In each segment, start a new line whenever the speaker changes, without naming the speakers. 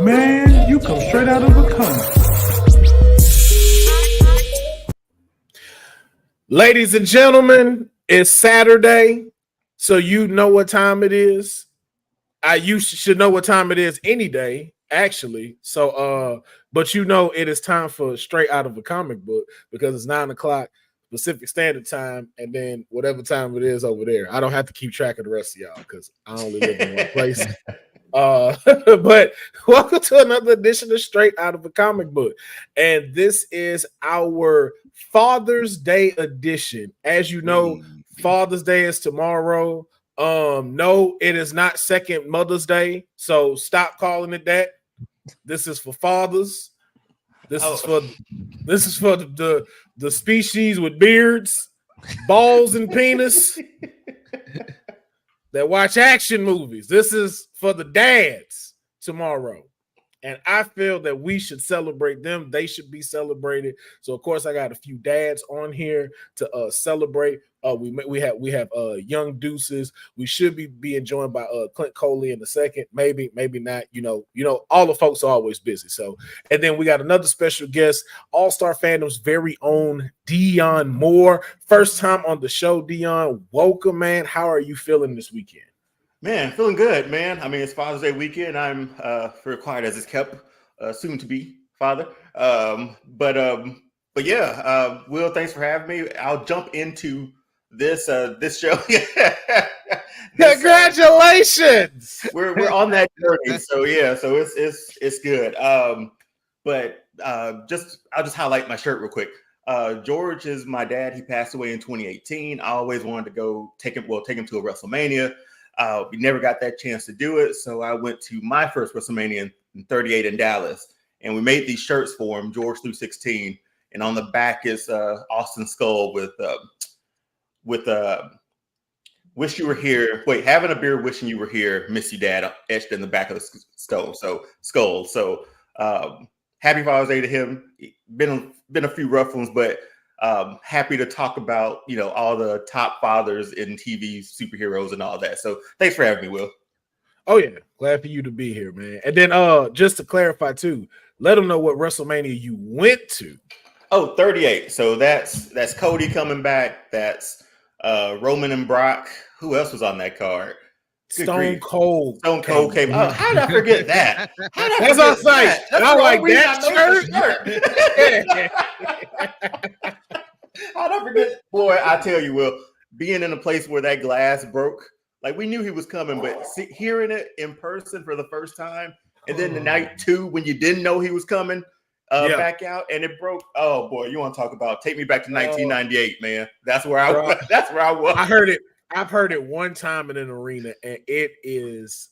Man, you come straight out of a comic.
Ladies and gentlemen, it's Saturday, so you know what time it is. You should know what time it is any day, actually. So, but you know it is time for Straight Out of a Comic Book because it's 9 o'clock Pacific Standard Time, and then whatever time it is over there. I don't have to keep track of the rest of y'all because I only live in one place. But welcome to another edition of Straight Out of a Comic Book, and this is our Father's Day edition. As you know, Father's Day is tomorrow. No, it is not second Mother's Day, so stop calling it that. This is for fathers. This is for the species with beards, balls, and penis that watch action movies. This is for the dads tomorrow. And I feel that we should celebrate them. They should be celebrated. So, of course, I got a few dads on here to celebrate. We have young deuces. We should be joined by Clint Coley in a second. Maybe not. You know, all the folks are always busy. So, and then we got another special guest, All-Star Fandom's very own Dion Moore. First time on the show, Dion. Welcome, man. How are you feeling this weekend?
Man, feeling good, man. I mean, it's Father's Day weekend. I'm very quiet as it's kept, soon to be father. But yeah, Will, thanks for having me. I'll jump into this show.
Congratulations!
We're on that journey, so yeah, so it's good. But I'll just highlight my shirt real quick. George is my dad. He passed away in 2018. I always wanted to go take him to a WrestleMania. We never got that chance to do it, so I went to my first WrestleMania in 38 in Dallas, and we made these shirts for him, George through 16, and on the back is Austin Skull with "Wish you were here." Wait, having a beer, wishing you were here. Miss you, Dad, etched in the back of the skull. So happy Father's Day to him. Been a few rough ones, but happy to talk about, you know, all the top fathers in TV, superheroes, and all that. So thanks for having me, Will.
Oh yeah, glad for you to be here, man. And then just to clarify too, let them know what WrestleMania you went to.
Oh, 38. So that's Cody coming back. That's Roman and Brock. Who else was on that card?
Stone Cold
came. Oh, how did I forget that?
That's what I'm saying. I like that shirt.
How'd I forget? Boy, I tell you, Will, being in a place where that glass broke, like we knew he was coming, but hearing it in person for the first time, and then the night two when you didn't know he was coming back out and it broke. Oh boy, you want to talk about take me back to 1998, man? That's where I was. That's where I was.
I heard it. I've heard it one time in an arena, and it is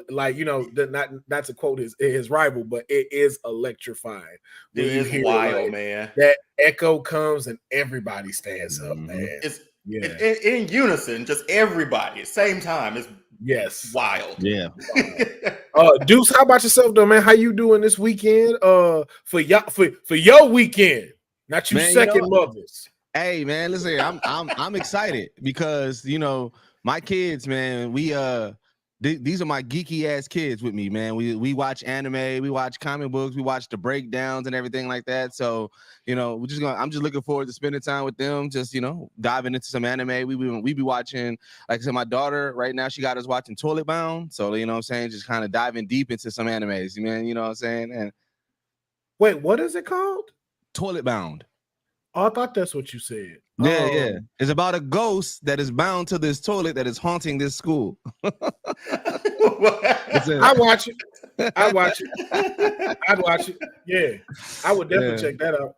like, you know, not to quote his rival, but it is electrifying.
It is wild, man.
That echo comes and everybody stands up, man.
It's in unison, just everybody at the same time. It's wild.
Yeah.
Deuce, how about yourself though, man? How you doing this weekend? For your weekend, not you, man, second mothers.
Hey man, listen here. I'm excited because, you know, my kids, man, these are my geeky ass kids with me, man. We watch anime, we watch comic books, we watch the breakdowns and everything like that. So, you know, I'm just looking forward to spending time with them, just, you know, diving into some anime. We be watching, like I said, my daughter right now, she got us watching Toilet Bound. So, you know what I'm saying, just kind of diving deep into some animes, man, you know what I'm saying? And
wait, what is it called?
Toilet Bound.
Oh, I thought that's what you said.
Yeah. It's about a ghost that is bound to this toilet that is haunting this school.
I watch it. I'd watch it. Yeah, I would definitely check that out.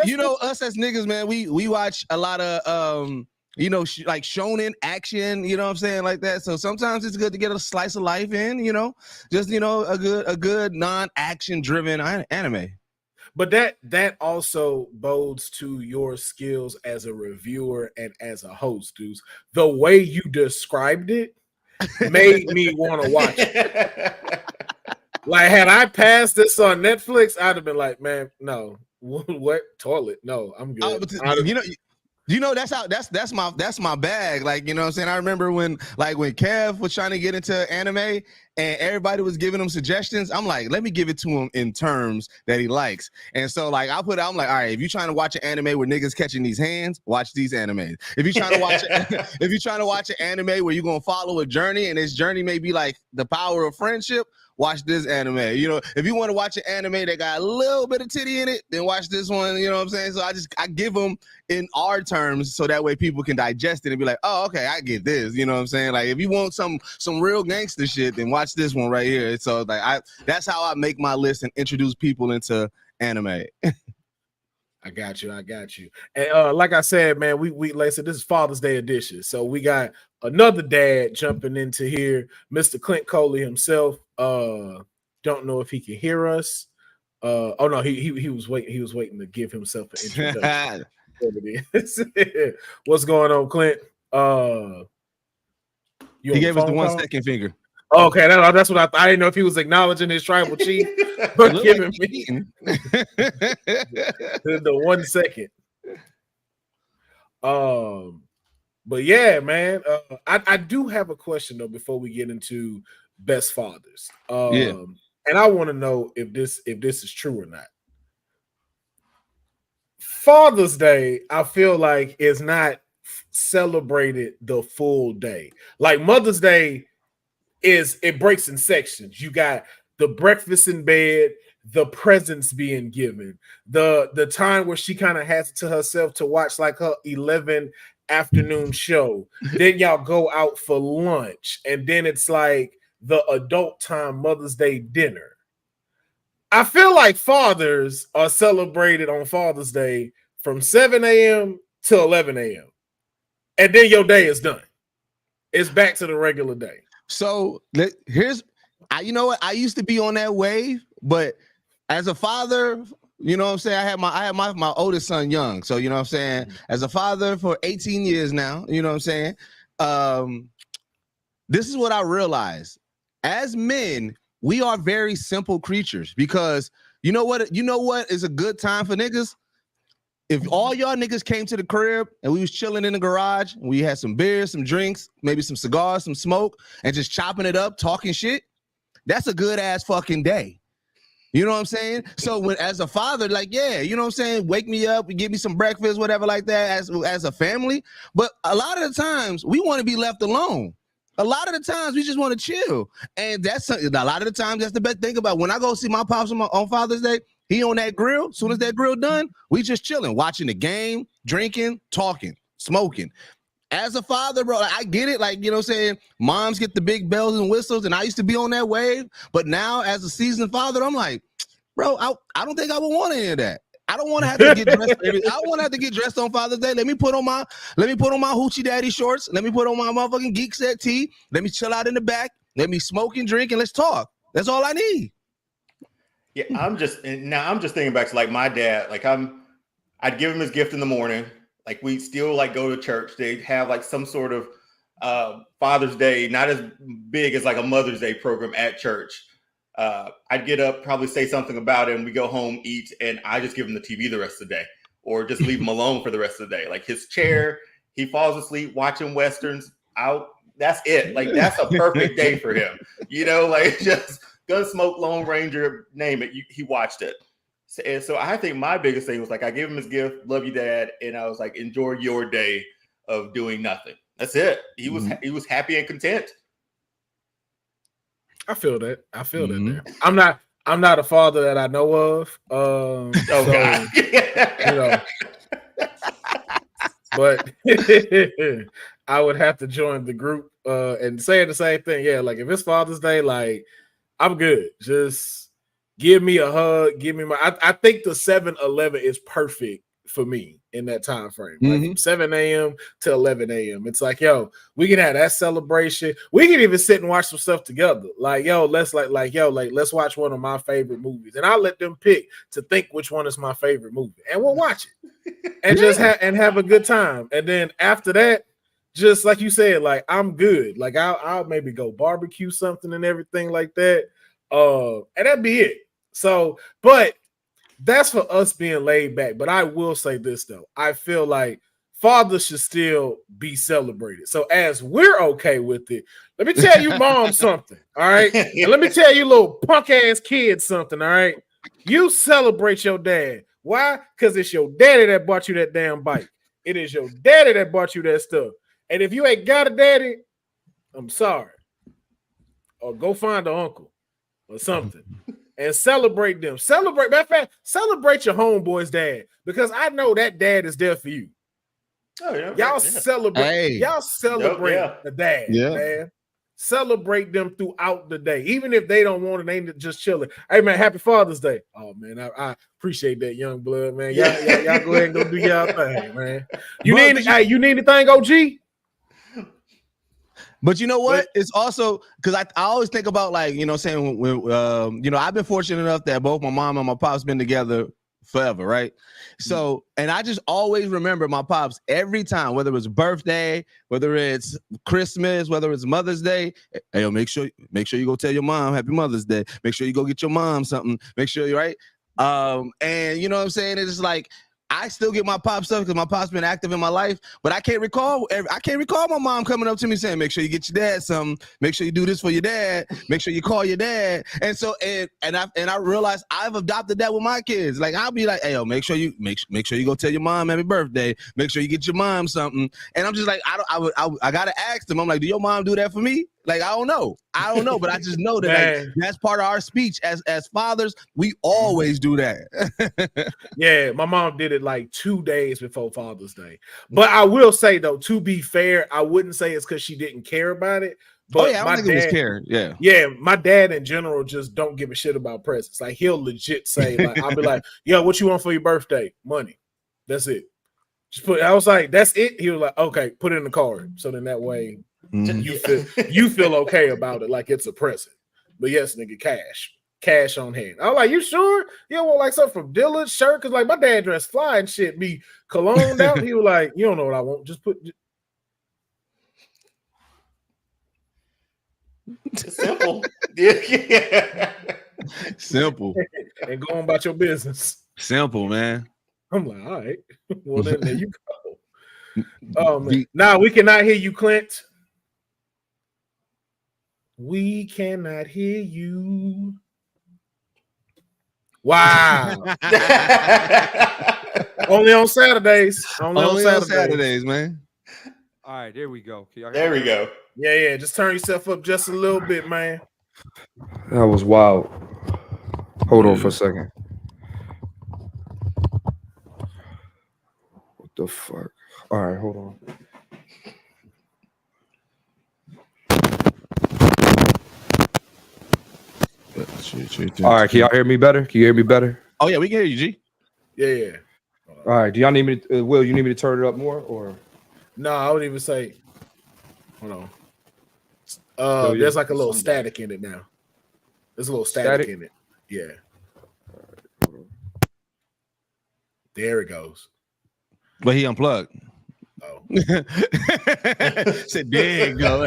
You know, us as niggas, man, we watch a lot of you know, like shonen action, you know what I'm saying, like that. So sometimes it's good to get a slice of life in, you know, just, you know, a good non-action driven anime.
But that also bodes to your skills as a reviewer and as a host, dudes. The way you described it made me want to watch it. Like, had I passed this on Netflix, I'd have been like, man, no. What toilet? No, I'm good.
You know, You know, that's my bag. Like, you know what I'm saying? I remember when Kev was trying to get into anime and everybody was giving him suggestions. I'm like, let me give it to him in terms that he likes. And so like I'm like, all right, if you're trying to watch an anime where niggas catching these hands, watch these animes. If you're trying to watch an anime where you're gonna follow a journey and this journey may be like the power of friendship, watch this anime. You know, if you want to watch an anime that got a little bit of titty in it, then watch this one. You know what I'm saying? So I give them in our terms so that way people can digest it and be like, oh, okay, I get this. You know what I'm saying? Like if you want some real gangster shit, then watch this one right here. So like that's how I make my list and introduce people into anime.
I got you. And like I said, man, we like I said, this is Father's Day edition. So we got another dad jumping into here, Mr. Clint Coley himself. Don't know if he can hear us. Oh no, he was waiting to give himself an introduction. What's going on, Clint?
He gave us the 1 second finger.
Okay, that's what I didn't know if he was acknowledging his tribal chief or giving me the 1 second. But yeah, man, I do have a question though before we get into best fathers. And I want to know if this is true or not. Father's Day, I feel like, is not celebrated the full day. Like Mother's Day it breaks in sections. You got the breakfast in bed, the presents being given, the time where she kind of has it to herself to watch like her 11 afternoon show. Then y'all go out for lunch, and then it's like the adult time Mother's Day dinner. I feel like fathers are celebrated on Father's Day from 7 a.m. to 11 a.m. And then your day is done. It's back to the regular day.
So you know what? I used to be on that wave, but as a father, you know what I'm saying? I had my oldest son young. So, you know what I'm saying? As a father for 18 years now, you know what I'm saying? This is what I realized. As men, we are very simple creatures because you know what is a good time for niggas? If all y'all niggas came to the crib and we was chilling in the garage, and we had some beers, some drinks, maybe some cigars, some smoke, and just chopping it up, talking shit, that's a good ass fucking day. You know what I'm saying? So when as a father, like, yeah, you know what I'm saying? Wake me up, give me some breakfast, whatever like that as a family. But a lot of the times we want to be left alone. A lot of the times we just want to chill. And that's a lot of the times that's the best thing about it. When I go see my pops on Father's Day, he on that grill. As soon as that grill done, we just chilling, watching the game, drinking, talking, smoking. As a father, bro, I get it. Like, you know what I'm saying? Moms get the big bells and whistles, and I used to be on that wave. But now, as a seasoned father, I'm like, bro, I don't think I would want any of that. I don't want to have to get dressed. I don't want to have to get dressed on Father's Day. Let me put on my hoochie daddy shorts. Let me put on my motherfucking Geek set tee. Let me chill out in the back. Let me smoke and drink and let's talk. That's all I need.
Yeah, I'm just thinking back to like my dad. Like I'd give him his gift in the morning. Like we still like go to church. They'd have like some sort of Father's Day, not as big as like a Mother's Day program at church. I'd get up, probably say something about it, and we go home, eat, and I just give him the TV the rest of the day, or just leave him alone for the rest of the day. Like his chair, he falls asleep watching Westerns out. That's it. Like that's a perfect day for him. You know, like just Gunsmoke, Lone Ranger, name it. He watched it. So I think my biggest thing was like I gave him his gift, love you, Dad, and I was like, enjoy your day of doing nothing. That's it. He was happy and content.
I feel that. That there. I'm not a father that I know of.
God.
You know, but I would have to join the group and saying the same thing. Yeah, like if it's Father's Day, like I'm good. Just give me a hug. Give me I think the 7-11 is perfect for me in that time frame. Like from 7 a.m. to 11 a.m. It's like, yo, we can have that celebration. We can even sit and watch some stuff together. Like, yo, let's let's watch one of my favorite movies. And I'll let them pick to think which one is my favorite movie. And we'll watch it. And just have a good time. And then after that, just like you said, like I'm good. Like I'll maybe go barbecue something and everything like that. And that'd be it. So, but that's for us being laid back. But I will say this though. I feel like fathers should still be celebrated. So as we're okay with it, let me tell you, mom, something. All right, and let me tell you, little punk ass kids, something. All right, you celebrate your dad. Why? Because it's your daddy that bought you that damn bike. It is your daddy that bought you that stuff. And if you ain't got a daddy, I'm sorry. Or go find an uncle or something and celebrate them. Celebrate, matter of fact, celebrate your homeboy's dad, because I know that dad is there for you.
Oh, yeah,
Y'all celebrate the dad, man. Celebrate them throughout the day, even if they don't want it. They just chilling. Hey man, happy Father's Day. Oh man, I appreciate that, young blood, man. Y'all go ahead and go do y'all thing, man. You need anything, OG?
But you know what? It's also because I always think about, like, you know, saying when you know, I've been fortunate enough that both my mom and my pops been together forever, right? So, and I just always remember my pops every time, whether it was birthday, whether it's Christmas, whether it's Mother's Day. Hey, yo, make sure you go tell your mom Happy Mother's Day. Make sure you go get your mom something. Make sure you're right. And you know what I'm saying? It's just like, I still get my pop stuff because my pop's been active in my life, but I can't recall my mom coming up to me saying, make sure you get your dad something, make sure you do this for your dad, make sure you call your dad. And so and I realized I've adopted that with my kids. Like, I'll be like, hey, yo, make sure you go tell your mom happy birthday, make sure you get your mom something. And I'm just like, I gotta ask them. I'm like, do your mom do that for me? Like, I don't know, but I just know that like, that's part of our speech as fathers. We always do that.
Yeah, my mom did it like 2 days before Father's Day. But I will say though, to be fair, I wouldn't say it's because she didn't care about it. But
I don't think it was care.
Yeah, my dad in general just don't give a shit about presents. Like, he'll legit say, like, I'll be like, yo, what you want for your birthday? Money. That's it. I was like, that's it. He was like, okay, put it in the card. So then that way. You feel okay about it, like it's a present. But yes, nigga, cash on hand. I was like, you sure? You don't want like something from Dillard's shirt? Because like my dad dressed fly and shit, be cologned out. He was like, you don't know what I want. Just put.
Simple. Yeah.
Simple.
And go on about your business.
Simple, man.
I'm like, all right. Well, then there you go. Now we cannot hear you, Clint. We cannot hear you. Wow. Only on Saturdays. Only on Saturdays,
man.
All right, there we go.
There we go.
Yeah. Just turn yourself up just a little bit, man.
That was wild. Hold on for a second. What the fuck? All right, hold on. All right, can y'all hear me better? Can you hear me better?
Oh yeah, we can hear you, G.
Yeah.
All right, do y'all need me to, Will, you need me to turn it up more, or?
No, I would even say, hold on. There's like a little static in it now. There's a little static in it. Yeah. There it goes.
But he unplugged.
Oh.
Said, there you go.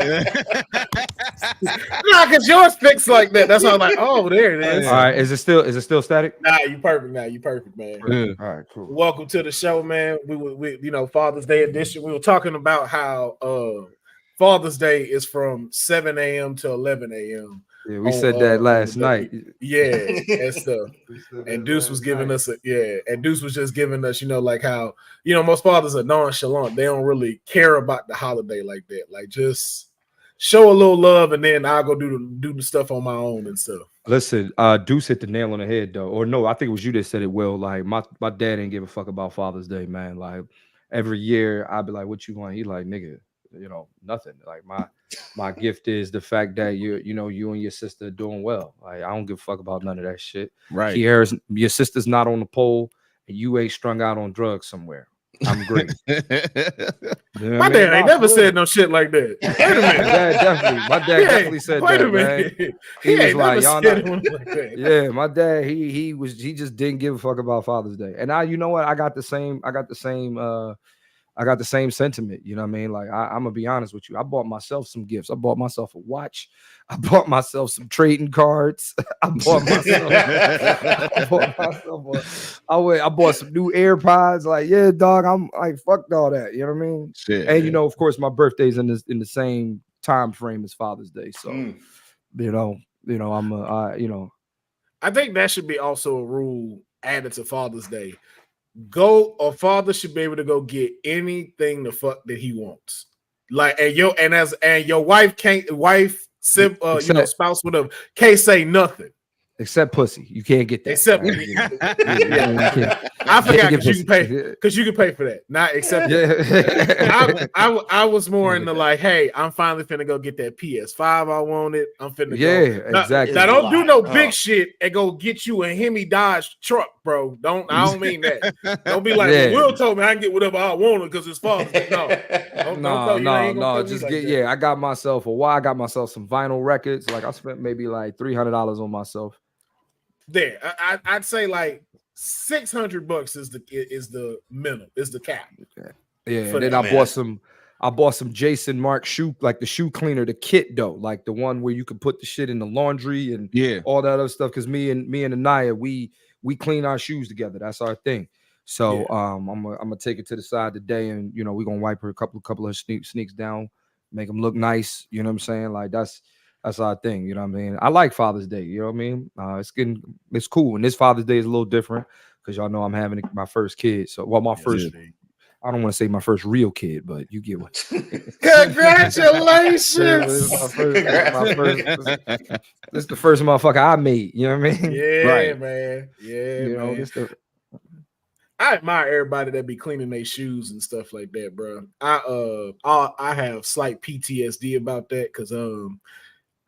No, because yours fixed like that. That's why I'm like, oh, there it is.
All right, is it still static?
Nah, you perfect now. You perfect, man.
Yeah. All right, cool.
Welcome to the show, man. We you know, Father's Day edition. We were talking about how Father's Day is from 7 a.m. to 11 a.m.
Yeah, we said that last night.
Yeah, and stuff. And Deuce was giving us and Deuce was just giving us, you know, like how, you know, most fathers are nonchalant. They don't really care about the holiday like that. Like, just show a little love, and then I'll go do the stuff on my own and stuff.
Listen, Deuce hit the nail on the head though. Or no, I think it was you that said it, Will. Like, my dad didn't give a fuck about Father's Day, man. Like, every year I'd be like, what you want? He like, nigga, you know, nothing. Like, my gift is the fact that you and your sister are doing well. Like, I don't give a fuck about none of that shit.
Right.
He hears your sister's not on the pole and you ain't strung out on drugs somewhere. I'm great. You know
my dad ain't never said no shit like that. Wait a minute.
My dad definitely said
wait
that.
A minute.
Man. He was like, y'all
not.
Like that. Yeah, my dad, he just didn't give a fuck about Father's Day. And I, you know what? I got the same I got the same sentiment. You know what I mean? Like I'm gonna be honest with you. I bought myself some gifts. I bought myself a watch. I bought myself some trading cards. I bought some new AirPods. Like, yeah, dog. I'm like, fuck all that. You know what I mean?
Shit,
and you know, of course, my birthday's in the same time frame as Father's Day. So, you know,
I think that should be also a rule added to Father's Day. A father should be able to go get anything the fuck that he wants. Like, and your wife spouse, whatever, can't say nothing.
Except pussy. You can't get that.
Except I forgot because you can pay for that. Not except I was more into like, hey, I'm finally finna go get that PS5 I wanted. I'm finna go.
Exactly.
Now don't do no big shit and go get you a Hemi Dodge truck, bro. I don't mean that. Don't be like, Will told me I can get whatever I wanted because it's father.
No. Just get I got myself I got myself some vinyl records. Like I spent maybe like $300 on myself.
There, I'd say like $600 is the minimum, is the cap.
Yeah, and then I bought some Jason Mark shoe, like the shoe cleaner, the kit though, like the one where you can put the shit in the laundry and all that other stuff. Because me and Anaya, we clean our shoes together. That's our thing. So I'm gonna take it to the side today, and you know we're gonna wipe her a couple of sneaks down, make them look nice. You know what I'm saying? Like that's our thing, you know what I mean? I like Father's Day, you know what I mean? It's cool. And this Father's Day is a little different because y'all know I'm having my first kid. So, I don't want to say my first real kid, but you get what.
Congratulations!
This is the first motherfucker I made. You know what I mean?
Yeah, right. Man. Yeah,
you know,
I admire everybody that be cleaning their shoes and stuff like that, bro. I have slight PTSD about that because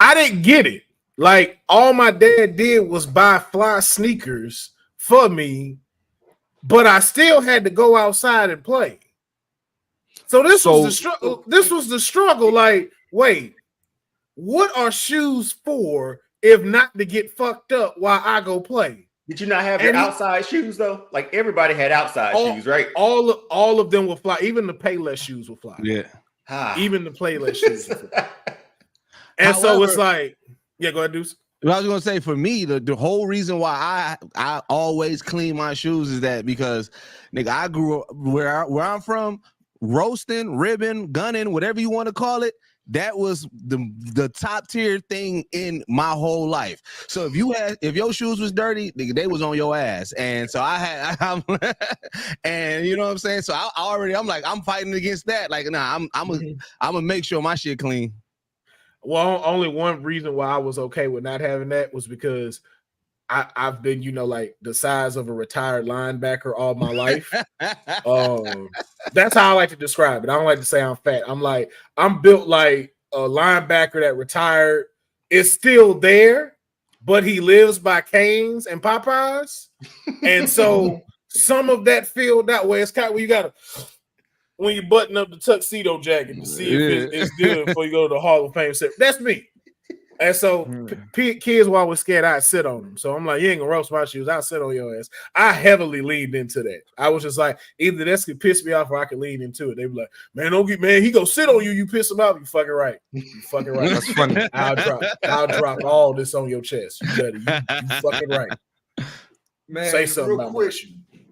I didn't get it. Like, all my dad did was buy fly sneakers for me, but I still had to go outside and play. So this was the struggle. This was the struggle. Like, wait, what are shoes for if not to get fucked up while I go play?
Did you not have your outside shoes though? Like everybody had outside shoes, right?
All of them would fly. Even the Payless shoes would fly.
Yeah.
Even the Payless shoes would fly. And so it's like, go ahead, Deuce.
What I was gonna say, for me, the whole reason why I always clean my shoes is that because, nigga, I grew up where I'm from, roasting, ribbing, gunning, whatever you want to call it. That was the top tier thing in my whole life. So if your shoes was dirty, nigga, they was on your ass. And so and you know what I'm saying. So I'm fighting against that. Like, nah, I'm gonna make sure my shit clean.
Well, only one reason why I was okay with not having that was because I've been, like the size of a retired linebacker all my life. That's how I like to describe it. I don't like to say I'm fat. I'm built like a linebacker that retired. Is still there, but he lives by Cane's and Popeyes. And so some of that feel that way. It's kind of where you gotta, when you button up the tuxedo jacket to see if it's good before you go to the Hall of Fame. That's me. And so kids were always scared I'd sit on them. So I'm like, you ain't gonna roast my shoes. I'll sit on your ass. I heavily leaned into that. I was just like, either this could piss me off or I could lean into it. They be like, man, he go sit on you. You piss him off. You fucking right. You fucking right.
That's funny.
I'll drop all this on your chest. You better. You fucking right.
Man,
say something
real quick.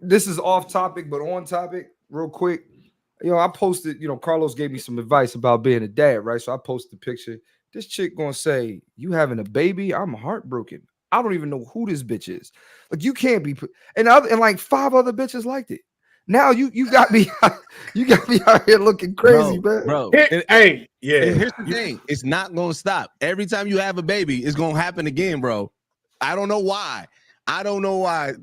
This is off topic, but on topic, real quick. I posted, Carlos gave me some advice about being a dad, right? So I posted a picture. This chick gonna say, you having a baby? I'm heartbroken. I don't even know who this bitch is. Like, you can't be, and like 5 other bitches liked it. Now you got me out here looking crazy,
bro.
Hey, yeah.
And here's the thing: it's not gonna stop. Every time you have a baby, it's gonna happen again, bro. I don't know why. I don't know why,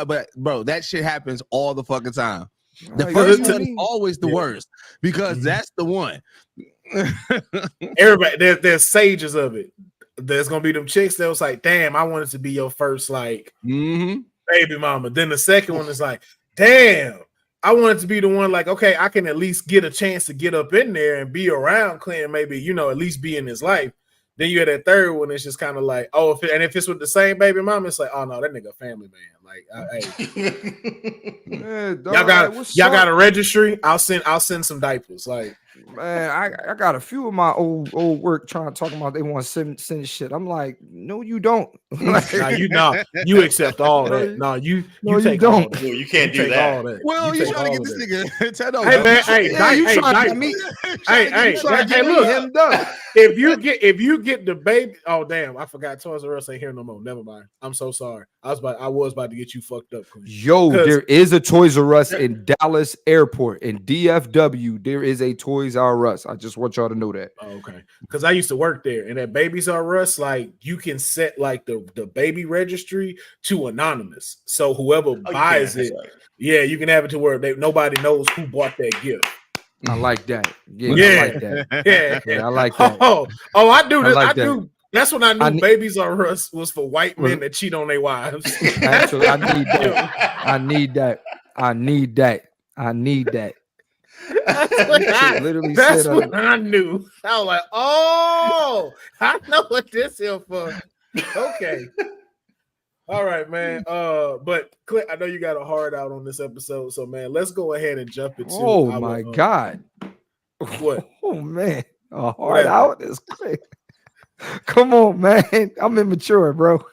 but bro, that shit happens all the fucking time. The first one is always the worst because that's the one.
Everybody, there's sages of it. There's gonna be them chicks that was like, damn, I wanted to be your first baby mama. Then the second one is like, damn, I wanted to be the one like, okay, I can at least get a chance to get up in there and be around Clint, maybe at least be in his life. Then you had that third one, it's just kind of like, if it's with the same baby mama, it's like, oh no, that nigga family man. Like, hey,
Man, dog,
y'all got
like, what's
y'all got
up?
a registry? I'll send some diapers. Like,
Man, I got a few of my old work trying to talk about they want to send shit. I'm like, no, you don't. Like,
you accept all
No,
that. No, you
you
take all
don't.
that.
Well, you can't
You
do
take
that.
all that.
Well,
You
you
take
trying to
all
get
of
this
that.
nigga Tedo?
Hey man, hey,
Yeah, you
hey,
trying to
diaper.
get me?
Hey,
You trying to
hey,
get me
look.
hemmed up?
If you get the baby, oh damn, I forgot Toys R Us ain't here no more. Never mind. I'm so sorry. I was about to get you fucked up.
Yo, there is a Toys R Us in Dallas Airport in DFW. There is a Toys R Us. I just want y'all to know that.
Oh, okay, because I used to work there, and at Babies R Us, like you can set like the baby registry to anonymous, so whoever buys it, yeah, you can have it to where nobody knows who bought that gift.
I like that. Yeah,
Yeah.
I like that. Yeah, I like that.
Oh, I do this.
like
I
that.
do. That's when I knew Babies R Us was for white men that cheat on their wives.
Actually, I need that. I need that. I need that. I need that.
That's when I knew. I was like, oh, I know what this is for. Okay. All right, man. But Clint, I know you got a hard out on this episode, so man, let's go ahead and jump into.
Oh my god!
What?
Oh man, a hard out is quick. Come on, man. I'm immature, bro.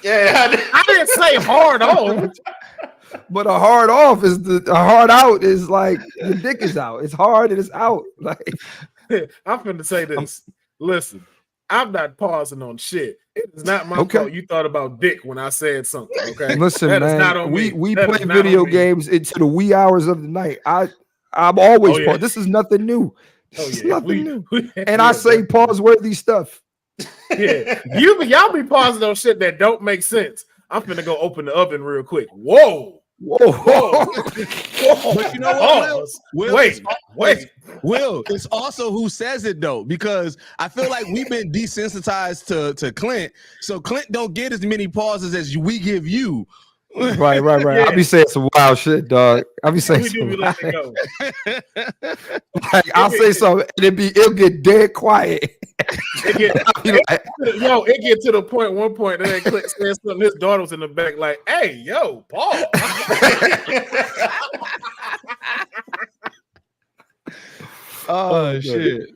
Yeah,
I didn't say hard on,
but a hard off is a hard out is like your dick is out. It's hard and it's out. Like
I'm finna say this. Listen, I'm not pausing on shit. It is not my fault you thought about dick when I said something. Okay,
listen,
that
man.
is not on me.
We play video games into the wee hours of the night. I'm always This is nothing new. It's nothing new. And I say pause worthy stuff.
Yeah, y'all be pausing on shit that don't make sense. I'm finna go open the oven real quick. Whoa.
But you know what, Will?
Wait.
Will, it's also who says it though, because I feel like we've been desensitized to Clint, so Clint don't get as many pauses as we give you.
Right. Yeah. I be saying some wild shit, dog. I be saying some wild. Like I'll say something and it'll get dead quiet.
It get to the point. One point, and then Clint said something. His daughter was in the back, like, "Hey, yo, Paul."
Oh shit.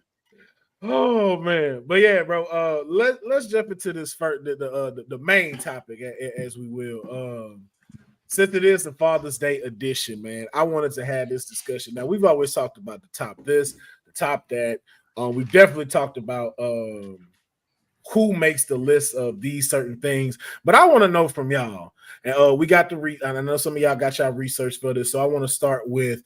Oh man, but yeah, bro. Let's jump into this first, the main topic as we will. Since it is the Father's Day edition, man, I wanted to have this discussion. Now we've always talked about the top this, the top that. We've definitely talked about who makes the list of these certain things, but I want to know from y'all. And we got and I know some of y'all got y'all research for this, so I want to start with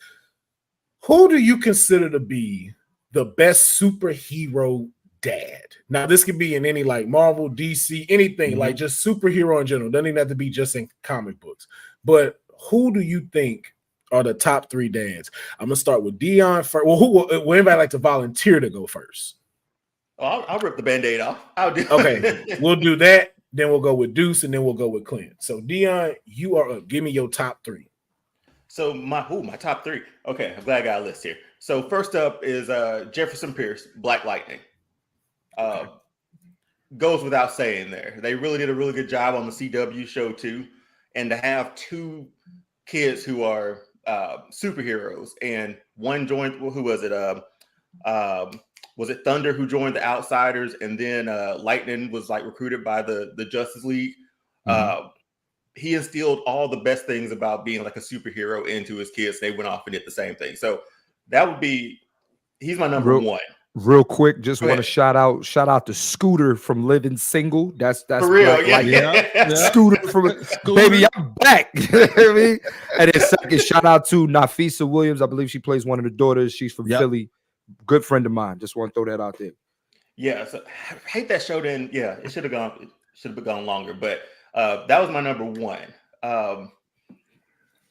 who do you consider to be the best superhero dad? Now, this could be in any like Marvel, DC, anything, like just superhero in general. Doesn't even have to be just in comic books. But who do you think are the top three dads? I'm gonna start with Dion first. Well, will anybody like to volunteer to go first?
Oh, I'll rip the Band-Aid off.
Okay, we'll do that. Then we'll go with Deuce, and then we'll go with Clint. So Dion, you are up. Give me your top three.
So my top three. Okay, I'm glad I got a list here. So first up is Jefferson Pierce, Black Lightning. Goes without saying there. They really did a really good job on the CW show too. And to have two kids who are superheroes, and one joined, who was it? Was it Thunder who joined the Outsiders, and then Lightning was like recruited by the Justice League. He instilled all the best things about being like a superhero into his kids. They went off and did the same thing. So that would be, he's my number one.
Real quick, just want to shout out to Scooter from Living Single. That's
for real,
yeah. Scooter from Baby, I'm back. I mean, and then second, shout out to Nafisa Williams. I believe she plays one of the daughters. She's from Philly. Good friend of mine. Just want to throw that out there.
Yeah, so I hate that show. Then it should have gone longer, but that was my number one.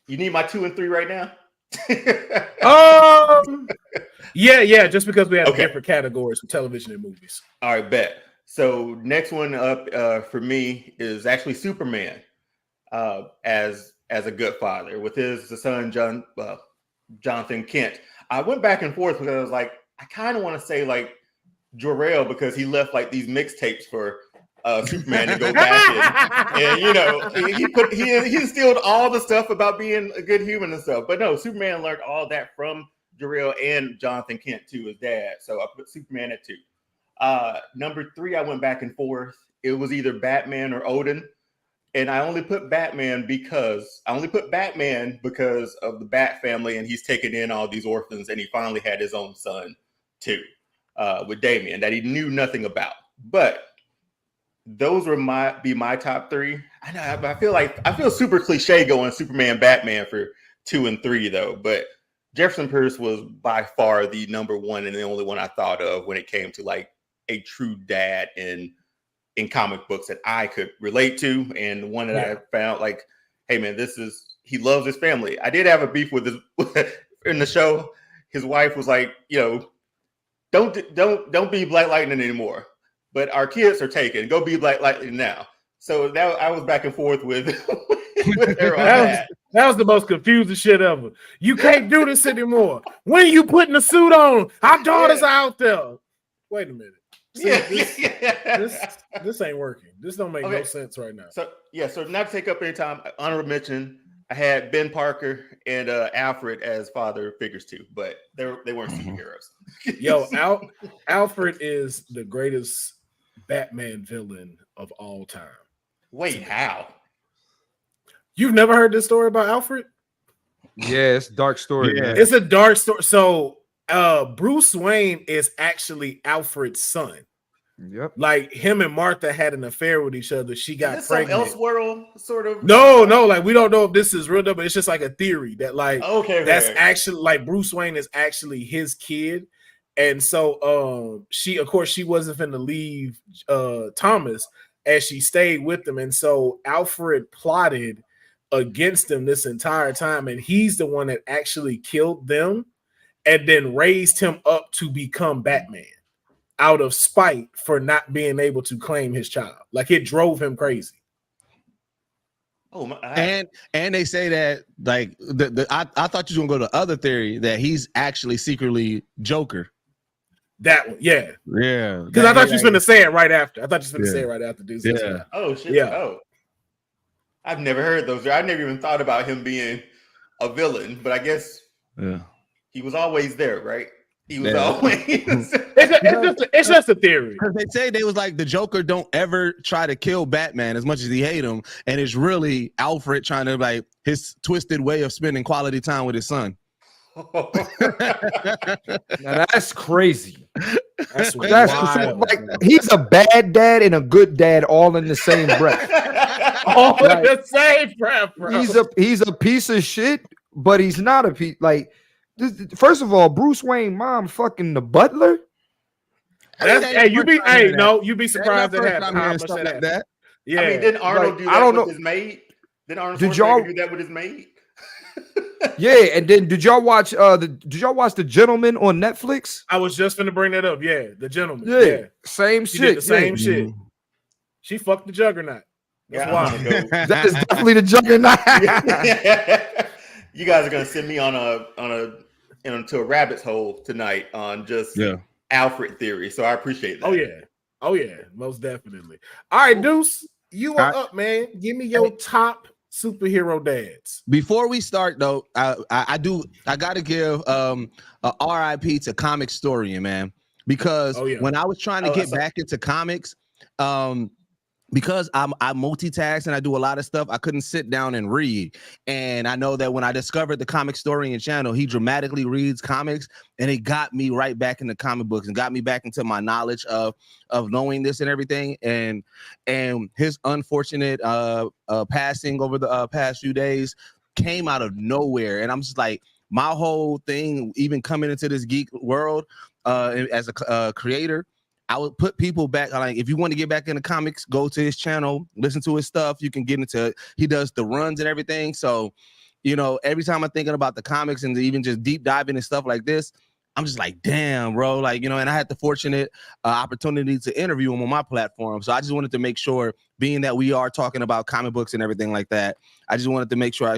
You need my 2 and 3 right now.
Yeah, just because we have different categories for television and movies.
All right, bet. So next one up for me is actually Superman as a good father with his son Jonathan Kent. I went back and forth because I was like, I kind of want to say like Jor-El because he left like these mixtapes for Superman to go back and you know he instilled all the stuff about being a good human and stuff. But no, Superman learned all that from Jor-El and Jonathan Kent too, his dad. So I put Superman at 2. Number 3, I went back and forth. It was either Batman or Odin. And I only put Batman because of the Bat family, and he's taken in all these orphans, and he finally had his own son too, with Damian, that he knew nothing about. But those were my top 3. I feel super cliche going Superman, Batman for 2 and 3 though. But Jefferson Pierce was by far the number 1 and the only one I thought of when it came to like a true dad in comic books that I could relate to, and one that I found like, hey man, he loves his family. I did have a beef with his in the show. His wife was like, you know, don't be Black Lightning anymore. But our kids are taken. Go be Black Lightning now. So that I was back and forth with her on that.
That was the most confusing shit ever. You can't do this anymore. When are you putting a suit on? Our daughters are out there. Wait a minute. See, this ain't working. This don't make no sense right now.
So not to take up any time, honorable mention, I had Ben Parker and Alfred as father figures too, but they weren't superheroes.
Yo, Alfred is the greatest Batman villain of all time.
Wait, how?
You've never heard this story about Alfred?
Yeah, it's a dark story. Man.
It's a dark story. So Bruce Wayne is actually Alfred's son.
Yep.
Like him and Martha had an affair with each other. She got pregnant.
Some Elseworld sort of.
No. Like we don't know if this is real, but it's just like a theory that like that's actually like Bruce Wayne is actually his kid, and so she wasn't finna leave Thomas, and she stayed with him, and so Alfred plotted against him this entire time, and he's the one that actually killed them, and then raised him up to become Batman. Out of spite for not being able to claim his child. Like it drove him crazy.
Oh my!
And they say that like I thought you were gonna go to the other theory that he's actually secretly Joker.
That one, yeah. Because I thought you was gonna say it right after. Dude.
Yeah. Oh shit.
Yeah.
Oh. I've never heard those. I never even thought about him being a villain, but I guess he was always there, right? He was always.
It's just a theory.
Because they say they was like the Joker don't ever try to kill Batman as much as he hate him, and it's really Alfred trying to like his twisted way of spending quality time with his son.
Now that's crazy.
That's
like he's a bad dad and a good dad all in the same breath.
All in the same breath, bro.
He's a piece of shit, but he's not a piece. Like, first of all, Bruce Wayne mom fucking the butler.
You'd be surprised at how much that. Yeah,
I mean, didn't Arnold do that with his maid? Did Arnold Schwarzenegger do that with his maid?
Yeah, and then did y'all watch The Gentleman on Netflix?
I was just gonna bring that up. Yeah, The Gentleman.
Yeah. Same
she
shit.
Did the same shit. She fucked the Juggernaut. That's why.
That is definitely the Juggernaut.
You guys are gonna send me into a rabbit's hole tonight on just Alfred theory. So I appreciate that.
Oh yeah, most definitely. All right, Deuce, you are up, man. Give me your top superhero dads.
Before we start though, I gotta give a RIP to Comic Storian, man, because when I was trying to get back into comics, because I multitask and I do a lot of stuff, I couldn't sit down and read. And I know that when I discovered the Comic Storian channel, he dramatically reads comics, and it got me right back into comic books and got me back into my knowledge of knowing this and everything. And his unfortunate passing over the past few days came out of nowhere. And I'm just like, my whole thing, even coming into this geek world as a creator, I would put people back. Like, if you want to get back into comics, go to his channel, listen to his stuff. You can get into it. He does the runs and everything. So, every time I'm thinking about the comics and even just deep diving and stuff like this, I'm just like, damn, bro. Like, and I had the fortunate opportunity to interview him on my platform. So I just wanted to make sure, being that we are talking about comic books and everything like that, I just wanted to make sure I,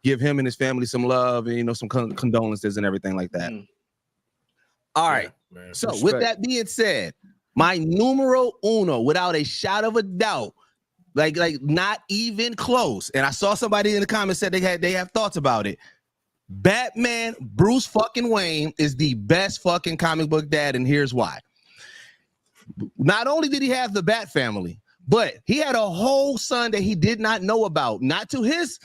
give him and his family some love and, some condolences and everything like that. All right. Man, so with that being said, My numero uno, without a shot of a doubt, like not even close. And I saw somebody in the comments said they have thoughts about it. Batman Bruce fucking Wayne is the best fucking comic book dad, and here's why. Not only did he have the Bat family, but he had a whole son that he did not know about, not to his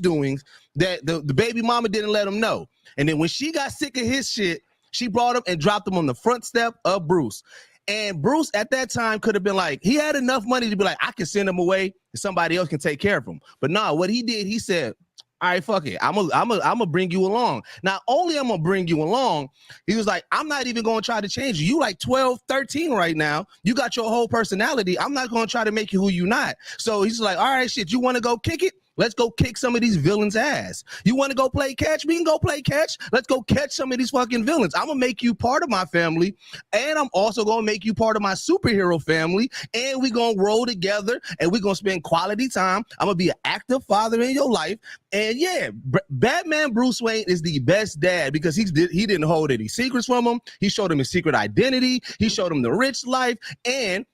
doings, that the baby mama didn't let him know. And then when she got sick of his shit, she brought him and dropped him on the front step of Bruce. And Bruce at that time could have been like, he had enough money to be like, I can send him away and somebody else can take care of him. But nah, what he did, he said, all right, fuck it. I'm gonna bring you along. Not only I'm gonna bring you along, he was like, I'm not even gonna try to change you. You like 12, 13 right now. You got your whole personality. I'm not gonna try to make you who you not. So he's like, all right, shit, you wanna go kick it? Let's go kick some of these villains' ass. You want to go play catch? We can go play catch. Let's go catch some of these fucking villains. I'm going to make you part of my family, and I'm also going to make you part of my superhero family, and we're going to roll together, and we're going to spend quality time. I'm going to be an active father in your life. And yeah, Batman Bruce Wayne is the best dad because he didn't hold any secrets from him. He showed him his secret identity. He showed him the rich life, and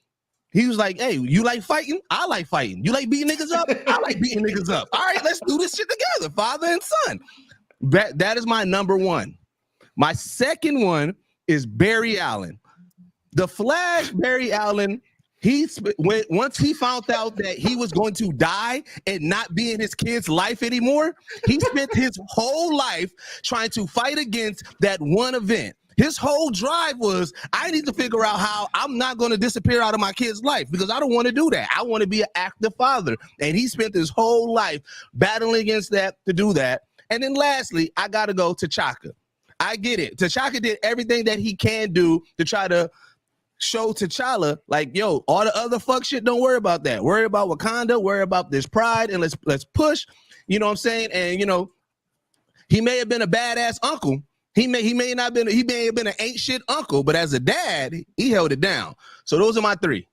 he was like, hey, you like fighting? I like fighting. You like beating niggas up? I like beating niggas up. All right, let's do this shit together, father and son. That is my number one. My second one is Barry Allen. The Flash, Barry Allen, once he found out that he was going to die and not be in his kid's life anymore, he spent his whole life trying to fight against that one event. His whole drive was, I need to figure out how I'm not going to disappear out of my kid's life because I don't want to do that. I want to be an active father. And he spent his whole life battling against that to do that. And then lastly, I got to go to T'Chaka. I get it. T'Chaka did everything that he can do to try to show T'Challa, like, yo, all the other fuck shit, don't worry about that. Worry about Wakanda, worry about this pride, and let's push. You know what I'm saying? And, you know, he may have been a badass uncle. He may have been an ain't shit uncle, but as a dad, he held it down. So those are my three.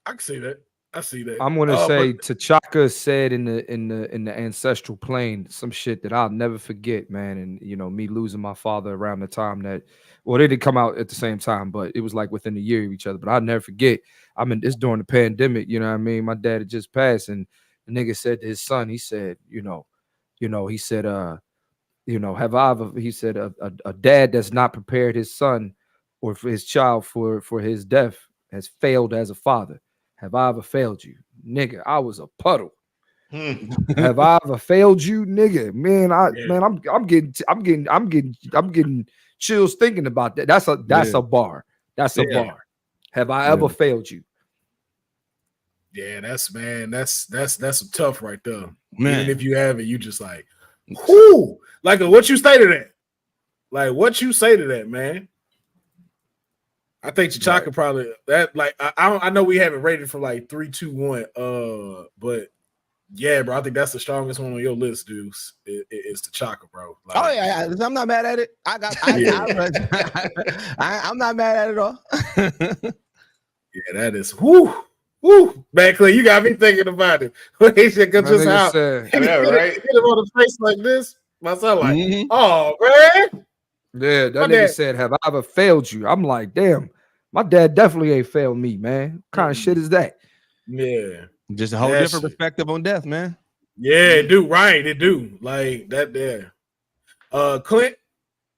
I can see that. I see that.
I'm gonna say T'Chaka said in the ancestral plane some shit that I'll never forget, man. And you know, me losing my father around the time that, well, they didn't come out at the same time, but it was like within a year of each other. But I'll never forget. I mean, it's during the pandemic, you know what I mean? My dad had just passed, and the nigga said to his son, he said, he said, have I ever, he said, a dad that's not prepared his son or for his child for his death has failed as a father. Have I ever failed you? Nigga, I was a puddle. Have I ever failed you, nigga? Man, I'm getting chills thinking about that. That's a bar. That's a bar. Have I ever failed you?
Yeah, that's tough right there.
Man.
Even if you have it, you just like, whoo, like what you say to that? Like what you say to that, man? I think T'Chaka probably that. Like I know we have it rated for like 3, 2, 1. But yeah, bro, I think that's the strongest one on your list, dudes. It's T'Chaka, bro. Like,
oh yeah, I'm not mad at it. I'm not mad at it all.
Yeah, that is whoo. Man, Clay, you got me thinking about it. He said, just how
I know, right?
Hit him on the face like this. My son, like, oh man.
Yeah, that nigga said, have I ever failed you? I'm like, damn, my dad definitely ain't failed me, man. What kind of shit is that?
Yeah.
Just a whole different perspective on death, man.
Yeah, it do, right. It do. Like that there. Clint,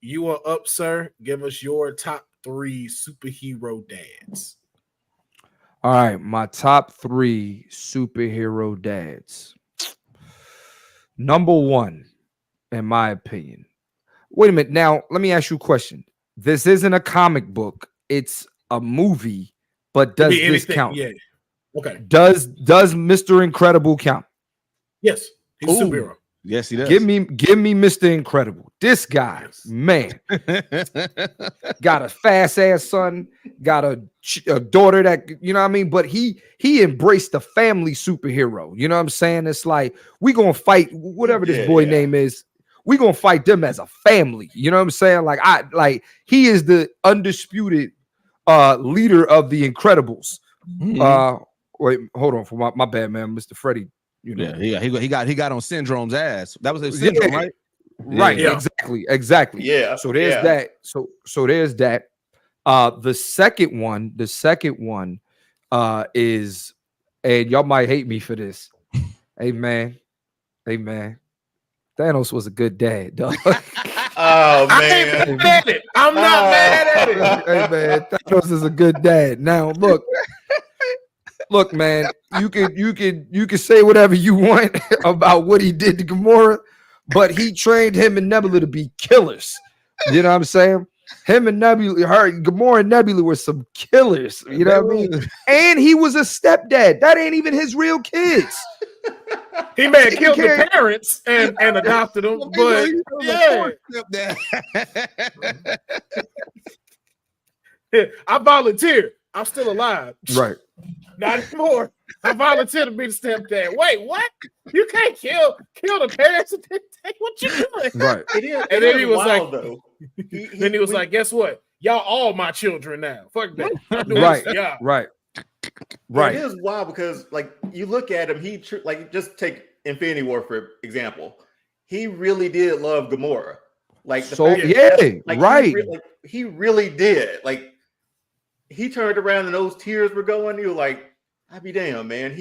you are up, sir. Give us your top 3 superhero dads.
All right, my top 3 superhero dads. Number 1, in my opinion. Wait a minute. Now, let me ask you a question. This isn't a comic book. It's a movie, but does this count?
Yeah. Okay.
Does Mr. Incredible count?
Yes. He's a superhero.
Yes, he does.
Give me Mr. Incredible. This guy, man, got a fast ass son, got a daughter that, you know what I mean? But he embraced the family superhero. You know what I'm saying? It's like, we gonna fight whatever this boy name is. We gonna fight them as a family. You know what I'm saying? Like he is the undisputed leader of the Incredibles. Wait, hold on, for my bad, man, Mr. Freddie. You know,
yeah, he got on Syndrome's ass. That was his syndrome, right?
Right,
yeah.
exactly.
Yeah.
So there's that. So there's that. The second one is, and y'all might hate me for this. Hey man, Thanos was a good dad, dog.
Oh
I ain't
man,
mad at it. I'm not mad at it.
Hey man, Thanos is a good dad. Now look, man, you can say whatever you want about what he did to Gamora, but he trained him and Nebula to be killers. You know what I'm saying? Him and Nebula, Gamora and Nebula were some killers. You know what I mean? And he was a stepdad. That ain't even his real kids.
He may have killed the parents and adopted them, but yeah. I volunteer. I'm still alive.
Right.
Not anymore. I volunteer to be the stepdad. Wait, what? You can't kill the parents? What you doing?
Right.
And then he was like,
though.
then he was like, guess what? Y'all all my children now. Fuck that.
Right.
Yeah.
Right.
Right. It is wild because, like, you look at him, just take Infinity War for example. He really did love Gamora. Like, he really did. Like, he turned around and those tears were going. You were like, I'd be damn, man.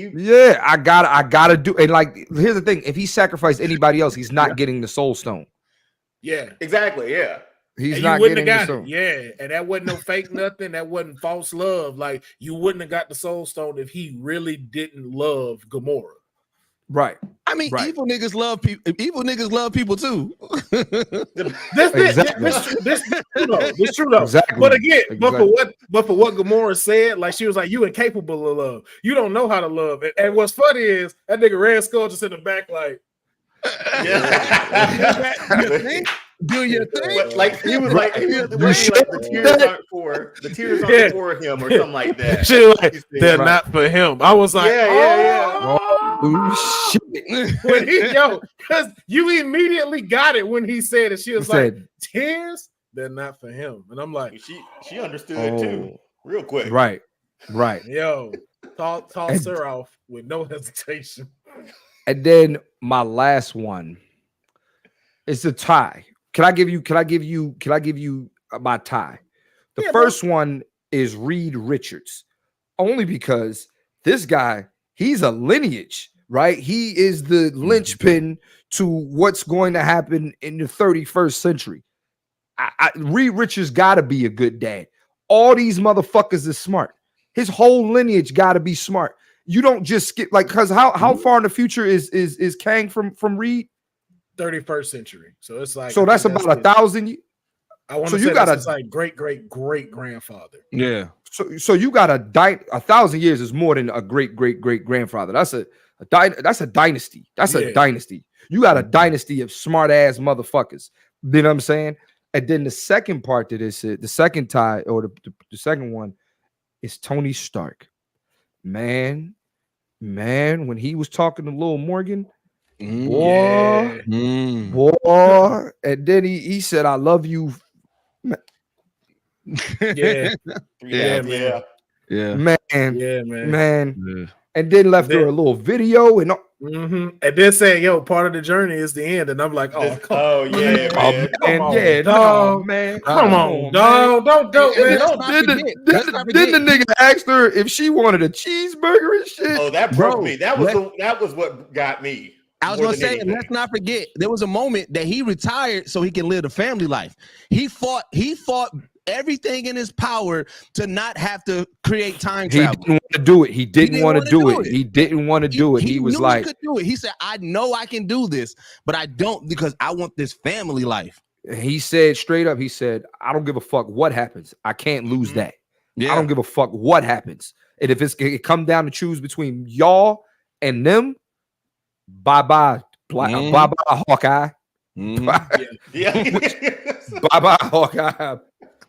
I gotta do. And like, here's the thing: if he sacrificed anybody else, he's not getting the Soul Stone.
Yeah,
exactly. Yeah.
He's not getting the Soul. Yeah, and that wasn't no fake nothing. That wasn't false love. Like, you wouldn't have got the Soul Stone if he really didn't love Gamora.
Right.
I mean, evil niggas love people. Evil niggas love people too.
This true though.
Exactly.
But again, but for what Gamora said, like, she was like, "You incapable of love. You don't know how to love." And what's funny is that nigga Red Skull just in the back, like,
do your thing.
But, like, he was like, the tears aren't for him or something like that.
They're not for him. I was like,
oh shit.
When because you immediately got it when he said it. She was like, tears, they're not for him. And I'm like,
she understood too, real quick.
Right.
Yo, toss her off with no hesitation.
And then my last one is a tie. Can I give you my tie? The first one is Reed Richards, only because this guy, he's a lineage, right? He is the linchpin to what's going to happen in the 31st century. Reed Richards got to be a good dad. All these motherfuckers is smart. His whole lineage got to be smart. You don't just skip, like, because how far in the future is Kang from Reed?
31st century. So it's like,
so that's about 1,000.
I want to say that's like great grandfather.
Yeah.
So you got 1,000 years is more than a great grandfather. That's a dynasty. That's a dynasty. You got a dynasty of smart ass motherfuckers. You know what I'm saying? And then the second part to this, the second tie, or the second one, is Tony Stark. Man, when he was talking to Lil Morgan, boy, and then he said, "I love you."
Yeah,
man. And then left her a little video and
and then saying, "Yo, part of the journey is the end." And I'm like, "Oh, come on,
man.
Come on, dog. Don't man.
Then the nigga asked her if she wanted a cheeseburger and shit.
Oh, that broke me. That was what got me.
I was gonna say, and let's not forget, there was a moment that he retired so he can live the family life. He fought everything in his power to not have to create time travel.
He didn't want to do it. He didn't want to do it. He didn't want to do it. He was like,
he could do it. He said, I know I can do this, but I don't, because I want this family life.
He said straight up, he said, I don't give a fuck what happens. I can't lose that. I don't give a fuck what happens. And if it come down to choose between y'all and them, bye-bye, bye-bye, Hawkeye. Bye-bye, Hawkeye.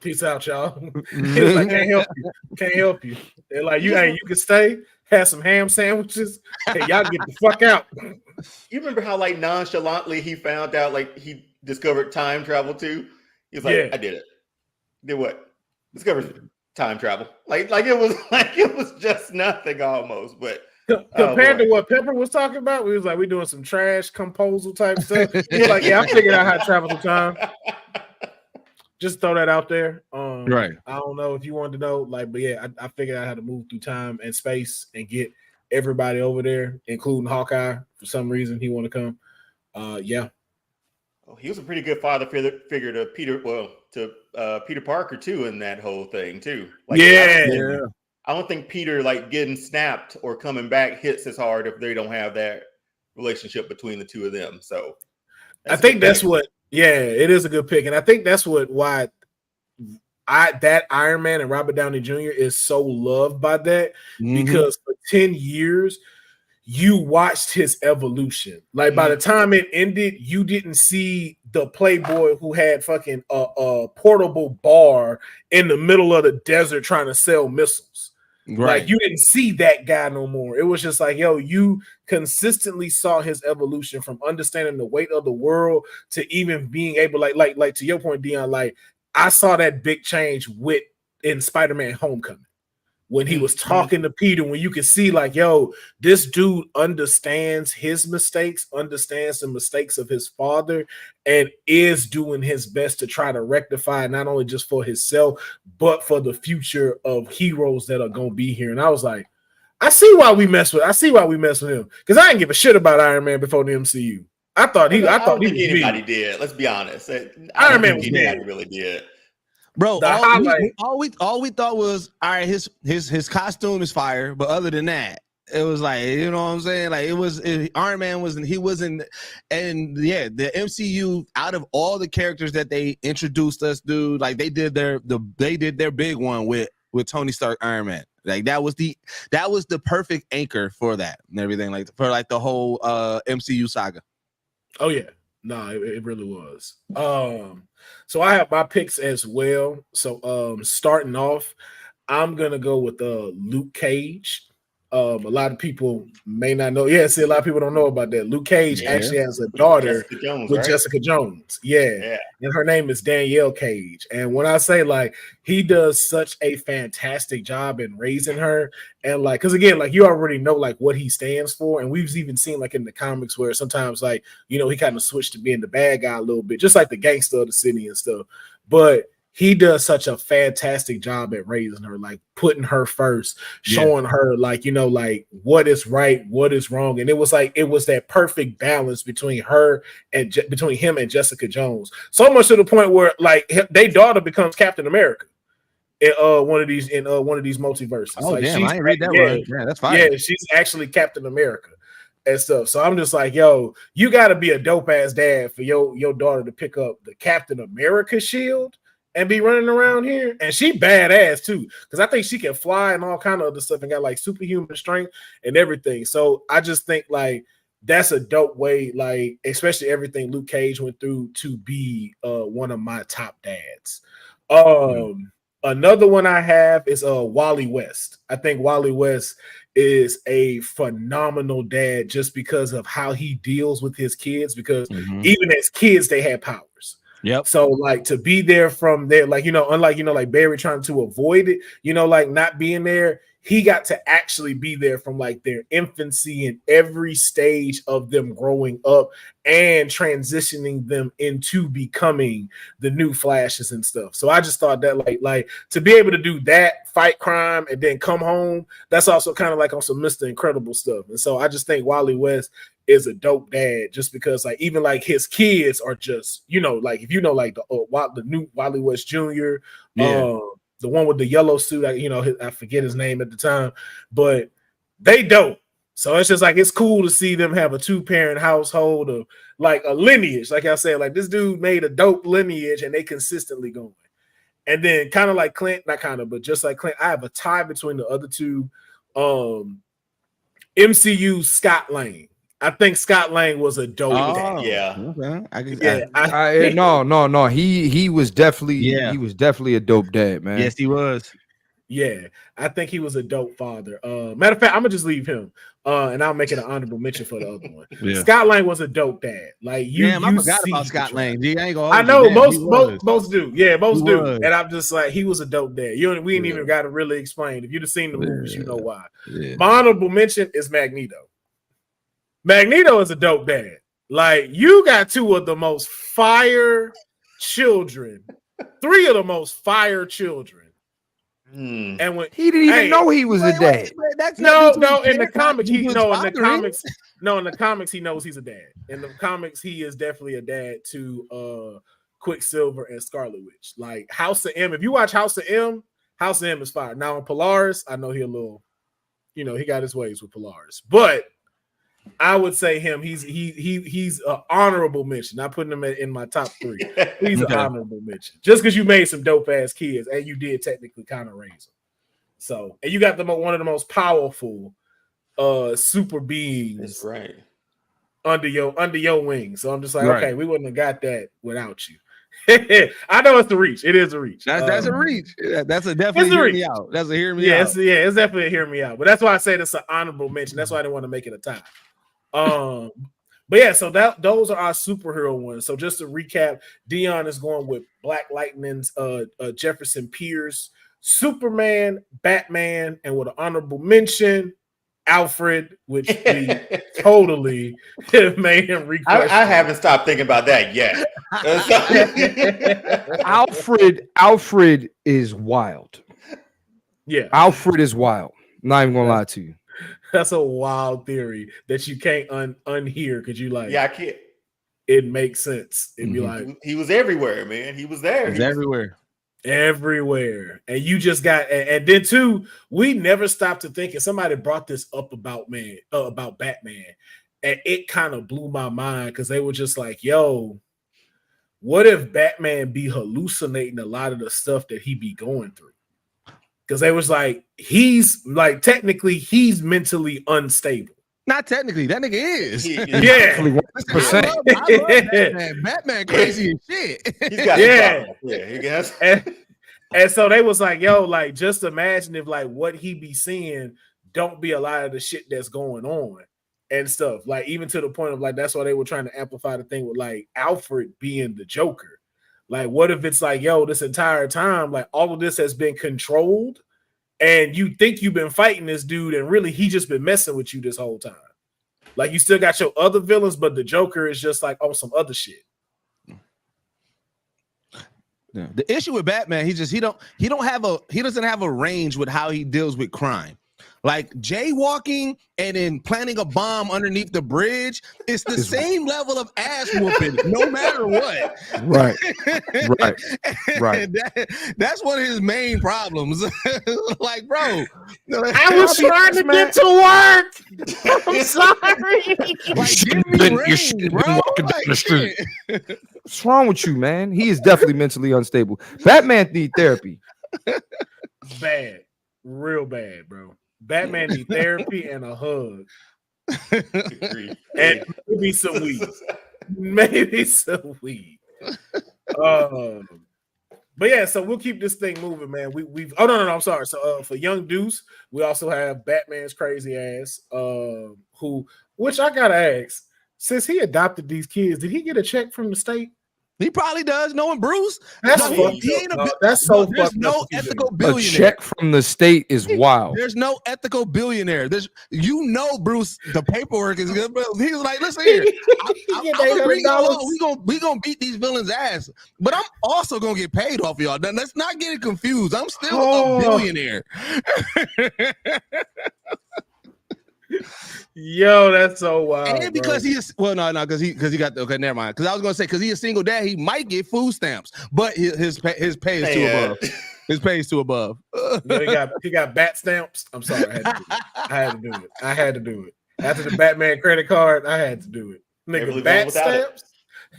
Peace out, y'all. Like, can't help you. They're like, you can stay, have some ham sandwiches, and y'all get the fuck out.
You remember how, like, nonchalantly he found out, like, he discovered time travel too? He was like, I did it. Did what? Discovered time travel. Like it was just nothing almost, but
compared to what Pepper was talking about, we was like, we doing some trash composal type stuff. He's like, I figured out how to travel through time. Just throw that out there.
Right.
I don't know if you wanted to know, like, but yeah, I figured out how to move through time and space and get everybody over there, including Hawkeye. For some reason, he want to come. Yeah.
Oh, he was a pretty good father figure to Peter Parker too in that whole thing too. Like,
Yeah.
I don't think Peter like getting snapped or coming back hits as hard if they don't have that relationship between the two of them. So
I think that's what. Yeah, it is a good pick, and I think that's why that Iron Man and Robert Downey Jr. is so loved by that because for 10 years you watched his evolution. Like by the time it ended, you didn't see the playboy who had fucking a portable bar in the middle of the desert trying to sell missiles. Right. Like you didn't see that guy no more. It was just like, yo, you consistently saw his evolution from understanding the weight of the world to even being able, like to your point, Dion, like I saw that big change in Spider-Man Homecoming when he was talking to Peter, when you could see like, yo, this dude understands his mistakes, understands the mistakes of his father, and is doing his best to try to rectify not only just for himself, but for the future of heroes that are going to be here. And I was like, I see why we mess with him. Because I didn't give a shit about Iron Man before the MCU. I don't think anybody
did. Let's be honest.
Iron Man was
anybody really did.
Bro, all we thought was, all right, his costume is fire, but other than that, it was like, you know what I'm saying? Like Iron Man wasn't, and yeah, the MCU, out of all the characters that they introduced us, dude, like they did their big one with Tony Stark Iron Man. Like that was the perfect anchor for that and everything, like for like the whole MCU saga.
Oh yeah. No, it really was. So I have my picks as well. So starting off, I'm gonna go with Luke Cage. A lot of people may not know. Yeah, see, a lot of people don't know about that. Luke Cage actually has a daughter with Jessica Jones. Yeah. And her name is Danielle Cage. And when I say like he does such a fantastic job in raising her, and like, because again, like you already know like what he stands for, and we've even seen like in the comics where sometimes like he kind of switched to being the bad guy a little bit, just like the gangster of the city and stuff. But he does such a fantastic job at raising her, like putting her first, showing her like, like what is right, what is wrong. And it was that perfect balance between her and between him and Jessica Jones. So much to the point where like their daughter becomes Captain America in one of these multiverses.
Oh,
like,
damn, I ain't read that one. Yeah, that's fine.
Yeah, she's actually Captain America and stuff. So I'm just like, yo, you got to be a dope ass dad for your daughter to pick up the Captain America shield and be running around here. And she badass too, because I think she can fly and all kind of other stuff and got like superhuman strength and everything. So I just think like that's a dope way, like especially everything Luke Cage went through to be one of my top dads. Another one I have is Wally West. I think Wally West is a phenomenal dad just because of how he deals with his kids, because even as kids they had powers.
Yep.
So like to be there from there, like unlike like Barry trying to avoid it, like not being there, he got to actually be there from like their infancy and every stage of them growing up and transitioning them into becoming the new Flashes and stuff. So I just thought that like to be able to do that, fight crime, and then come home, that's also kind of like on some Mr. Incredible stuff. And so I just think Wally West is a dope dad just because like even like his kids are just, like if like the new Wally West Jr., the one with the yellow suit, I forget his name at the time, but they dope. So it's just like it's cool to see them have a 2-parent household of like a lineage. Like I said, like this dude made a dope lineage and they consistently going. And then kind of like Clint, not kind of, but just like Clint, I have a tie between the other two. MCU Scott Lang. I think Scott Lang was a dope.
Okay.
No. He was definitely a dope dad, man.
Yes, he was.
Yeah, I think he was a dope father. Matter of fact, I'm gonna just leave him, and I'll make it an honorable mention for the other one.
Yeah.
Scott Lang was a dope dad. Like I
forgot about Scott Lang.
I know most do. Yeah, most do. And I'm just like, he was a dope dad. We ain't even got to really explain. If you'd have seen the movies, you know why. Yeah. My honorable mention is Magneto. Magneto is a dope dad. Like you got two of the most fire children 3 of the most fire children.
Hmm.
And when
He didn't even know he was a dad.
That's
no,
not
in the comics,
in
the comics, he knows he's a dad. In the comics, he is definitely a dad to Quicksilver and Scarlet Witch. Like House of M. If you watch House of M is fire. Now in Polaris, I know he a little, he got his ways with Polaris, but I would say him. He's an honorable mention. Not putting him in my top 3. He's an honorable mention. Just because you made some dope ass kids and you did technically kind of raise them. So, and you got one of the most powerful super beings.
That's right.
Under your wing. So I'm just like, okay, we wouldn't have got that without you. I know it's a reach. It is a reach.
That's a reach. That's a definitely hear me out. That's a hear me out.
It's definitely a hear me out. But that's why I say that's an honorable mention. That's why I didn't want to make it a tie. But yeah, so those are our superhero ones. So just to recap, Dion is going with Black Lightning's Jefferson Pierce, Superman, Batman, and with an honorable mention, Alfred, which we totally made him request.
I haven't stopped thinking about that yet.
Alfred is wild.
Yeah,
Alfred is wild. Not even gonna lie to you.
That's a wild theory that you can't unhear because you like.
Yeah, I can't.
It makes sense. It'd be like
he was everywhere, man. He was there.
He was everywhere.
Everywhere. And you just got, and then too, we never stopped to think, and somebody brought this up about Batman, and it kind of blew my mind because they were just like, yo, what if Batman be hallucinating a lot of the stuff that he be going through? Because they was like, he's like, technically, he's mentally unstable.
Not technically, that nigga is.
Yeah.
I love Batman. Batman crazy as shit.
He's got he guess.
And so they was like, yo, like, just imagine if like what he be seeing don't be a lot of the shit that's going on and stuff. Like, even to the point of like, that's why they were trying to amplify the thing with like Alfred being the Joker. Like, what if it's like, yo, this entire time, like all of this has been controlled and you think you've been fighting this dude and really he just been messing with you this whole time. Like, you still got your other villains, but the Joker is just like on some other shit.
Yeah. The issue with Batman, he doesn't have a range with how he deals with crime. Like jaywalking and then planting a bomb underneath the bridge, it's the same level of ass whooping, no matter what.
Right.
That's one of his main problems. Like, bro,
I was trying to get to work. I'm sorry.
Like, give me range, bro.
Walking down the street. What's wrong with you, man? He is definitely mentally unstable. Batman need therapy.
Bad, real bad, bro. Batman need therapy and a hug. And maybe some weed. But yeah, so we'll keep this thing moving, man. We've I'm sorry. So for Young Deuce, we also have Batman's crazy ass, which I gotta ask, since he adopted these kids, did he get a check from the state?
He probably does, knowing Bruce.
That's
There's no ethical billionaire.
A check from the state is wild.
There's no ethical billionaire. Bruce, the paperwork is good. He was like, listen here, I'm gonna bring y'all on. We gonna beat these villains' ass, but I'm also gonna get paid off of y'all. Now, let's not get it confused. I'm still a billionaire.
Yo, that's so wild.
And because he is because he got never mind. Because I was gonna say, because he's a single dad, he might get food stamps, but his pay is too above. His pay is too above.
He got bat stamps. I'm sorry, I had to do it. After the Batman credit card, I had to do it. Nigga, bat stamps.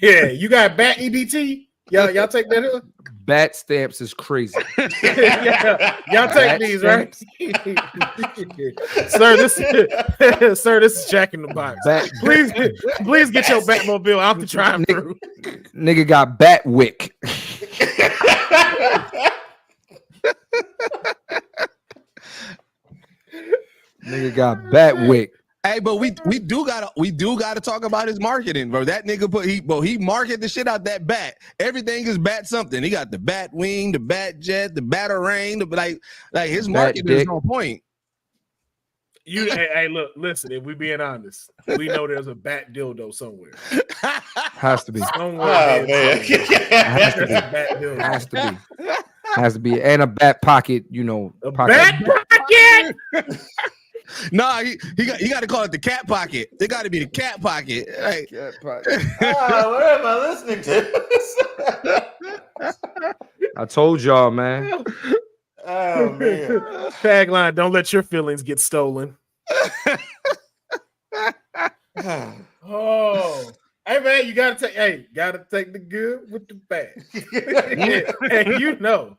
Yeah, you got bat EBT. Y'all take that up?
Bat stamps is crazy.
Y'all take these, right? Sir, this is Jack in the Box. Please get your Batmobile out the drive-thru.
Nigga got bat wick. Nigga got bat wick.
Hey, but we do gotta talk about his marketing, bro. That nigga he marketed the shit out that bat. Everything is bat something. He got the bat wing, the bat jet, the batarang, like his marketing is on point.
Hey, look, listen. If we being honest, we know there's a bat dildo somewhere.
Has to be.
Somewhere.
Oh, man.
Has to
There's a
be.
bat dildo.
Has to be. Has to be. And a bat pocket,
A
pocket.
bat pocket.
No, he got to call it the cat pocket. They got to be the cat pocket. Like,
What am I listening to?
I told y'all, man.
Oh, man.
Tagline: don't let your feelings get stolen. Oh, hey man, you gotta take the good with the bad. And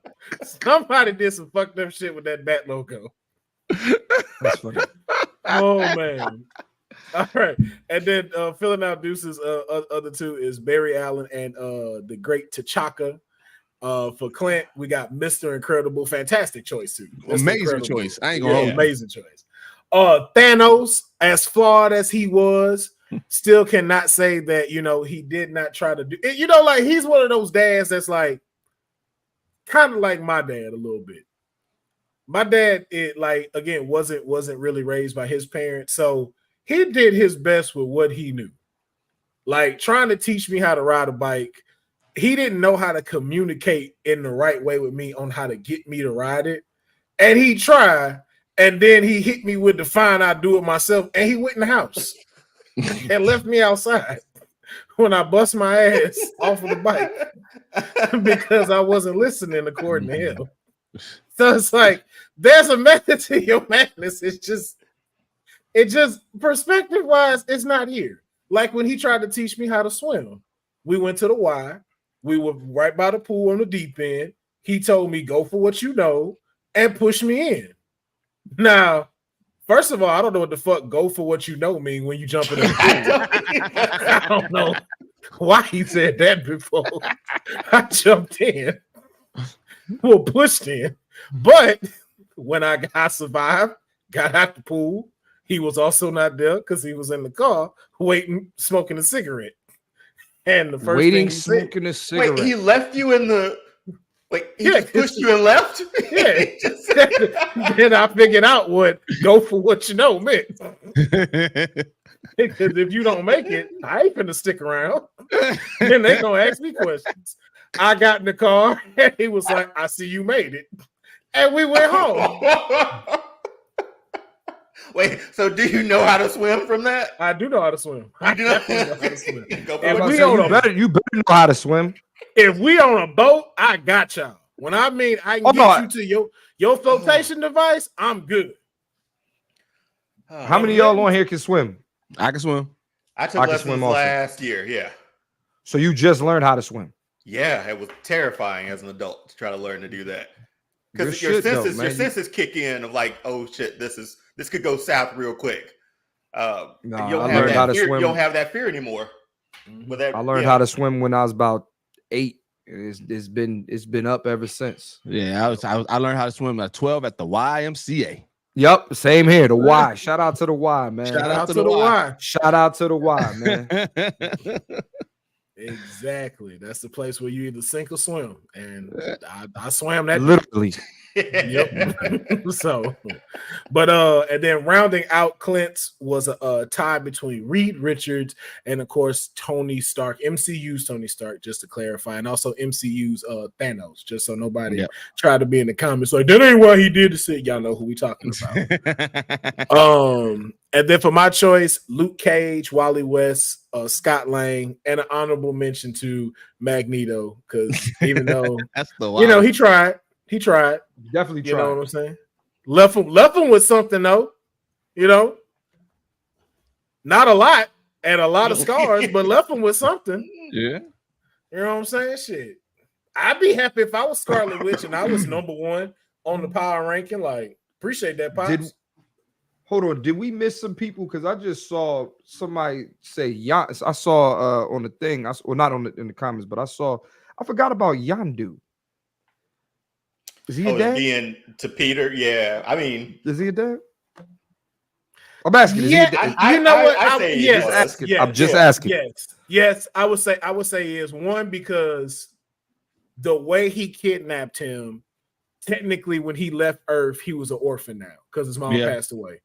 somebody did some fucked up shit with that bat logo.
That's funny.
Oh man. All right. And then filling out Deuce's other two is Barry Allen and the great T'Chaka. For Clint, we got Mr. Incredible. Fantastic choice, too.
amazing choice. I ain't gonna hold you.
Amazing choice. Thanos, as flawed as he was, still cannot say that, he did not try to do it. Like he's one of those dads that's like kind of like my dad a little bit. My dad, wasn't really raised by his parents. So he did his best with what he knew. Like trying to teach me how to ride a bike. He didn't know how to communicate in the right way with me on how to get me to ride it. And he tried, and then he hit me with the fine, I do it myself, and he went in the house and left me outside when I bust my ass off of the bike because I wasn't listening according to him. So it's like, there's a method to your madness. It just perspective-wise, it's not here. Like when he tried to teach me how to swim, we went to the Y. We were right by the pool on the deep end. He told me, go for what you know, and push me in. Now, first of all, I don't know what the fuck go for what you know mean when you jump in the pool. I don't know why he said that before. I jumped in. Well, pushed in. But when I survived, got out the pool, he was also not there because he was in the car waiting, smoking a cigarette. And the first
waiting,
thing
smoking a cigarette.
Wait, he left you in the. Wait, he just pushed you and left?
Yeah. Then I figured out what go for what you know meant. Because if you don't make it, I ain't finna stick around. Then they gonna ask me questions. I got in the car and he was like, I see you made it. And we went home.
Wait, so do you know how to swim from that?
I do know how to swim.
You do know
how to swim.
You better know how to swim.
If we on a boat, I got y'all. When I mean I can get you to your flotation device, I'm good.
How many of y'all on here can swim?
I can swim.
I took lessons last year, yeah.
So you just learned how to swim?
Yeah, it was terrifying as an adult to try to learn to do that. Because your senses kick in of like, oh shit, this could go south real quick.
I learned how to swim.
You don't have that fear anymore.
I learned how to swim when I was about 8. It's been up ever since.
Yeah, I learned how to swim at 12 at the YMCA.
Yep, same here. The Y. Shout out to the Y, man.
Shout out to the Y.
Shout out to the Y, man.
Exactly. That's the place where you either sink or swim. And I swam that
literally.
Yep. So, but and then rounding out Clint's was a tie between Reed Richards and of course Tony Stark, MCU's Tony Stark, just to clarify, and also MCU's Thanos, just so nobody tried to be in the comments like that ain't why he did the shit. Y'all know who we talking about. And then for my choice, Luke Cage, Wally West, Scott Lang, and an honorable mention to Magneto, because even though
that's the
he tried. He tried.
Definitely tried.
You know what I'm saying? Left him with something, though. Not a lot and a lot of scars, but left him with something.
Yeah.
You know what I'm saying? Shit. I'd be happy if I was Scarlet Witch and I was number 1 on the power ranking. Like, appreciate that, Pops.
Hold on. Did we miss some people? Because I just saw somebody say I saw on the thing, not in the comments, but I forgot about Yondu. Is he a dad?
Being to Peter, yeah. I mean,
is he a dad? I'm asking.
Yeah,
I'm just asking.
Yes. I would say he is. One, because the way he kidnapped him, technically, when he left Earth, he was an orphan now because his mom passed away.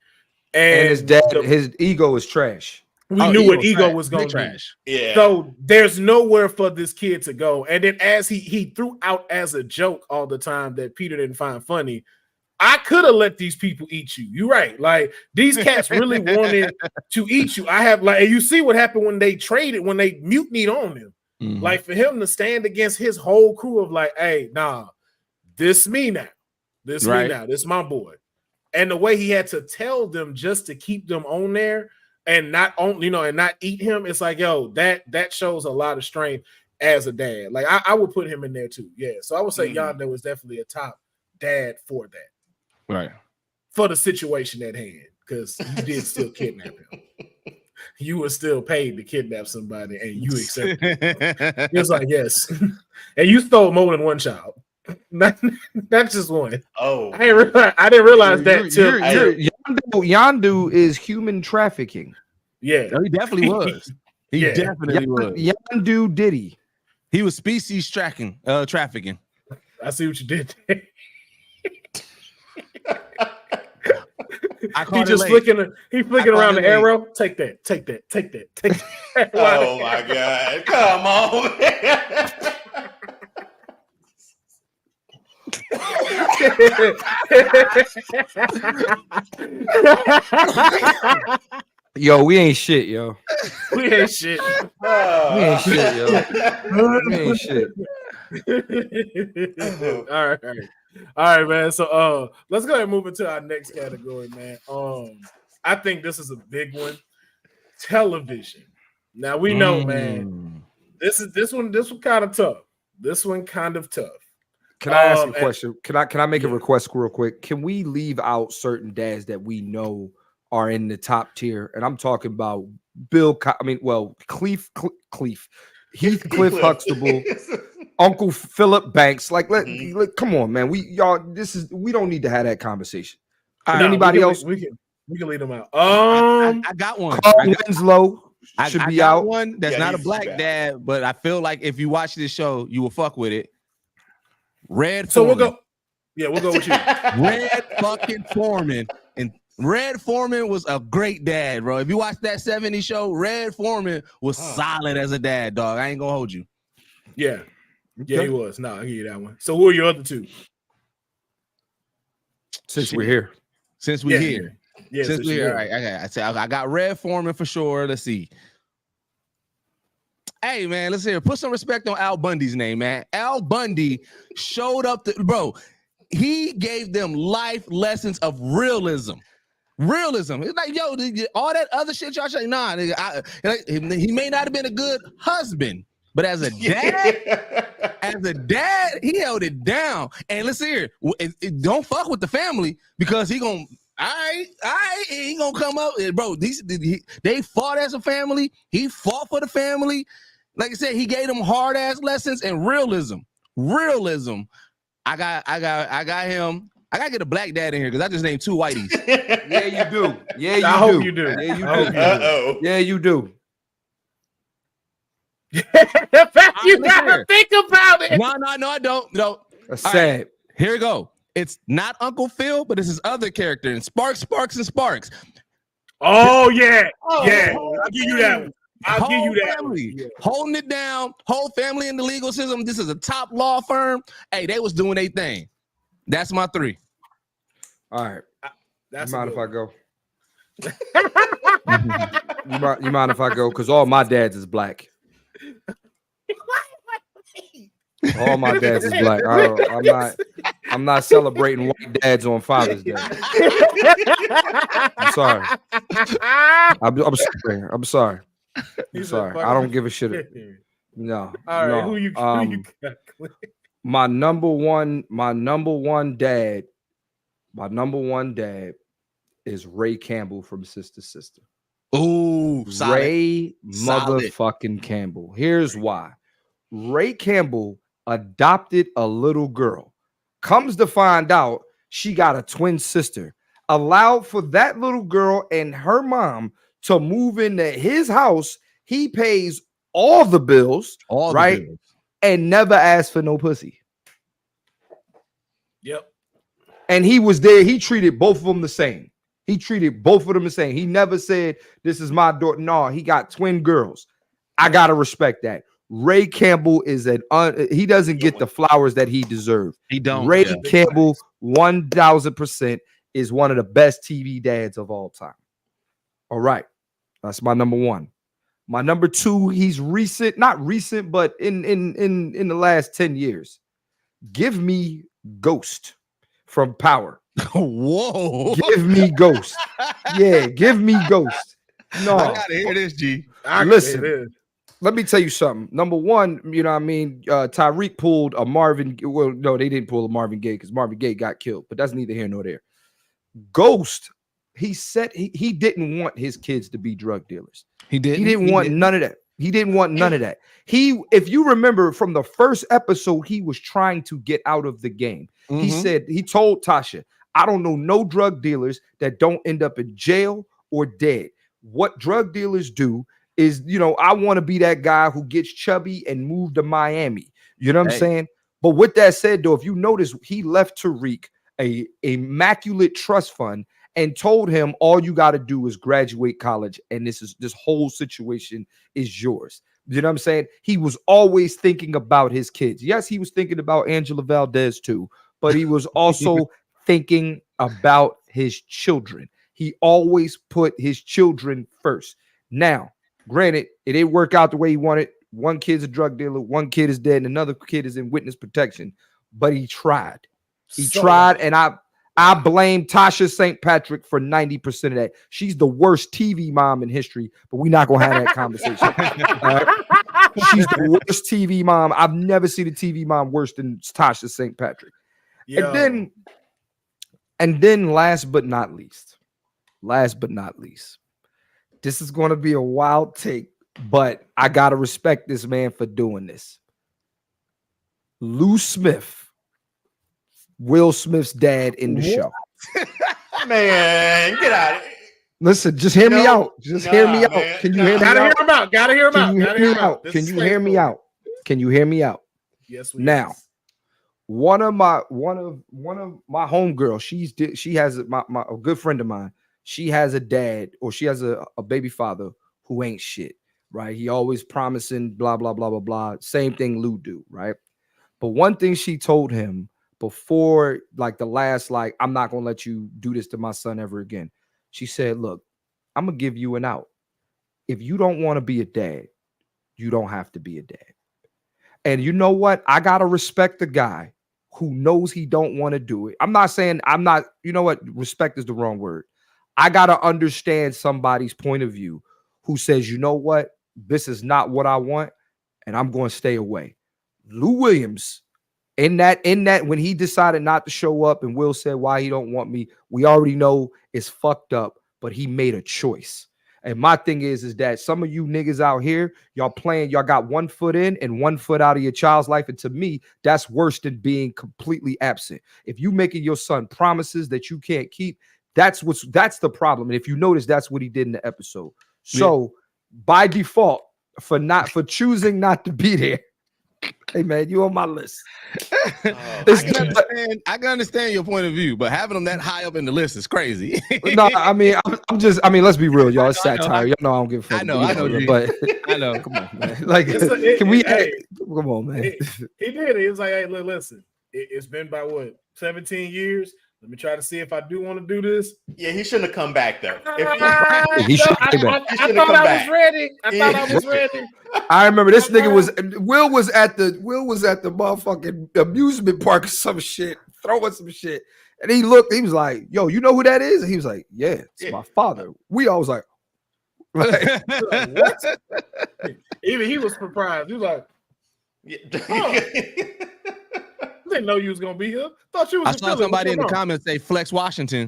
And his dad, his ego is trash.
We knew what ego was going to be.
Yeah.
So there's nowhere for this kid to go. And then as he threw out as a joke all the time that Peter didn't find funny, I could have let these people eat you. You're right. Like these cats really wanted to eat you. I have like, and you see what happened when they traded, when they mutinied on him.
Mhm.
Like for him to stand against his whole crew of like, hey, nah, this me now. This me now. This my boy. And the way he had to tell them just to keep them on there and not on, and not eat him, it's like, yo, that shows a lot of strength as a dad. Like I would put him in there too. Yeah. So I would say Yondu was definitely a top dad for that.
Right.
For the situation at hand, because you did still kidnap him. You were still paid to kidnap somebody and you accepted it. It's like, yes. And you stole more than one child. Not just one.
Oh,
I didn't realize that till
Yondu is human trafficking.
Yeah,
no, he definitely was. He definitely was.
Yondu Diddy.
He was species trafficking.
I see what you did. He just flicking around the arrow. Take that.
Oh my God! Come on, man.
Yo, we ain't shit, yo.
We ain't shit.
We ain't shit, yo. We ain't shit.
All right, man. So let's go ahead and move into our next category, man. I think this is a big one. Television. Now we know, man. This one kind of tough. This one kind of tough.
Can I ask a question? Can I make a request real quick? Can we leave out certain dads that we know are in the top tier? And I'm talking about Heathcliff Huxtable, Uncle Philip Banks. Like, come on, man. We don't need to have that conversation. Anybody else?
We can leave them out.
I got one.
Carl Winslow should be out.
One that's not a black dad, but I feel like if you watch this show, you will fuck with it. Red Foreman.
So we'll go with you.
Red fucking Foreman. And Red Foreman was a great dad, bro. If you watch that 70s show, Red Foreman was solid as a dad, dog. I ain't gonna hold you.
Yeah. Yeah, he was. No, I'll give you that one. So who are your other two?
Since we're here.
Yeah,
since we're here. All right. I got Red Foreman for sure. Let's see. Hey, man, let's hear. Put some respect on Al Bundy's name, man. Al Bundy showed up bro. He gave them life lessons of realism. It's like, yo, all that other shit y'all say, nah, nigga, he may not have been a good husband, but as a dad, he held it down. And let's hear, don't fuck with the family because he gonna, he gonna come up, bro. They fought as a family. He fought for the family. Like I said, he gave them hard ass lessons and realism. I got him. I gotta get a black dad in here because I just named two whiteys.
Yeah, you do. Yeah,
I hope you do.
Yeah, you do.
Uh-oh.
Yeah, you do.
You gotta think about it.
No, I don't. No.
That's sad.
Right, here we go. It's not Uncle Phil, but it's his other character in Sparks.
Oh yeah. I'll give you that one. I'll give you that
family.
one.
Holding it down, whole family in the legal system. This is a top law firm. Hey, they was doing their thing. That's my three.
All right.
That's
you mind if I go? you mind if I go? Because all my dads is black. All my dads is black. I'm not celebrating white dads on Father's Day. I'm sorry. I'm sorry. I don't give a shit. No.
All right.
No.
Who you got?
My number one dad is Ray Campbell from Sister Sister.
Ooh,
Ray motherfucking Campbell. Here's why. Ray Campbell adopted a little girl. Comes to find out she got a twin sister. Allowed for that little girl and her mom to move into his house. He pays all the bills, right? And never asked for no pussy.
Yep.
And he was there. He treated both of them the same. He treated both of them the same. He never said, this is my daughter. No, he got twin girls. I got to respect that. Ray Campbell is he doesn't get the flowers that he deserves.
He don't.
Ray Campbell, 1000% is one of the best TV dads of all time. All right. That's my number one. My number two, he's recent, not recent, but in the last 10 years. Give me Ghost from Power.
Whoa.
Give me Ghost. Yeah, give me Ghost. No.
I gotta hear this, G.
Listen, let me tell you something. Number one, you know what I mean? Tyreek pulled a Marvin. Well, no, they didn't pull a Marvin Gaye because Marvin Gaye got killed, but that's neither here nor there. Ghost, he said he didn't want his kids to be drug dealers. He didn't want none of that. He didn't want none of that. If you remember from the first episode, he was trying to get out of the game. He told Tasha, I don't know no drug dealers that don't end up in jail or dead. What drug dealers do is, I want to be that guy who gets chubby and move to Miami. You know what I'm saying? But with that said, though, if you notice, he left Tariq a immaculate trust fund and told him all you got to do is graduate college and this whole situation is yours. You know what I'm saying? He was always thinking about his kids. Yes, he was thinking about Angela Valdez too, but he was also thinking about his children. He always put his children first. Now, granted, it didn't work out the way he wanted. One kid's a drug dealer, one kid is dead, and another kid is in witness protection. But he tried. He tried, and I blame Tasha St. Patrick for 90% of that. She's the worst TV mom in history, but we're not gonna have that conversation. She's the worst TV mom. I've never seen a TV mom worse than Tasha St. Patrick. Yo. And then last but not least, this is going to be a wild take, but I got to respect this man for doing this. Lou Smith, Will Smith's dad in the show.
Man, get out of here.
Listen, just hear me out. Just hear me out. Can you hear me out?
Gotta hear him out.
Can you hear me out? Can you hear me out?
Yes,
now. One of my homegirls, she has a good friend of mine. She has a dad, or she has a baby father who ain't shit, right? He always promising blah blah blah blah blah. Same thing Lou do, right? But one thing she told him before, I'm not gonna let you do this to my son ever again. She said, "Look, I'm gonna give you an out. If you don't want to be a dad, you don't have to be a dad." And you know what? I gotta respect the guy who knows he don't want to do it. You know what? Respect is the wrong word. I got to understand somebody's point of view who says, you know what? This is not what I want, and I'm going to stay away. Lou Williams, in that, when he decided not to show up and Will said why he don't want me, we already know it's fucked up, but he made a choice. And my thing is that some of you niggas out here, y'all got 1 foot in and 1 foot out of your child's life. And to me, that's worse than being completely absent. If you making your son promises that you can't keep, that's the problem. And if you notice, that's what he did in the episode. So by default, for choosing not to be there, hey man, you on my list.
I can understand your point of view, but having them that high up in the list is crazy.
No, let's be real, y'all. It's satire. Y'all know I don't give a fuck.
I know,
but
I know.
Come on, man. Come on, man.
He did it. He was like, hey, listen, it's been about 17 years. Let me try to see if I do want to do this.
Yeah, he shouldn't have come back though.
I thought I was ready.
I remember this nigga Will was at the motherfucking amusement park or some shit, throwing some shit. And he was like, yo, you know who that is? And he was like, yeah, it's my father. We all was like
what? Even he was surprised. He was like, oh. Didn't know you was gonna be here. Thought you was.
I saw somebody in the comments say Flex Washington.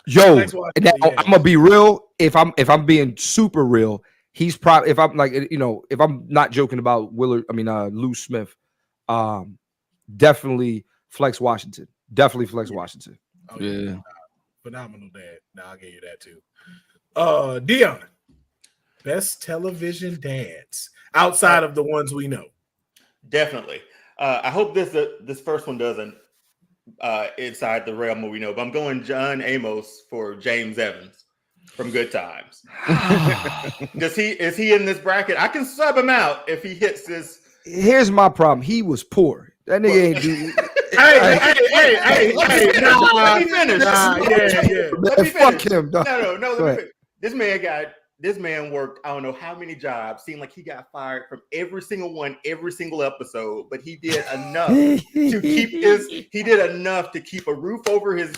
Yo, now, I'm gonna be real. If I'm being super real, he's probably, if I'm not joking about Lou Smith, definitely Flex Washington. Washington.
Oh, yeah. Phenomenal dad. Now I'll give you that too. Dion, best television dads outside of the ones we know.
Definitely. I hope this first one doesn't inside the realm of we know, but I'm going John Amos for James Evans from Good Times. Is he in this bracket? I can sub him out if he hits this.
Here's my problem. He was poor. That nigga ain't do.
Hey,
Let me finish. Let me
Fuck
finish.
him. Dog.
No. Let me finish. This man worked, I don't know how many jobs. Seemed like he got fired from every single one, every single episode. But he did enough to keep a roof over his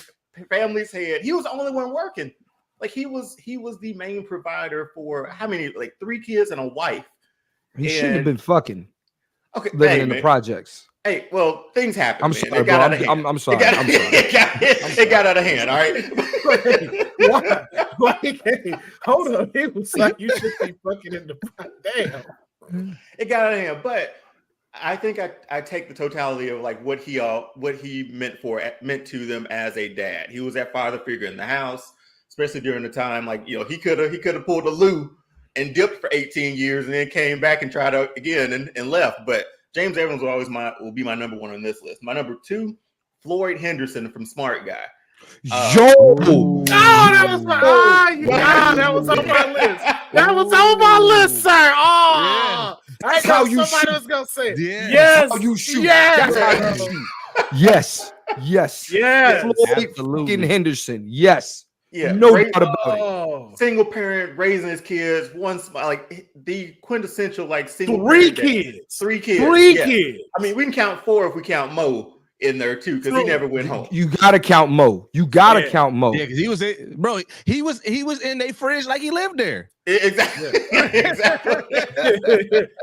family's head. He was the only one working. Like he was the main provider for how many? Like 3 kids and a wife.
He shouldn't have been fucking.
Okay,
living in the projects.
Hey, well, hold on.
I'm sorry, bro. I'm sorry.
It got out of hand. All right.
Why? Hold on. It was like you should be fucking in the damn.
It got out of hand, but I think I take the totality of like what he meant to them as a dad. He was that father figure in the house, especially during the time like he could have pulled a Lou and dipped for 18 years and then came back and tried out again and left. But James Evans will be my number 1 on this list. My number 2, Floyd Henderson from Smart Guy.
That
was on my list. That was on my list, sir. Oh, yeah. I thought somebody was gonna say it.
Yeah.
Yes,
how you shoot.
Yes.
That's how you shoot. Yes. Floyd fucking Henderson. Yes.
Yeah,
no doubt about it.
Single parent raising his kids, like the quintessential like single
3 kids.
3 kids.
3 kids.
I mean, we can count 4 if we count Mo in there too, because he never went home.
You gotta count Mo. Count Mo.
Yeah, because he was in their fridge like he lived there.
Exactly.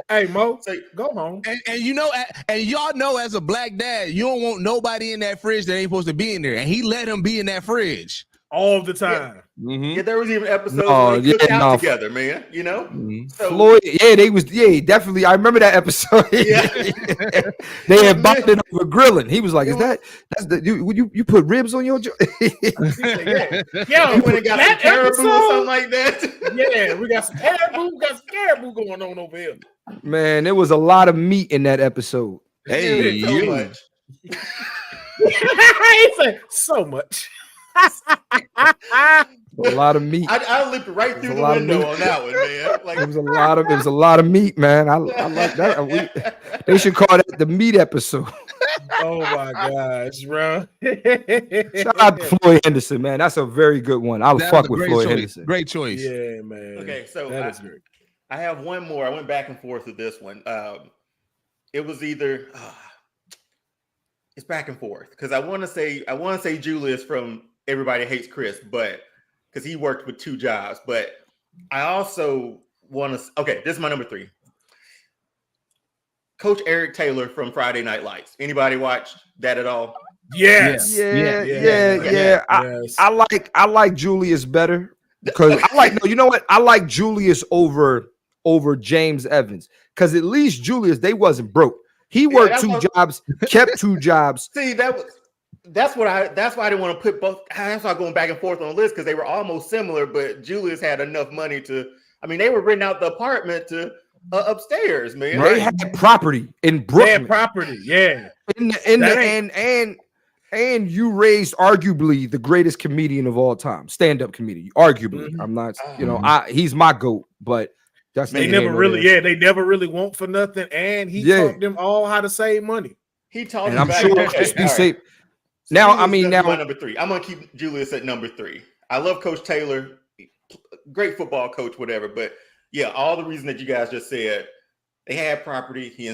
Hey Mo, go home.
And y'all know as a black dad, you don't want nobody in that fridge that ain't supposed to be in there, and he let him be in that fridge
all the time.
Yeah, there was even episodes where they cooked out together, man. So,
Floyd, definitely. I remember that episode.
Yeah.
They had bonded over grilling. He was like, that's you put ribs on your joint?
Yeah, when it got some caribou or something like that.
Yeah, we got some caribou going on over here.
Man, there was a lot of meat in that episode.
Hey,
so much.
He said so much.
A lot of meat.
I looked right through the window on that one, man. Like
it was a lot of meat, man. I like that. They should call that the meat episode.
Oh my gosh, bro.
Shout out to Floyd Henderson, man. That's a very good one. I'll fuck with Floyd Henderson.
Great choice.
Yeah, man.
Okay, so
that is great.
I have one more. I went back and forth with this one. It was either it's back and forth because I want to say Julius from Everybody Hates Chris, but because he worked with 2 jobs, but I also want to. Okay, this is my number 3. Coach Eric Taylor from Friday Night Lights. Anybody watch that at all?
Yes.
Yeah. I like Julius better because I like Julius over James Evans because at least Julius they wasn't broke. He worked 2 jobs, kept 2 jobs.
See, that's why I didn't want to put both. That's why I'm going back and forth on the list because they were almost similar, but Julius had enough money to. I mean, they were renting out the apartment to upstairs, man.
They had property in Brooklyn.
They had property, yeah.
And you raised arguably the greatest comedian of all time, stand-up comedian. Arguably, I'm not. He's my GOAT, but.
They never really want for nothing, and he taught them all how to save money.
He taught
and
them.
I'm sure
be
safe.
So
now,
my number 3. I'm gonna keep Julius at number 3. I love Coach Taylor, great football coach, whatever. But yeah, all the reason that you guys just said, they had property. He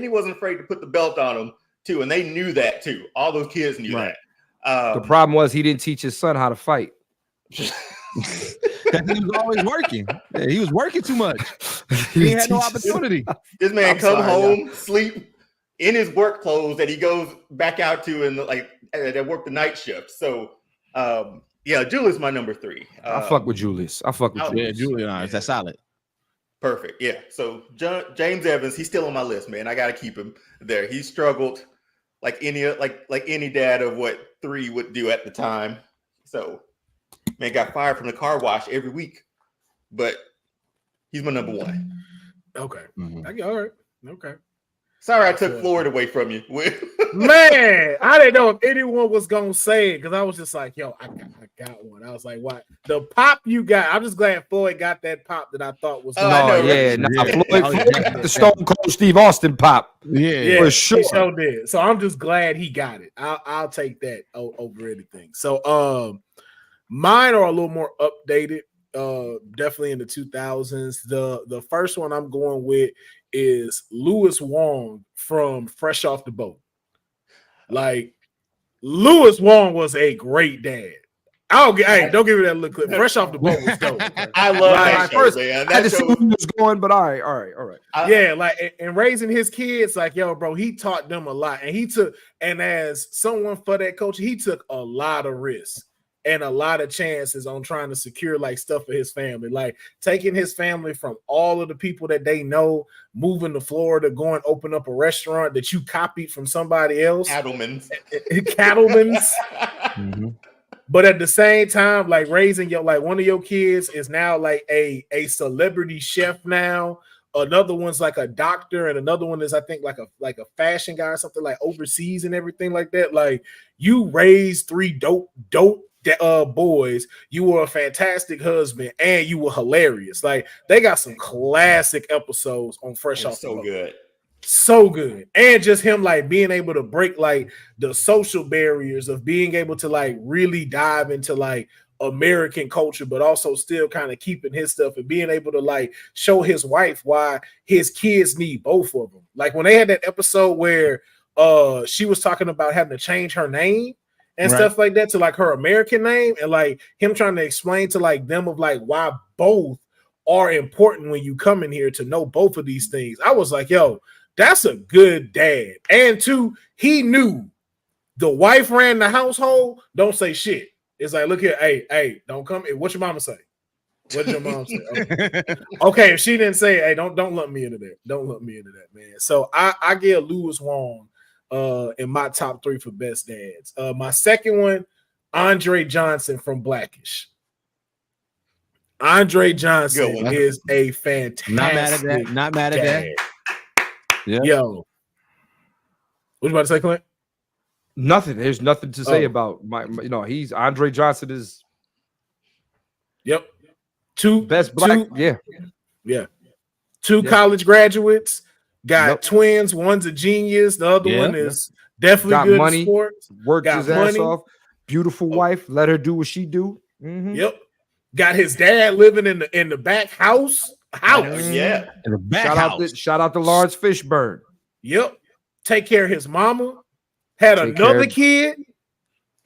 wasn't afraid to put the belt on them too, and they knew that too. All those kids knew that.
The problem was he didn't teach his son how to fight.
He was always working. Yeah, he was working too much. He had no opportunity.
This man home, sleep in his work clothes that he goes back out to and that work the night shift. So Julius my number 3.
I fuck with Julius.
Yeah, Julius. That's solid.
Perfect. Yeah. So James Evans, he's still on my list, man. I got to keep him there. He struggled like any dad of what 3 would do at the time. So man got fired from the car wash every week, but he's my number 1.
Okay.
Mm-hmm.
All right. Okay.
Sorry, I took Floyd away from you.
Man, I didn't know if anyone was gonna say it because I was just like, yo, I got one. I was like, what? The pop you got. I'm just glad Floyd got that pop that I thought was
Floyd got the Stone Cold Steve Austin pop.
Yeah,
for sure.
He sure did. So I'm just glad he got it. I'll take that over anything. So mine are a little more updated. Definitely in the 2000s. The first one I'm going with is Louis Wong from Fresh Off the Boat. Like, Louis Wong was a great dad. Don't give me that little clip. Fresh Off the Boat was dope.
I love that show, man.
I had to see where he was going, but all right.
Yeah, like, and raising his kids, like, yo, bro, he taught them a lot. And as someone for that culture, he took a lot of risks and a lot of chances on trying to secure like stuff for his family, like taking his family from all of the people that they know, moving to Florida, going open up a restaurant that you copied from somebody else.
Cattleman's.
Mm-hmm. But at the same time, like raising one of your kids is now like a celebrity chef now. Another one's like a doctor, and another one is I think like a fashion guy or something, like overseas and everything like that. Like, you raised 3 dope boys. You were a fantastic husband, and you were hilarious. Like, they got some classic episodes on Fresh Off the Boat. So good. And just him like being able to break like the social barriers of being able to like really dive into like American culture, but also still kind of keeping his stuff and being able to like show his wife why his kids need both of them. Like, when they had that episode where she was talking about having to change her name and stuff like that to like her American name, and like him trying to explain to like them of like why both are important when you come in here to know both of these things. I was like, yo, that's a good dad. And 2, he knew the wife ran the household. Don't say shit. It's like, look here, hey, don't come. What your mama say? What did your mom say? Okay, if she didn't say, hey, don't lump me into that. Don't lump me into that, man. So I give Louis Wong in my top 3 for best dads. My second one, Andre Johnson from Blackish. Andre Johnson is a fantastic.
Not mad at that.
Yeah. Yo, what you about to say, Clint?
Nothing. There's nothing to say about my he's Andre Johnson is.
Yep. 2
best black. Yeah.
2 college graduates. Got twins. One's a genius. The other one is definitely
got
good
money.
in sports.
Worked his ass off. Beautiful wife. Let her do what she do. Mm-hmm.
Yep. Got his dad living in the back house.
Yeah.
In the back house.
Shout out to Lawrence Fishburne.
Yep. Take care of his mama. Had another kid.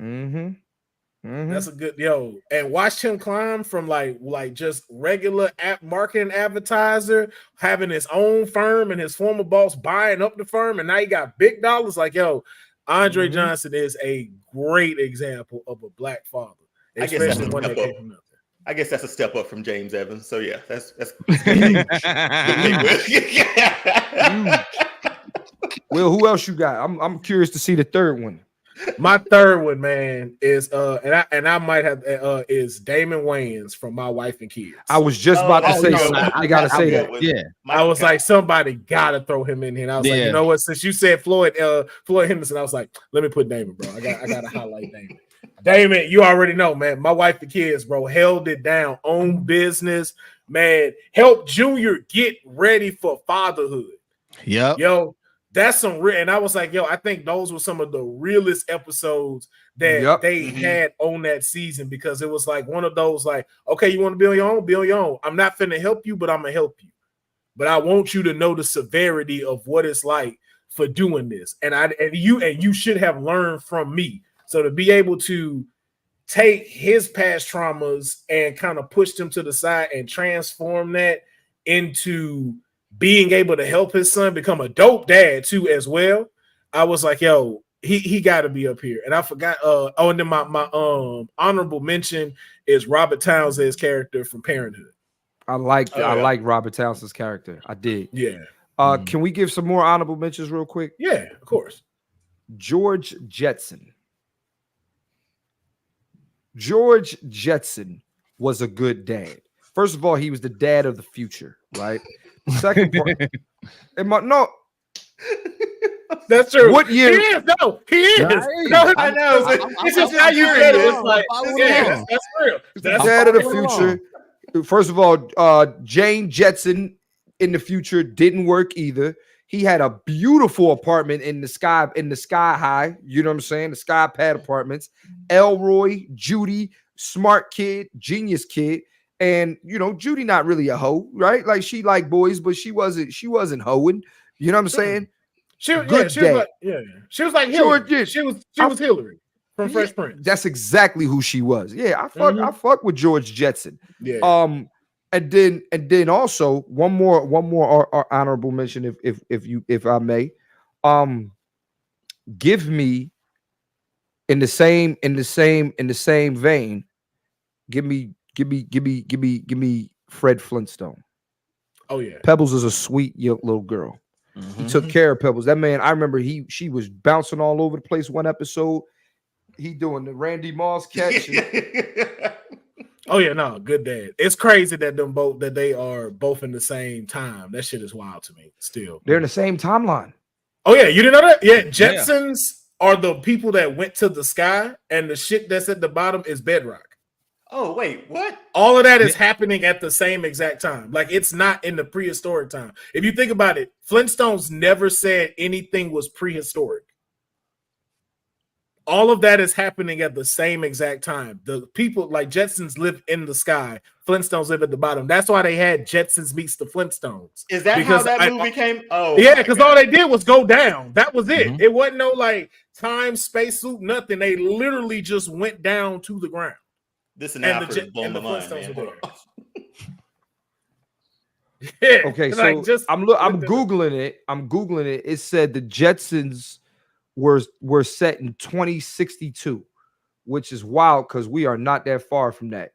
Mm-hmm.
That's a good and watched him climb from like just regular marketing advertiser, having his own firm and his former boss buying up the firm, and now he got big dollars. Like, Andre Johnson is a great example of a black father, especially one that came from nothing.
I guess that's a step up from James Evans. So yeah, that's
Will, who else you got? I'm curious to see the third one.
My third one, man, is and I might have is Damon Wayans from My Wife and Kids.
I was just about to say I gotta say that.
Yeah,
I was like, somebody gotta throw him in here. And I was like, you know what? Since you said Floyd Henderson, I was like, let me put Damon, bro. I gotta highlight Damon. Damon, you already know, man. My Wife and Kids, bro, held it down. Own business, man. Helped Junior get ready for fatherhood.
Yep.
Yo, that's some real. And I was like, I think those were some of the realest episodes that they had on that season, because it was like one of those, like, okay, you want to be on your own? Be on your own. I'm not finna help you, but I'm gonna help you. But I want you to know the severity of what it's like for doing this. And you should have learned from me. So to be able to take his past traumas and kind of push them to the side and transform that into being able to help his son become a dope dad too as well. I was like, he got to be up here. And I forgot. And then my honorable mention is Robert Townsend's character from Parenthood.
I like Robert Townsend's character. I did.
Yeah.
Can we give some more honorable mentions real quick?
Yeah, of course.
George Jetson. George Jetson was a good dad. First of all, he was the dad of the future, right? Second part,
That's true.
What year?
He is. No, he is.
Right.
No,
I know.
it's just how you said it. It's like,
following
yeah,
along.
that's real. That's
Dad of the
following along.
future. First of all, Jane Jetson in the future didn't work either. He had a beautiful apartment in the sky high. You know what I'm saying? The sky pad apartments. Elroy, Judy, smart kid, genius kid. And you know, Judy not really a hoe, right? Like she liked boys, but she wasn't hoeing. You know what I'm saying?
She was
Good
like, she was like Hillary.
Sure did.
She was Hillary from Fresh Prince.
That's exactly who she was. Yeah, I fuck with George Jetson.
Yeah.
And then also one more honorable mention, if I may, give me in the same vein, give me Fred Flintstone.
Oh yeah.
Pebbles is a sweet young little girl. He took care of Pebbles. That man, I remember she was bouncing all over the place one episode. He doing the Randy Moss catch.
Oh yeah, no, good dad. It's crazy that they are both in the same time. That shit is wild to me still.
They're in the same timeline.
Oh yeah, you didn't know that? Yeah, Jetsons are the people that went to the sky, and the shit that's at the bottom is bedrock.
Oh, wait, what?
All of that is happening at the same exact time. Like it's not in the prehistoric time. If you think about it, Flintstones never said anything was prehistoric. All of that is happening at the same exact time. The people like Jetsons live in the sky. Flintstones live at the bottom. That's why they had Jetsons meets the Flintstones.
Is that how that movie came? Oh,
yeah, because all they did was go down. That was it. It wasn't no like time, spacesuit, nothing. They literally just went down to the ground.
This analogy is blowing
and the
my mind,
Flintstones
man.
were there. Yeah.
Okay,
like,
so I'm googling it. It said the Jetsons were set in 2062, which is wild because we are not that far from that.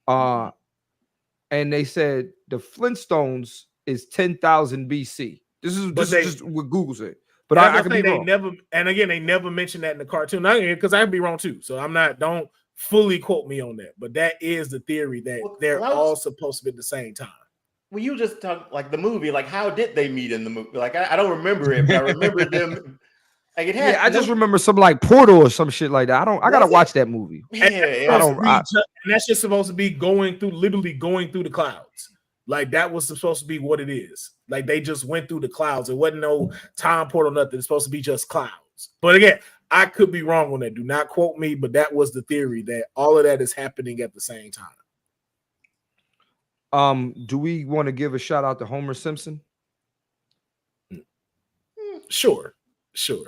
And they said the Flintstones is 10,000 BC. This is just what Google said. But I could be wrong.
They never mentioned that in the cartoon. Because I could be wrong too. So don't fully quote me on that. But that is the theory that they're all supposed to be at the same time.
Well, you just talk like the movie. Like, how did they meet in the movie? Like, I don't remember it, but I remember them. Like it had.
Yeah, I just remember some like Portal or some shit like that. I gotta watch that movie.
And that's just supposed to be literally going through the clouds. Like that was supposed to be what it is. Like they just went through the clouds. It wasn't no time portal, nothing. It's supposed to be just clouds. But again, I could be wrong on that. Do not quote me, but that was the theory that all of that is happening at the same time.
Do we want to give a shout out to Homer Simpson?
Sure.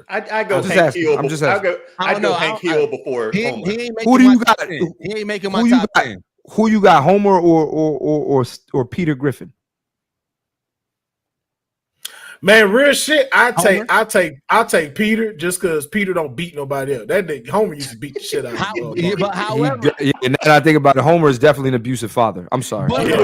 I go Hank Hill. I go Hank Hill before Homer.
Who do you got?
He ain't making my top 10.
Who you got, Homer or Peter Griffin?
Man, real shit. I'll take Peter just because Peter don't beat nobody else. That nigga Homer used to beat the shit out of him.
But however,
and I think about it, Homer is definitely an abusive father. I'm sorry.
But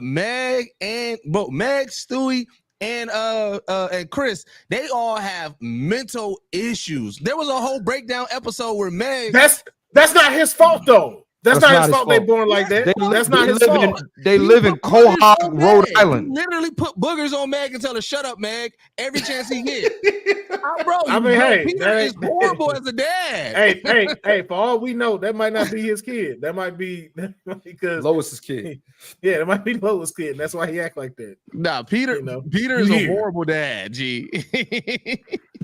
Meg, Stewie, and Chris, they all have mental issues. There was a whole breakdown episode where Meg.
That's not his fault though. That's not his fault. They born like that. That's not his fault.
They live in Quahog, Rhode Island.
He literally put boogers on Meg and tell her, "Shut up, Meg." Every chance he gets. Bro, Peter is horrible as a dad.
Hey, for all we know, that might not be his kid. That might be because
Lois's kid.
Yeah, it might be Lois' kid. And that's why he act like that.
Nah, Peter is a horrible dad. G.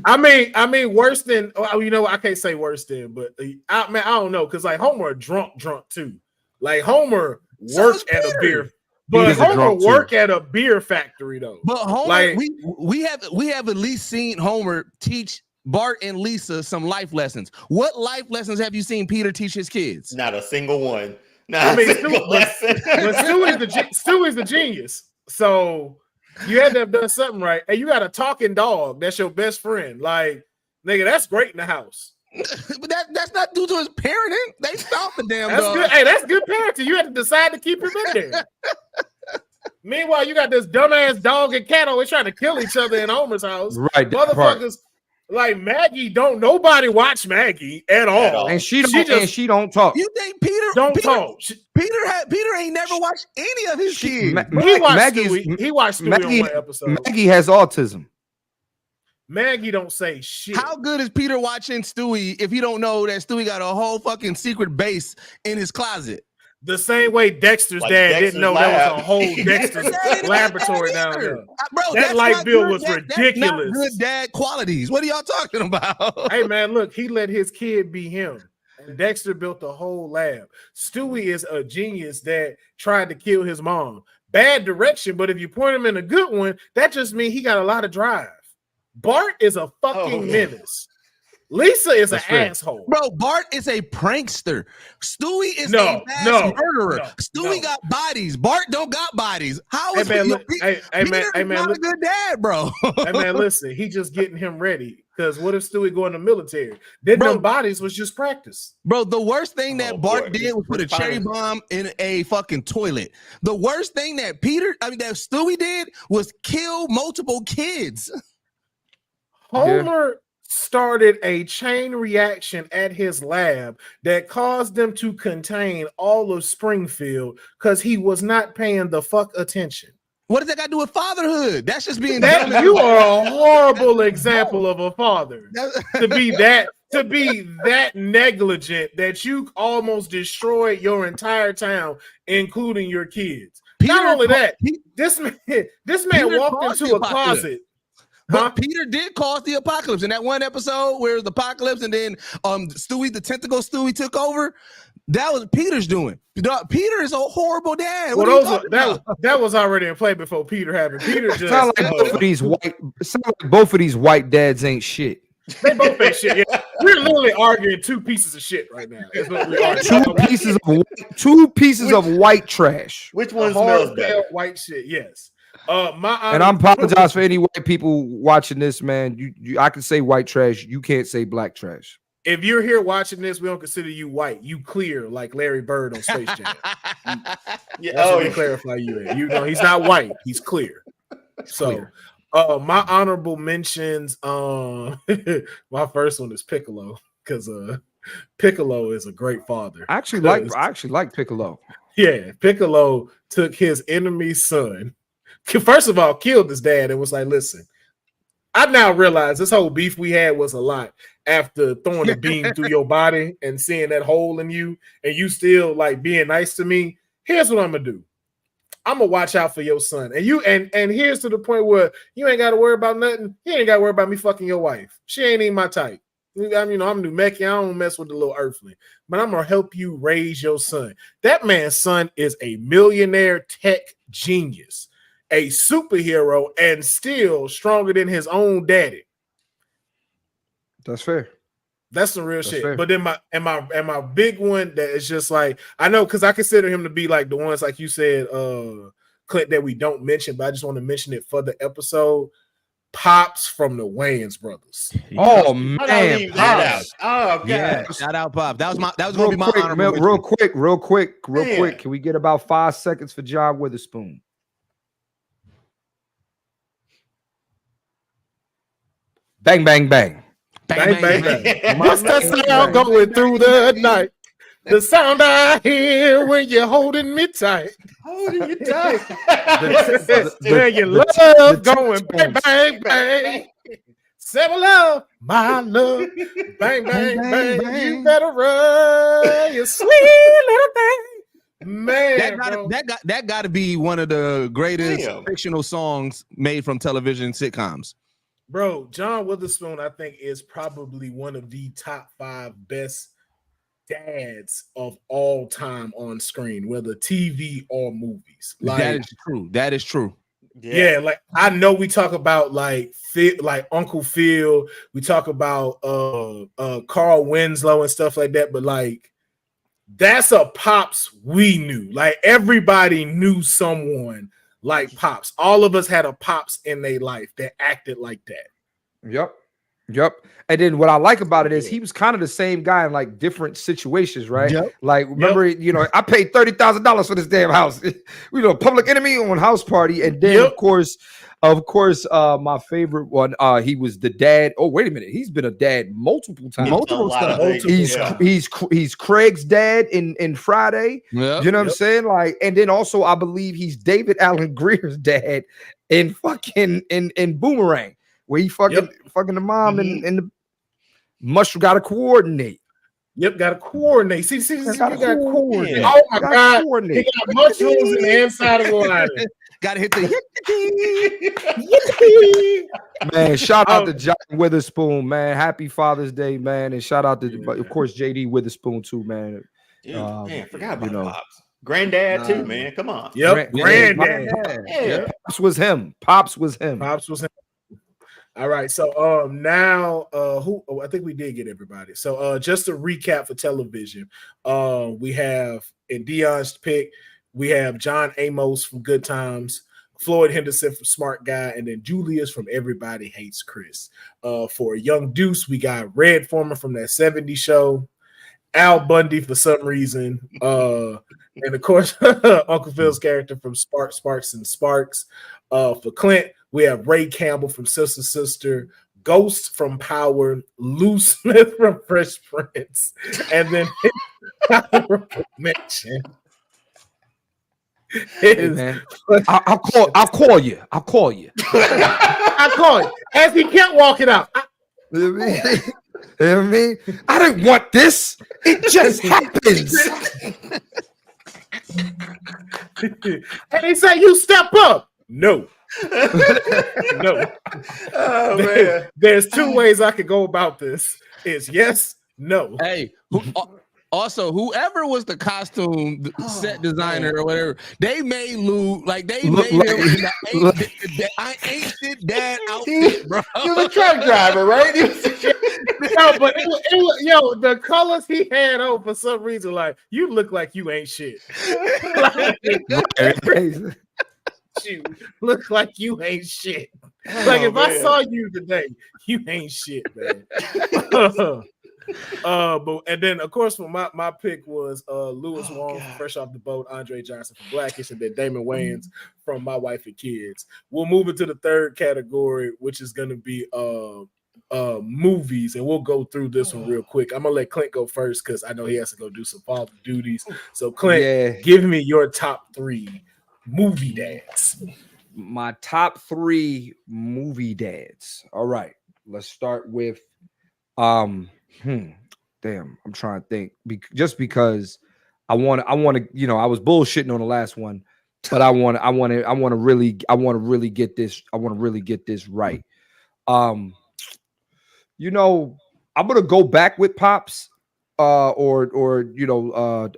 I mean, worse than I can't say worse than, but I don't know because like Homer drunk too. Like Homer worked at a beer, but Homer work at a beer factory though.
But Homer, like, we have at least seen Homer teach Bart and Lisa some life lessons. What life lessons have you seen Peter teach his kids?
Not a single one.
Stu is the genius. So you had to have done something right. And you got a talking dog that's your best friend. Like, nigga, that's great in the house.
But that's not due to his parenting. They stopped the damn
that's
dog.
Good. Hey, that's good parenting. You had to decide to keep him in there. Meanwhile, you got this dumbass dog and cat always trying to kill each other in Homer's house.
Right,
motherfuckers. Like Maggie, don't nobody watch Maggie at all.
And she don't talk.
You think Peter
Don't talk.
Peter ain't never watched any of his kids.
He watched Stewie. He watched Stewie on one episode.
Maggie has autism.
Maggie don't say shit.
How good is Peter watching Stewie if he don't know that Stewie got a whole fucking secret base in his closet?
The same way Dexter's dad didn't know there was a whole Dexter's laboratory down there.
Bro,
that light bill was ridiculous.
That's not good dad qualities. What are y'all talking about?
Hey man, look, he let his kid be him. And Dexter built a whole lab. Stewie is a genius that tried to kill his mom. Bad direction, but if you point him in a good one, that just means he got a lot of drive. Bart is a fucking menace. Lisa is an asshole.
Bro, Bart is a prankster. Stewie is a mass murderer. Stewie got bodies. Bart don't got bodies. How is Peter not a good dad, bro?
Hey man, listen, he just getting him ready. Because what if Stewie go in the military? Then them bodies was just practice.
Bro, the worst thing that Bart did was put a cherry bomb in a fucking toilet. The worst thing that that Stewie did was kill multiple kids.
Homer started a chain reaction at his lab that caused them to contain all of Springfield because he was not paying the fuck attention.
What does that got to do with fatherhood? That's just being
that. You are a horrible example of a father to be that negligent that you almost destroyed your entire town, including your kids. Not only that, this man walked into a closet.
But Peter did cause the apocalypse in that one episode where the apocalypse and then Stewie, the tentacle Stewie took over. That was Peter's doing. Peter is a horrible dad.
Well, that was already in play before Peter happened. Peter just
sound like both of these white dads ain't shit.
They both ain't shit. Yeah. We're literally arguing two pieces of shit right now. That's what we are.
Two pieces of white trash.
Which one smells better?
White shit. Yes.
And I apologize for any white people watching this, man. I can say white trash. You can't say black trash.
If you're here watching this, we don't consider you white. You clear like Larry Bird on Space Jam. Clarify you. You know he's not white. He's clear. My honorable mentions. My first one is Piccolo because Piccolo is a great father.
I actually like Piccolo.
Yeah, Piccolo took his enemy's son. First of all, killed his dad and was like, listen, I now realize this whole beef we had was a lot after throwing a beam through your body and seeing that hole in you and you still like being nice to me. Here's what I'm going to do. I'm going to watch out for your son. And here's to the point where you ain't got to worry about nothing. You ain't got to worry about me fucking your wife. She ain't even my type. I'm New Mexican. I don't mess with the little earthling, but I'm going to help you raise your son. That man's son is a millionaire tech genius. A superhero and still stronger than his own daddy.
That's fair.
That's some real shit. Fair. But then my big one that is just like I know because I consider him to be like the ones like you said, Clint, that we don't mention, but I just want to mention it for the episode. Pops from the Wayans brothers.
Oh man,
Pops. Oh god.
Yeah, shout out Pop. That was gonna be my honorable.
Real quick. Can we get about 5 seconds for John Witherspoon? Bang, bang, bang.
Bang, bang, bang. What's that sound going through the night? The sound I hear when you're holding me tight.
Holding you tight.
Your love going bang, bang, bang. Say love, my love. Bang, bang, bang. You better run, you sweet little thing. Man,
that got to be one of the greatest fictional songs made from television sitcoms.
Bro, John Witherspoon, I think, is probably one of the top 5 best dads of all time on screen, whether TV or movies. Like,
that is true.
Yeah, like I know we talk about like Uncle Phil, we talk about Carl Winslow and stuff like that, but like that's a Pops we knew. Like everybody knew someone like Pops. All of us had a Pops in their life that acted like that.
Yep. And then what I like about it is he was kind of the same guy in like different situations, right?
Yep.
Like remember, I paid $30,000 for this damn house. Public Enemy on House Party, and then of course, Of course, my favorite one. He was the dad. Oh, wait a minute. He's been a dad multiple times.
It's a lot of things,
He's Craig's dad in Friday.
Yep.
You know what I'm saying? Like, and then also I believe he's David Allen Greer's dad in fucking in Boomerang, where he fucking the mom and the mushroom got to coordinate.
Yep, got to coordinate. See, you got to coordinate.
Yeah.
Oh my God, he got mushrooms in the inside of the line.
Got to hit the
Man, shout out to John Witherspoon, man. Happy Father's Day, man, and shout out to, of course, JD Witherspoon too, man.
Dude, man, forgot about
you know.
Pops. Granddad too, man. Come on.
Yep, granddad.
Yeah.
Pops was him. Pops was him.
All right, so now I think we did get everybody. So just to recap for television, we have in Dion's pick, we have John Amos from Good Times, Floyd Henderson from Smart Guy, and then Julius from Everybody Hates Chris. For Young Deuce, we got Red Foreman from That 70s Show, Al Bundy for some reason, and of course Uncle Phil's character from Sparks and Sparks. For Clint, we have Ray Campbell from Sister Sister, Ghost from Power, Lou Smith from Fresh Prince, and then mention.
Hey, man. I'll call you.
I call you. As he kept walking out.
You know what I mean? I didn't want this. It just happens.
And they say, you step up. No. No.
Oh, man.
There's two ways I could go about this. It's yes, no.
Hey, also, whoever was the costume set designer or whatever, they made Lou like they made him in the I ain't shit dad outfit, bro.
He was a truck driver, right?
No, but it was, the colors he had on for some reason, like you look like you ain't shit. You look like you ain't shit. Like if I saw you today, you ain't shit, man. But and then of course my pick was Louis Wong from Fresh Off the Boat, Andre Johnson from Blackish, and then Damon Wayans from My Wife and Kids. We'll move into the third category, which is gonna be movies, and we'll go through this one real quick. I'm gonna let Clint go first because I know he has to go do some father duties. So Clint, give me your top 3 movie dads.
My top 3 movie dads. All right, let's start with damn, I'm trying to think. Just because I want to, you know, I was bullshitting on the last one, but I want to really get this. I want to really get this right. You know, I'm gonna go back with Pops, or you know,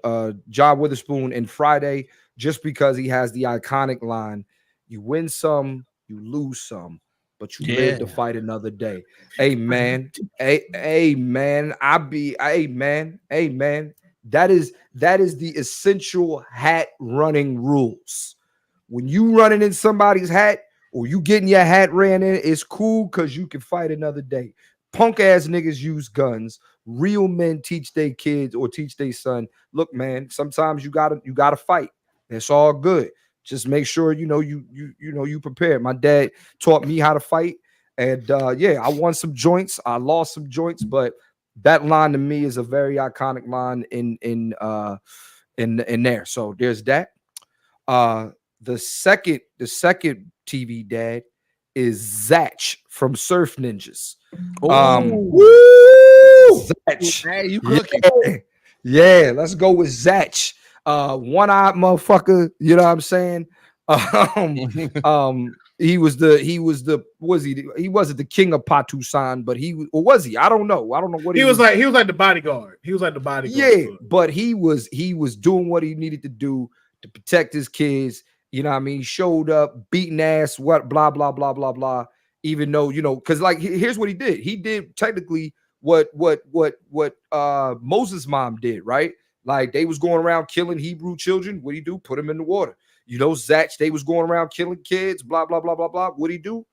John Witherspoon in Friday, just because he has the iconic line: "You win some, you lose some, but you live to fight another day." Amen. Amen. Amen. That is the essential hat running rules. When you running in somebody's hat or you getting your hat ran in, it's cool because you can fight another day. Punk ass niggas use guns. Real men teach their kids or teach their son, look, man, sometimes you gotta fight. It's all good. Just make sure you prepare. My dad taught me how to fight, and I won some joints, I lost some joints, but that line to me is a very iconic line in there. So there's that. The second TV dad is Zatch from Surf Ninjas. Woo! Zatch.
Hey, you cooking?
Yeah, let's go with Zatch. One-eyed motherfucker, you know what I'm saying? He wasn't the king of Patusan, but was he? I don't know what
he was like. He was like the bodyguard.
Yeah, but he was doing what he needed to do to protect his kids. You know what I mean? He showed up, beating ass, what blah blah blah blah blah. Even though, you know, because like here's what he did. He did technically what Moses' mom did, right? Like they was going around killing Hebrew children. What'd he do? Put them in the water. You know, Zatch, they was going around killing kids, blah, blah, blah, blah, blah. What'd he do?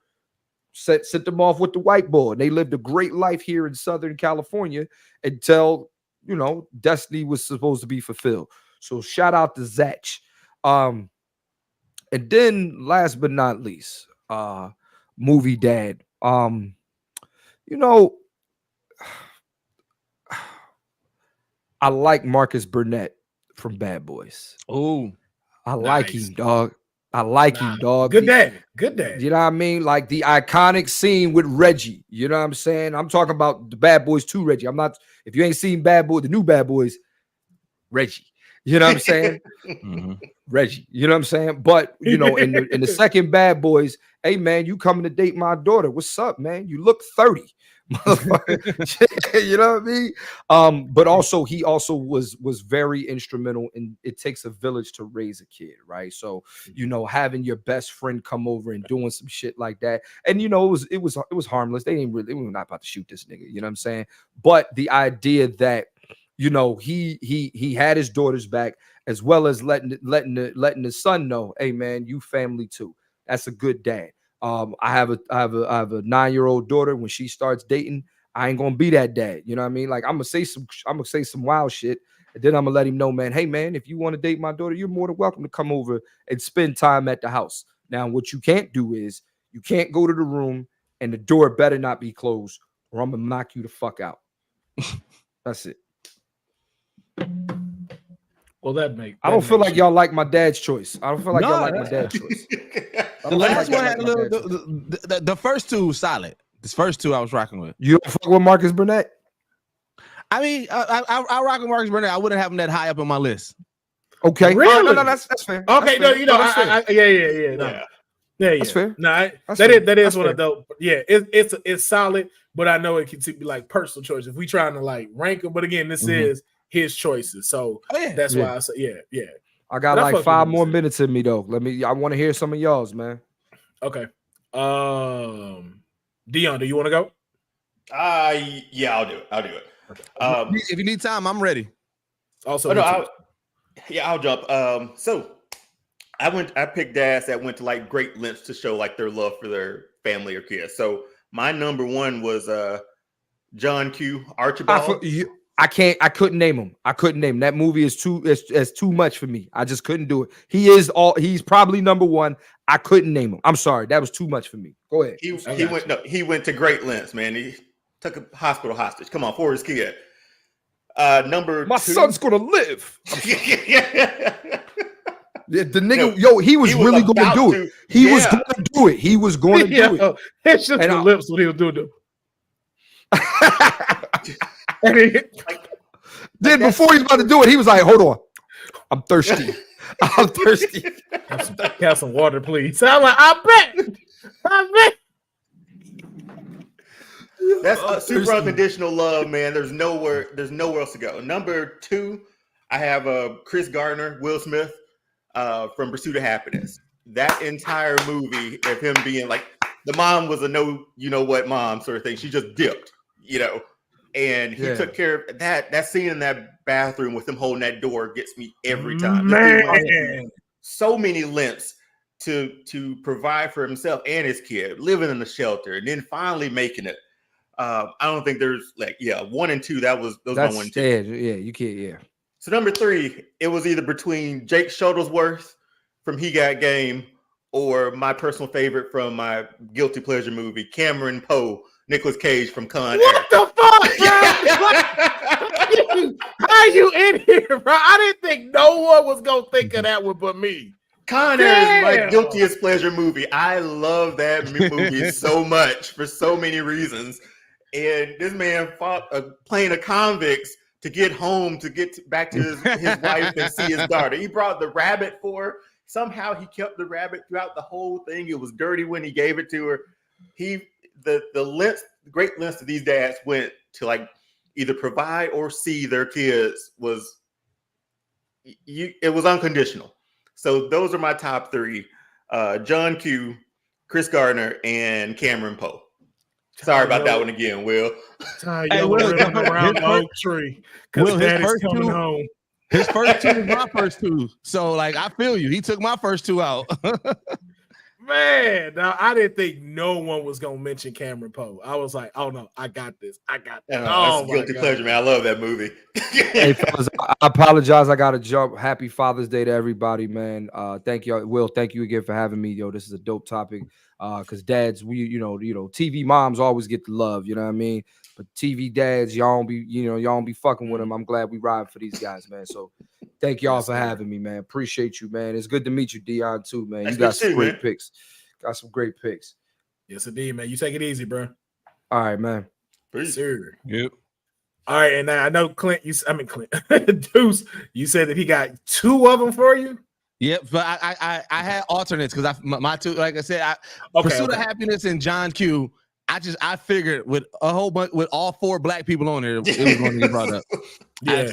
Set them off with the white boy. And they lived a great life here in Southern California until, you know, destiny was supposed to be fulfilled. So shout out to Zatch. And then last but not least, movie dad. You know, I like Marcus Burnett from Bad Boys.
Oh,
I like
Nice.
him, dog. I like him, dog.
Good daddy. Good daddy.
You know what I mean? Like the iconic scene with Reggie. You know what I'm saying? I'm talking about the Bad Boys 2 Reggie. I'm not, if you ain't seen Bad Boy, the new Bad Boys, Reggie. You know what I'm saying? Reggie. You know what I'm saying? But you know, in the second Bad Boys, hey man, you coming to date my daughter. What's up, man? You look 30. You know what I mean? But also he also was very instrumental in it takes a village to raise a kid, right? So you know, having your best friend come over and doing some shit like that, and you know, it was harmless. They were not about to shoot this nigga, you know what I'm saying? But the idea that you know he had his daughter's back, as well as letting the son know, hey man, you family too. That's a good dad. I have a 9-year-old daughter. When she starts dating, I ain't gonna be that dad. You know what I mean? Like I'm gonna say some wild shit, and then I'm gonna let him know, man. Hey man, if you want to date my daughter, you're more than welcome to come over and spend time at the house. Now, what you can't do is you can't go to the room and the door better not be closed, or I'm gonna knock you the fuck out. That's it.
Well, that makes.
I don't feel like y'all like my dad's choice. I don't feel like y'all like my dad's choice.
The last one had a little. The first two solid. This first two I was rocking with.
You don't fuck with Marcus Burnett?
I mean, I rock with Marcus Burnett. I wouldn't have him that high up on my list.
Okay,
really?
No, that's fair.
Okay,
that's
no,
fair.
you know,
Yeah.
Yeah,
That's fair.
No,
That's
that
fair.
is one of those. Yeah, it's solid, but I know it can be like personal choice if we trying to like rank them. But again, this is his choices, so that's why I say yeah.
I got like 5 more minutes in me though. I want to hear some of y'all's, man.
Okay. Dion, do you want to go?
Yeah, I'll do it. Okay.
If you need time, I'm ready.
Also,
I'll jump. So I picked dads that went to like great lengths to show like their love for their family or kids. So my number one was John Q. Archibald.
I couldn't name him. That movie is too much for me. I just couldn't do it. He's probably number one. I couldn't name him. I'm sorry. That was too much for me. Go ahead.
He went to great lengths, man. He took a hospital hostage. Come on, for his kid. My
son's gonna live. The nigga, he was really going to do it. He was going to do it. He was going to do it.
It's just the lips when he was doing it.
Then before he's about to do it, he was like, "Hold on, I'm thirsty. I'm thirsty.
Have some water, please." I'm like, I bet.
That's super unconditional love, man. There's nowhere else to go. Number two, I have Chris Gardner, Will Smith, from Pursuit of Happiness. That entire movie of him being like, the mom was a no, you know what, mom sort of thing. She just dipped, you know. And he took care of that. That scene in that bathroom with him holding that door gets me every time.
Man,
so many lengths to provide for himself and his kid, living in the shelter, and then finally making it. I don't think there's 1 and 2. That's my 1 and 2.
Yeah, you can't. Yeah.
So number 3, it was either between Jake Shuttlesworth from He Got Game or my personal favorite from my guilty pleasure movie, Cameron Poe, Nicolas Cage from Con Air.
What the fuck, bro? How are you in here, bro? I didn't think no one was gonna think of that one but me.
Con Air is my guiltiest pleasure movie. I love that movie so much for so many reasons. And this man fought playing a convict to get home, to get back to his wife and see his daughter. He brought the rabbit for her. Somehow he kept the rabbit throughout the whole thing. It was dirty when he gave it to her. The great lengths of these dads went to like either provide or see their kids it was unconditional. So those are my top 3: John Q, Chris Gardner, and Cameron Poe. Sorry about that one again, Will.
Ripping around the oak tree because daddy's coming home.
His first 2 is my first 2. So like I feel you. He took my first 2 out.
Man, now I didn't think no one was gonna mention Cameron Poe. I was like, oh no, I got this. I got this.
That's a guilty pleasure, man. I love that movie.
Hey, fellas, I apologize. I got to jump. Happy Father's Day to everybody, man. Thank you, Will. Thank you again for having me, yo. This is a dope topic. Because dads, you know, TV moms always get the love. You know what I mean? But TV dads, y'all don't be fucking with them. I'm glad we ride for these guys, man. So thank y'all for having me, man. Appreciate you, man. It's good to meet you, Dion, too, man. You got some great picks. Got some great picks.
Yes, indeed, man. You take it easy, bro.
All right, man.
Yes, sir.
Yep.
All right, and now I know Clint. Deuce. You said that he got 2 of them for you.
Yep, but I had alternates because my two, like I said, Pursuit of Happiness and John Q. I figured with a whole bunch with all 4 black people on there, it was going to be brought up.
Yeah,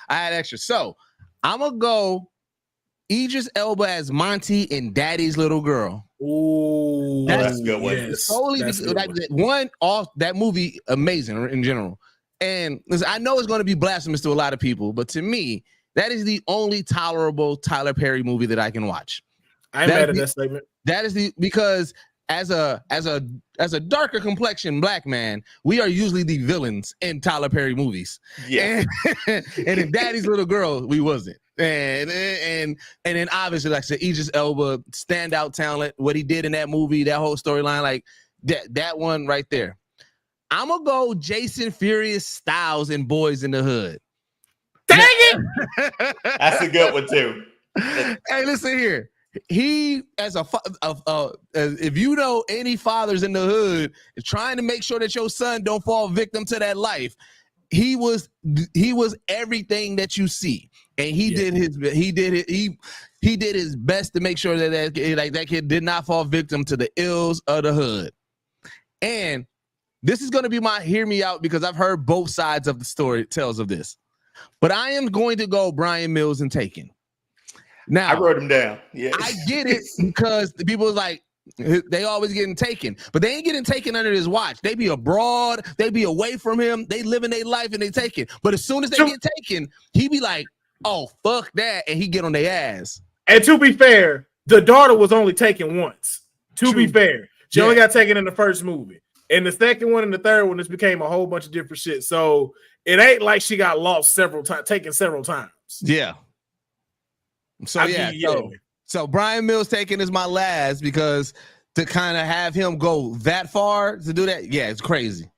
I had extra. So I'm gonna go Idris Elba as Monty and Daddy's little girl.
Ooh,
that's a good one.
Yes,
solely that movie amazing in general. And listen, I know it's going to be blasphemous to a lot of people, but to me, that is the only tolerable Tyler Perry movie that I can watch.
I'm mad at that statement.
That is because as a darker complexion black man, we are usually the villains in Tyler Perry movies.
Yeah.
And in Daddy's Little Girl, we wasn't. And then obviously, like I said, Idris Elba, standout talent. What he did in that movie, that whole storyline, like that one right there. I'm gonna go Jason Furious Styles and Boys in the Hood.
Dang it!
That's a good one too.
Hey, listen here. He, as if you know any fathers in the hood, trying to make sure that your son don't fall victim to that life, he was everything that you see, and he did his best to make sure that kid did not fall victim to the ills of the hood. And this is going to be my hear me out because I've heard both sides of the story tells of this, but I am going to go Brian Mills and Taken. Now
I wrote him down. Yeah,
I get it because the people was like they always getting taken, but they ain't getting taken under his watch. They be abroad, they be away from him, they living their life and they taken. But as soon as they get taken, he be like, "Oh fuck that," and he get on their ass.
And to be fair, the daughter was only taken once. To be fair, she only got taken in the first movie. In the second one and the third one, this became a whole bunch of different shit. So it ain't like she got lost several times, taken several times.
Yeah. So so Brian Mills Taken is my last because to kind of have him go that far to do that, yeah, it's crazy.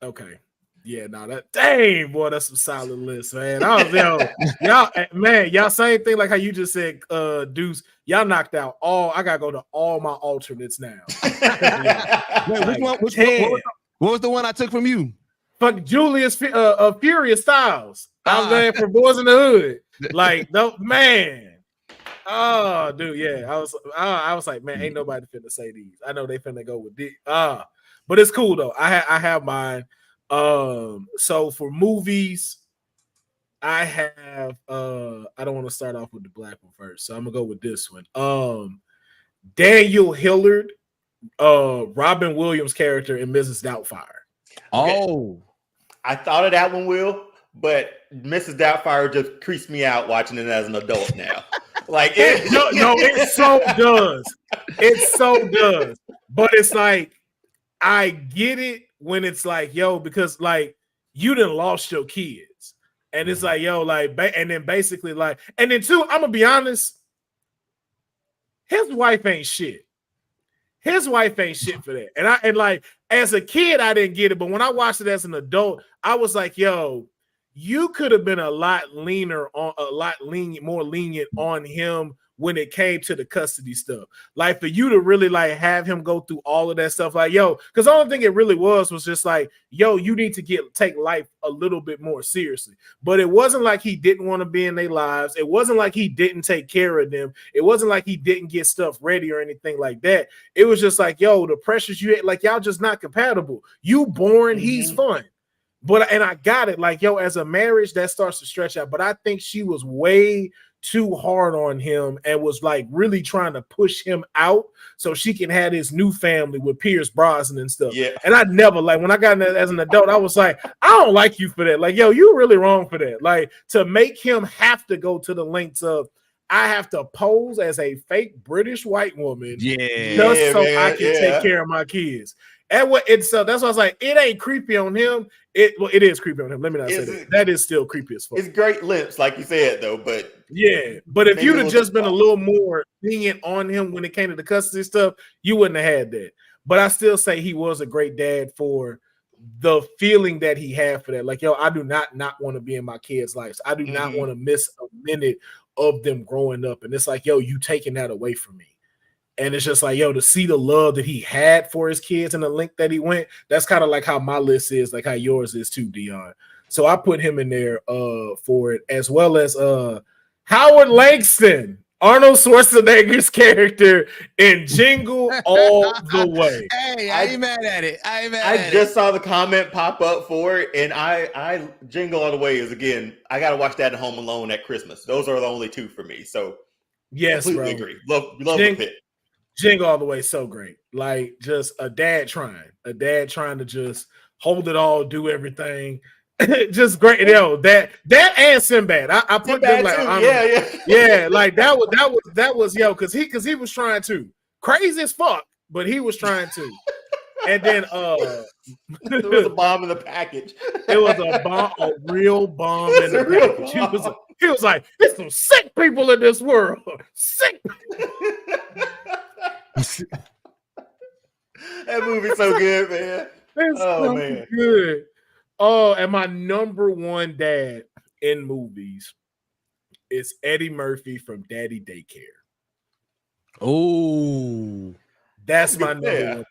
Okay. Yeah, that dang boy, that's some solid list, man. Y'all same thing like how you just said, Deuce. Y'all knocked out all. I gotta go to all my alternates now.
Wait, what was the one I took from you?
Fuck Julius Furious Styles. I was there for Boys in the Hood. Like, no man. Oh, dude, yeah. I was like, man, ain't nobody finna say these. I know they finna go with this. But it's cool though. I have mine. So for movies, I have I don't want to start off with the black one first, so I'm gonna go with this one. Daniel Hillard, Robin Williams' character in Mrs. Doubtfire.
Okay.
Oh,
I thought of that one, Will, but Mrs. Doubtfire just creased me out watching it as an adult now. Like it
so does. It so does. But it's like I get it when it's like, yo, because like you done lost your kids. And it's like, yo, like, and then basically like, and then two, I'm gonna be honest, his wife ain't shit. His wife ain't shit for that. And like as a kid, I didn't get it, but when I watched it as an adult, I was like, yo, you could have been more lenient on him when it came to the custody stuff. Like for you to really like have him go through all of that stuff, like, yo, because the only thing it really was just like, yo, you need to take life a little bit more seriously. But it wasn't like he didn't want to be in their lives. It wasn't like he didn't take care of them. It wasn't like he didn't get stuff ready or anything like that. It was just like, yo, the pressures you had, like y'all just not compatible. You boring, he's fun. And I got it. Like, yo, as a marriage, that starts to stretch out. But I think she was way too hard on him and was like really trying to push him out so she can have his new family with Pierce Brosnan and stuff. Yeah. And I never, like, when I got in that as an adult, I was like, I don't like you for that. Like, yo, you really wrong for that. Like, to make him have to go to the lengths of, I have to pose as a fake British white woman
Yeah.
just so
man,
I can take care of my kids. And what it's so that's why I was like, it ain't creepy on him. It is creepy on him. Let me not say that. That is still creepy as fuck.
It's great lips, like you said, though. But
yeah, but if
maybe
you'd
it
have
was
just been a
fun.
little more lenient on him when it came to the custody stuff, you wouldn't have had that. But I still say he was a great dad for the feeling that he had for that. Like, yo, I do not want to be in my kids' lives. I do not want to miss a minute of them growing up. And it's like, yo, you taking that away from me. And it's just like, yo, to see the love that he had for his kids and the length that he went, that's kind of like how my list is, like how yours is too, Dion. So I put him in there for it, as well as Howard Langston, Arnold Schwarzenegger's character in Jingle All the Way.
Hey, I ain't mad at it.
I just saw the comment pop up for it, and I Jingle All the Way is, again, I got to watch that at Home Alone at Christmas. Those are the only two for me. So
yes,
completely
bro.
agree. Love the pit.
Jingle All the Way, so great. Like, just a dad trying to just hold it all, do everything. Just great. Yo, that and Sinbad. I put them like, yeah, like that was yo, because he was trying to, crazy as fuck, but he was trying to. And then
there was a bomb in the package.
It was a bomb, a real bomb in the package. He was like, there's some sick people in this world. Sick.
That movie's so good, man.
It's so man, good. Oh, and my number one dad in movies is Eddie Murphy from Daddy Daycare.
Oh,
that's my number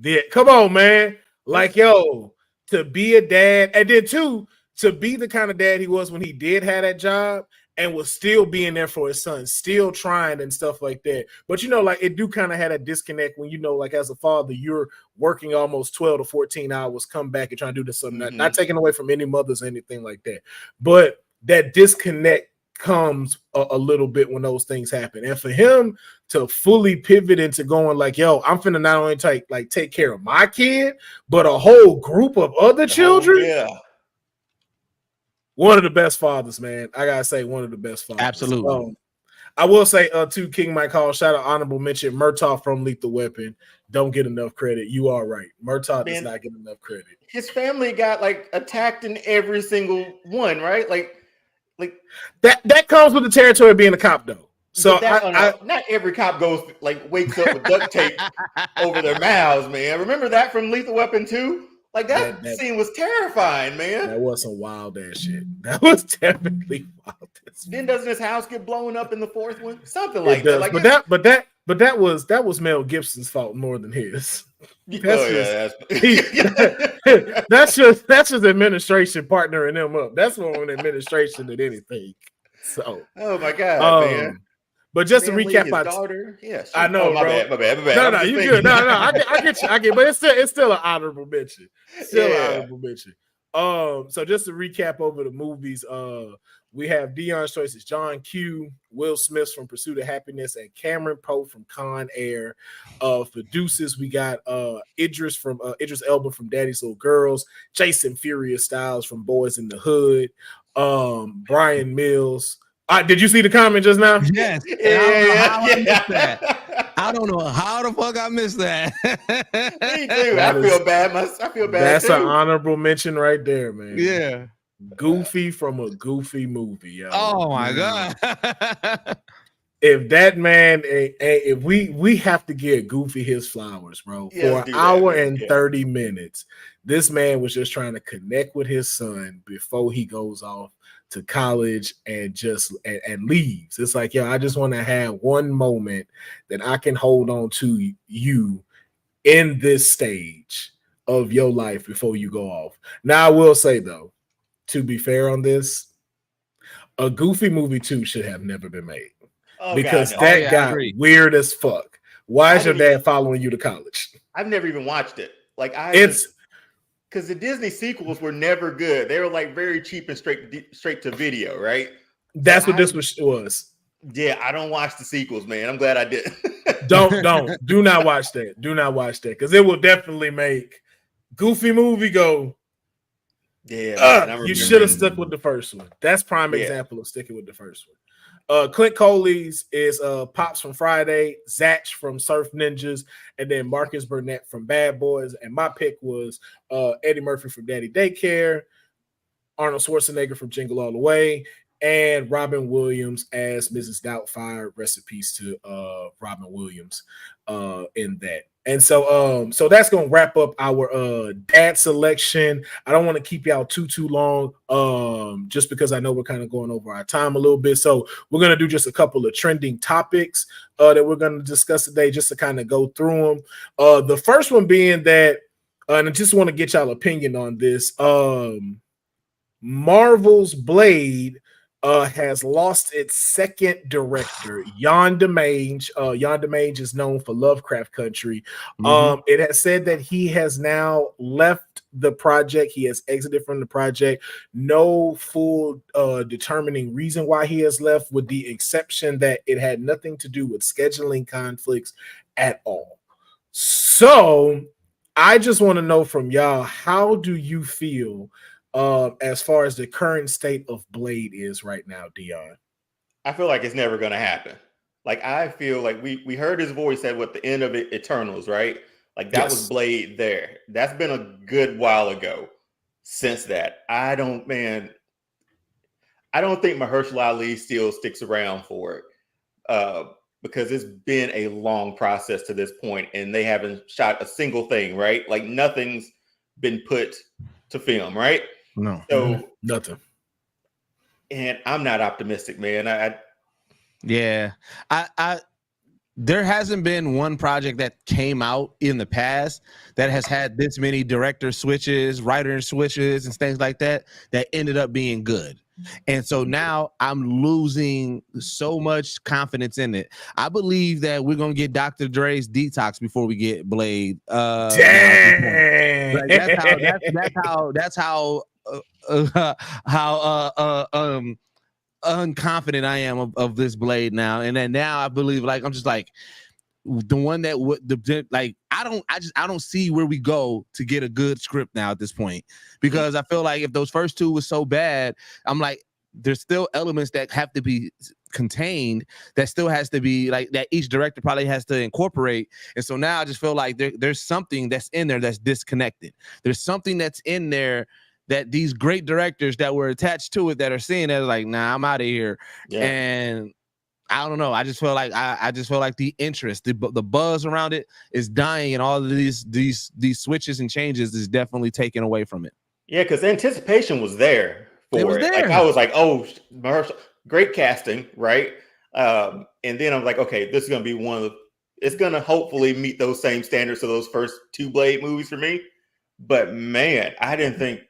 one. Come on, man. Like, yo, to be a dad, and then too, to be the kind of dad he was when he did have that job and was still being there for his son, still trying and stuff like that. But, you know, like, it do kind of had a disconnect when, you know, like, as a father, you're working almost 12 to 14 hours, come back and try to do this something, not taking away from any mothers or anything like that. But that disconnect comes a little bit when those things happen. And for him to fully pivot into going like, yo, I'm finna not only take care of my kid, but a whole group of other children. One of the best fathers, man. I gotta say, one of the best fathers.
Absolutely.
I will say, to King Mike Hall, shout out, honorable mention, Murtaugh from Lethal Weapon. Don't get enough credit. You are right. Murtaugh does not get enough credit.
His family got like attacked in every single one, right? Like
that comes with the territory of being a cop, though. So
not every cop goes wakes up with duct tape over their mouths, man. Remember that from Lethal Weapon 2? Like that scene was terrifying, man.
That was some wild ass shit. That was definitely wild.
Then doesn't his house get blown up in the fourth one? Something like that. Like
but that was Mel Gibson's fault more than his. That's just administration partnering them up. That's more on administration than anything. So,
oh my god, man.
But just to recap,
my daughter,
I know,
my bad.
No, you good. No, I get you. But it's still an honorable mention. Honorable mention. So just to recap over the movies, we have Dion's choices: John Q, Will Smith from Pursuit of Happiness, and Cameron Poe from Con Air. For Deuces, we got Idris Elba from Daddy's Little Girls, Jason Furious Styles from Boys in the Hood, Brian Mills. Did you see the comment just now?
Yes. I don't know how the fuck I missed that.
Me too. I feel bad.
That's an honorable mention right there, man.
Yeah.
Goofy from a Goofy movie, yo.
Oh my god.
If that man, if we have to give Goofy his flowers, bro, for an hour and 30 minutes. This man was just trying to connect with his son before he goes off to college and just and leaves. It's like, yo, I just want to have one moment that I can hold on to you in this stage of your life before you go off. Now, I will say, though, to be fair on this, a Goofy movie 2 should have never been made because that got weird as fuck. Why is your dad following you to college?
I've never even watched it. Because the Disney sequels were never good. They were like very cheap and straight to video, right?
That's what this was.
Yeah, I don't watch the sequels, man. I'm glad I did.
Do not watch that. Do not watch that because it will definitely make Goofy movie go. Yeah, you should have stuck with the first one. That's prime example of sticking with the first Clint Coley's is Pops from Friday, Zach from Surf Ninjas, and then Marcus Burnett from Bad Boys. And my pick was Eddie Murphy from Daddy Daycare, Arnold Schwarzenegger from Jingle All the Way, and Robin Williams as Mrs. Doubtfire. Rest in peace to Robin Williams in that. And so that's gonna wrap up our dad selection. I don't want to keep y'all too long, just because I know we're kind of going over our time a little bit. So we're gonna do just a couple of trending topics that we're gonna discuss today, just to kind of go through them. The first one being that, and I just want to get y'all opinion on this. Marvel's Blade has lost its second director, Jan DeMange. Jan DeMange is known for Lovecraft Country. It has said that he has now left the project. He has exited from the project. No full determining reason why he has left, with the exception that it had nothing to do with scheduling conflicts at all. So I just want to know from y'all, how do you feel as far as the current state of Blade is right now, Dion?
I feel like it's never going to happen. Like, I feel like we heard his voice at the end of Eternals, right? Like, that was Blade there. That's been a good while ago since that. I don't think Mahershala Ali still sticks around for it, because it's been a long process to this point, and they haven't shot a single thing, right? Like, nothing's been put to film, right?
No.
So
nothing.
And I'm not optimistic, man.
There hasn't been one project that came out in the past that has had this many director switches, writer switches, and things like that ended up being good. And so now I'm losing so much confidence in it. I believe that we're gonna get Dr. Dre's Detox before we get Blade.
Dang.
Like, that's how unconfident I am of this Blade now. And then now I believe, like, I'm just like, the one that would like, I don't see where we go to get a good script now at this point, because I feel like if those first two was so bad, I'm like, there's still elements that have to be contained, that still has to be, like, that each director probably has to incorporate. And so now I just feel like there's something that's in there that's disconnected. There's something that's in there that these great directors that were attached to it that are seeing that, like, nah, I'm out of here. Yeah. And I don't know. I just feel like I just feel like the interest, the buzz around it is dying, and all of these switches and changes is definitely taken away from it.
Yeah, because anticipation was there for it. Like, I was like, oh, great casting, right? And then I'm like, okay, this is gonna be it's gonna hopefully meet those same standards of those first two Blade movies for me. But man, I didn't think.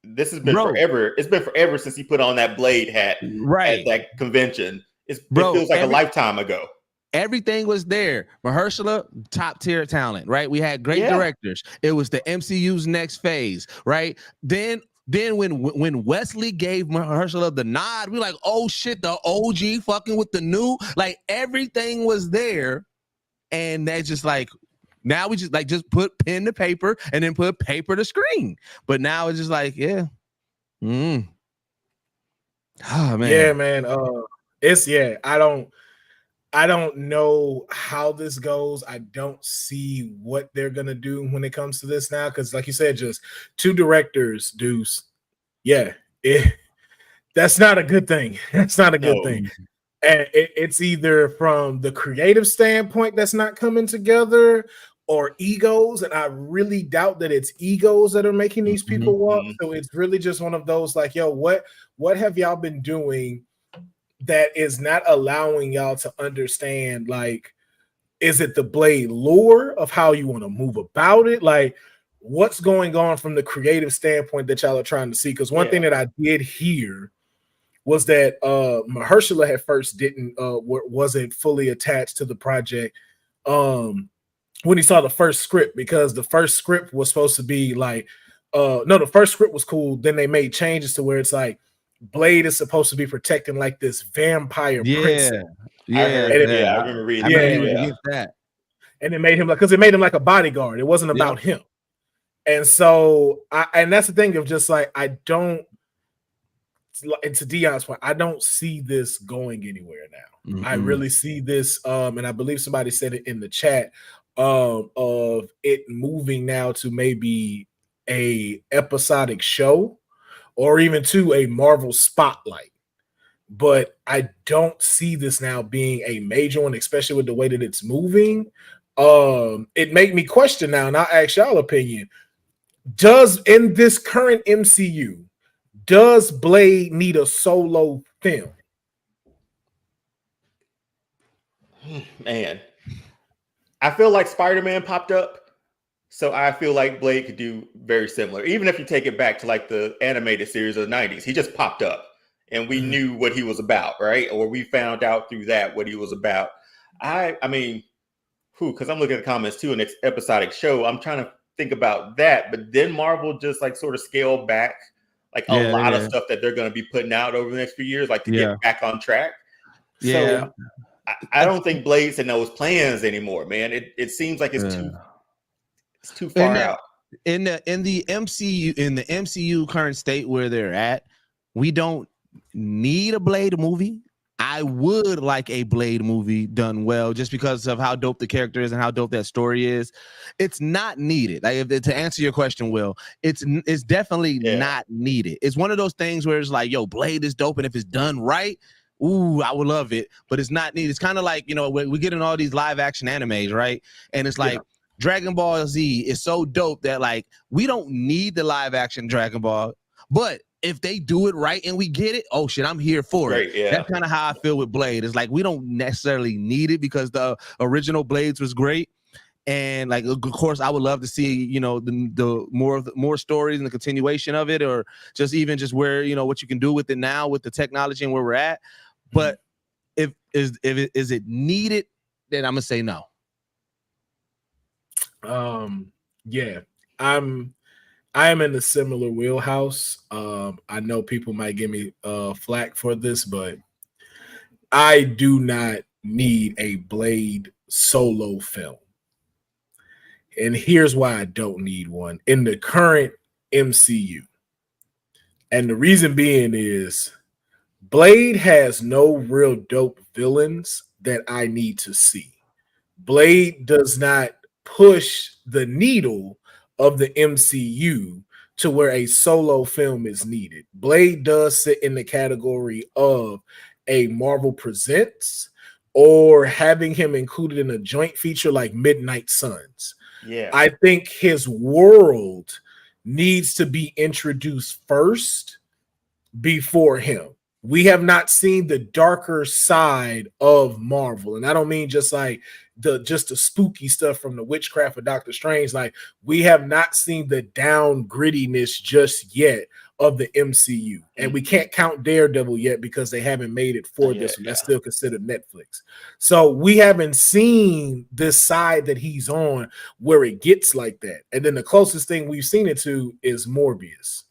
This has been forever. It's been forever since he put on that Blade hat at that convention. It feels like a lifetime ago.
Everything was there. Mahershala, top tier talent, right? We had great directors. It was the MCU's next phase, right? Then when Wesley gave Mahershala the nod, we were like, oh shit, the OG fucking with the new. Like, everything was there, and that's just like, now we just put pen to paper and then put paper to screen. But now it's just like, yeah. Oh, man.
Yeah, man. I don't know how this goes. I don't see what they're gonna do when it comes to this now, because, like you said, just two directors, Deuce. Yeah, that's not a good thing. That's not a good thing. And it's either from the creative standpoint that's not coming together, or egos, and I really doubt that it's egos that are making these people walk. So it's really just one of those, like, yo, what have y'all been doing that is not allowing y'all to understand, like, is it the Blade lore of how you want to move about it? Like, what's going on from the creative standpoint that y'all are trying to see? Because one thing that I did hear was that Mahershala at first wasn't fully attached to the project when he saw the first script, because the first script was supposed to be like, the first script was cool. Then they made changes to where it's like, Blade is supposed to be protecting, like, this vampire princess.
I remember reading
that.
And it made him because it made him like a bodyguard. It wasn't about him. And so, and that's the thing of just like, I don't and to Dion's point, I don't see this going anywhere now. I really see this, and I believe somebody said it in the chat, of it moving now to maybe a episodic show or even to a Marvel spotlight. But I don't see this now being a major one, especially with the way that it's moving. It made me question now, and I'll ask y'all opinion. Does in this current MCU, does Blade need a solo film?
Man, I feel like Spider-Man popped up, so I feel like Blade could do very similar. Even if you take it back to like the animated series of the 90s, he just popped up and we knew what he was about, right? Or we found out through that what he was about. I mean, because I'm looking at the comments too, and it's episodic show. I'm trying to think about that, but then Marvel just like sort of scaled back like a lot of stuff that they're going to be putting out over the next few years, like to get back on track.
Yeah.
So I don't think Blade's in those plans anymore, man. It seems like it's too far out.
In the MCU current state where they're at, we don't need a Blade movie. I would like a Blade movie done well, just because of how dope the character is and how dope that story is. It's not needed. Like, to answer your question, Will, it's definitely not needed. It's one of those things where it's like, yo, Blade is dope, and if it's done right, ooh, I would love it. But it's not needed. It's kind of like, you know, we get in all these live action animes, right? And it's like Dragon Ball Z is so dope that like we don't need the live action Dragon Ball, but if they do it right and we get it, oh shit, I'm here for it.
Yeah.
That's kind of how I feel with Blade. It's like we don't necessarily need it because the original Blades was great, and like of course I would love to see, you know, the more stories and the continuation of it, or just where, you know, what you can do with it now with the technology and where we're at. But if it needed, then I'm gonna say no.
I am in a similar wheelhouse. I know people might give me flack for this, but I do not need a Blade solo film. And here's why I don't need one in the current MCU. And the reason being is Blade has no real dope villains that I need to see. Blade does not push the needle of the MCU to where a solo film is needed. Blade does sit in the category of a Marvel Presents or having him included in a joint feature like Midnight Suns.
Yeah.
I think his world needs to be introduced first before him. We have not seen the darker side of Marvel. And I don't mean just like the spooky stuff from the witchcraft of Doctor Strange. Like, we have not seen the down grittiness just yet of the MCU. And we can't count Daredevil yet because they haven't made it for this one. That's still considered Netflix. So we haven't seen this side that he's on where it gets like that. And then the closest thing we've seen it to is Morbius.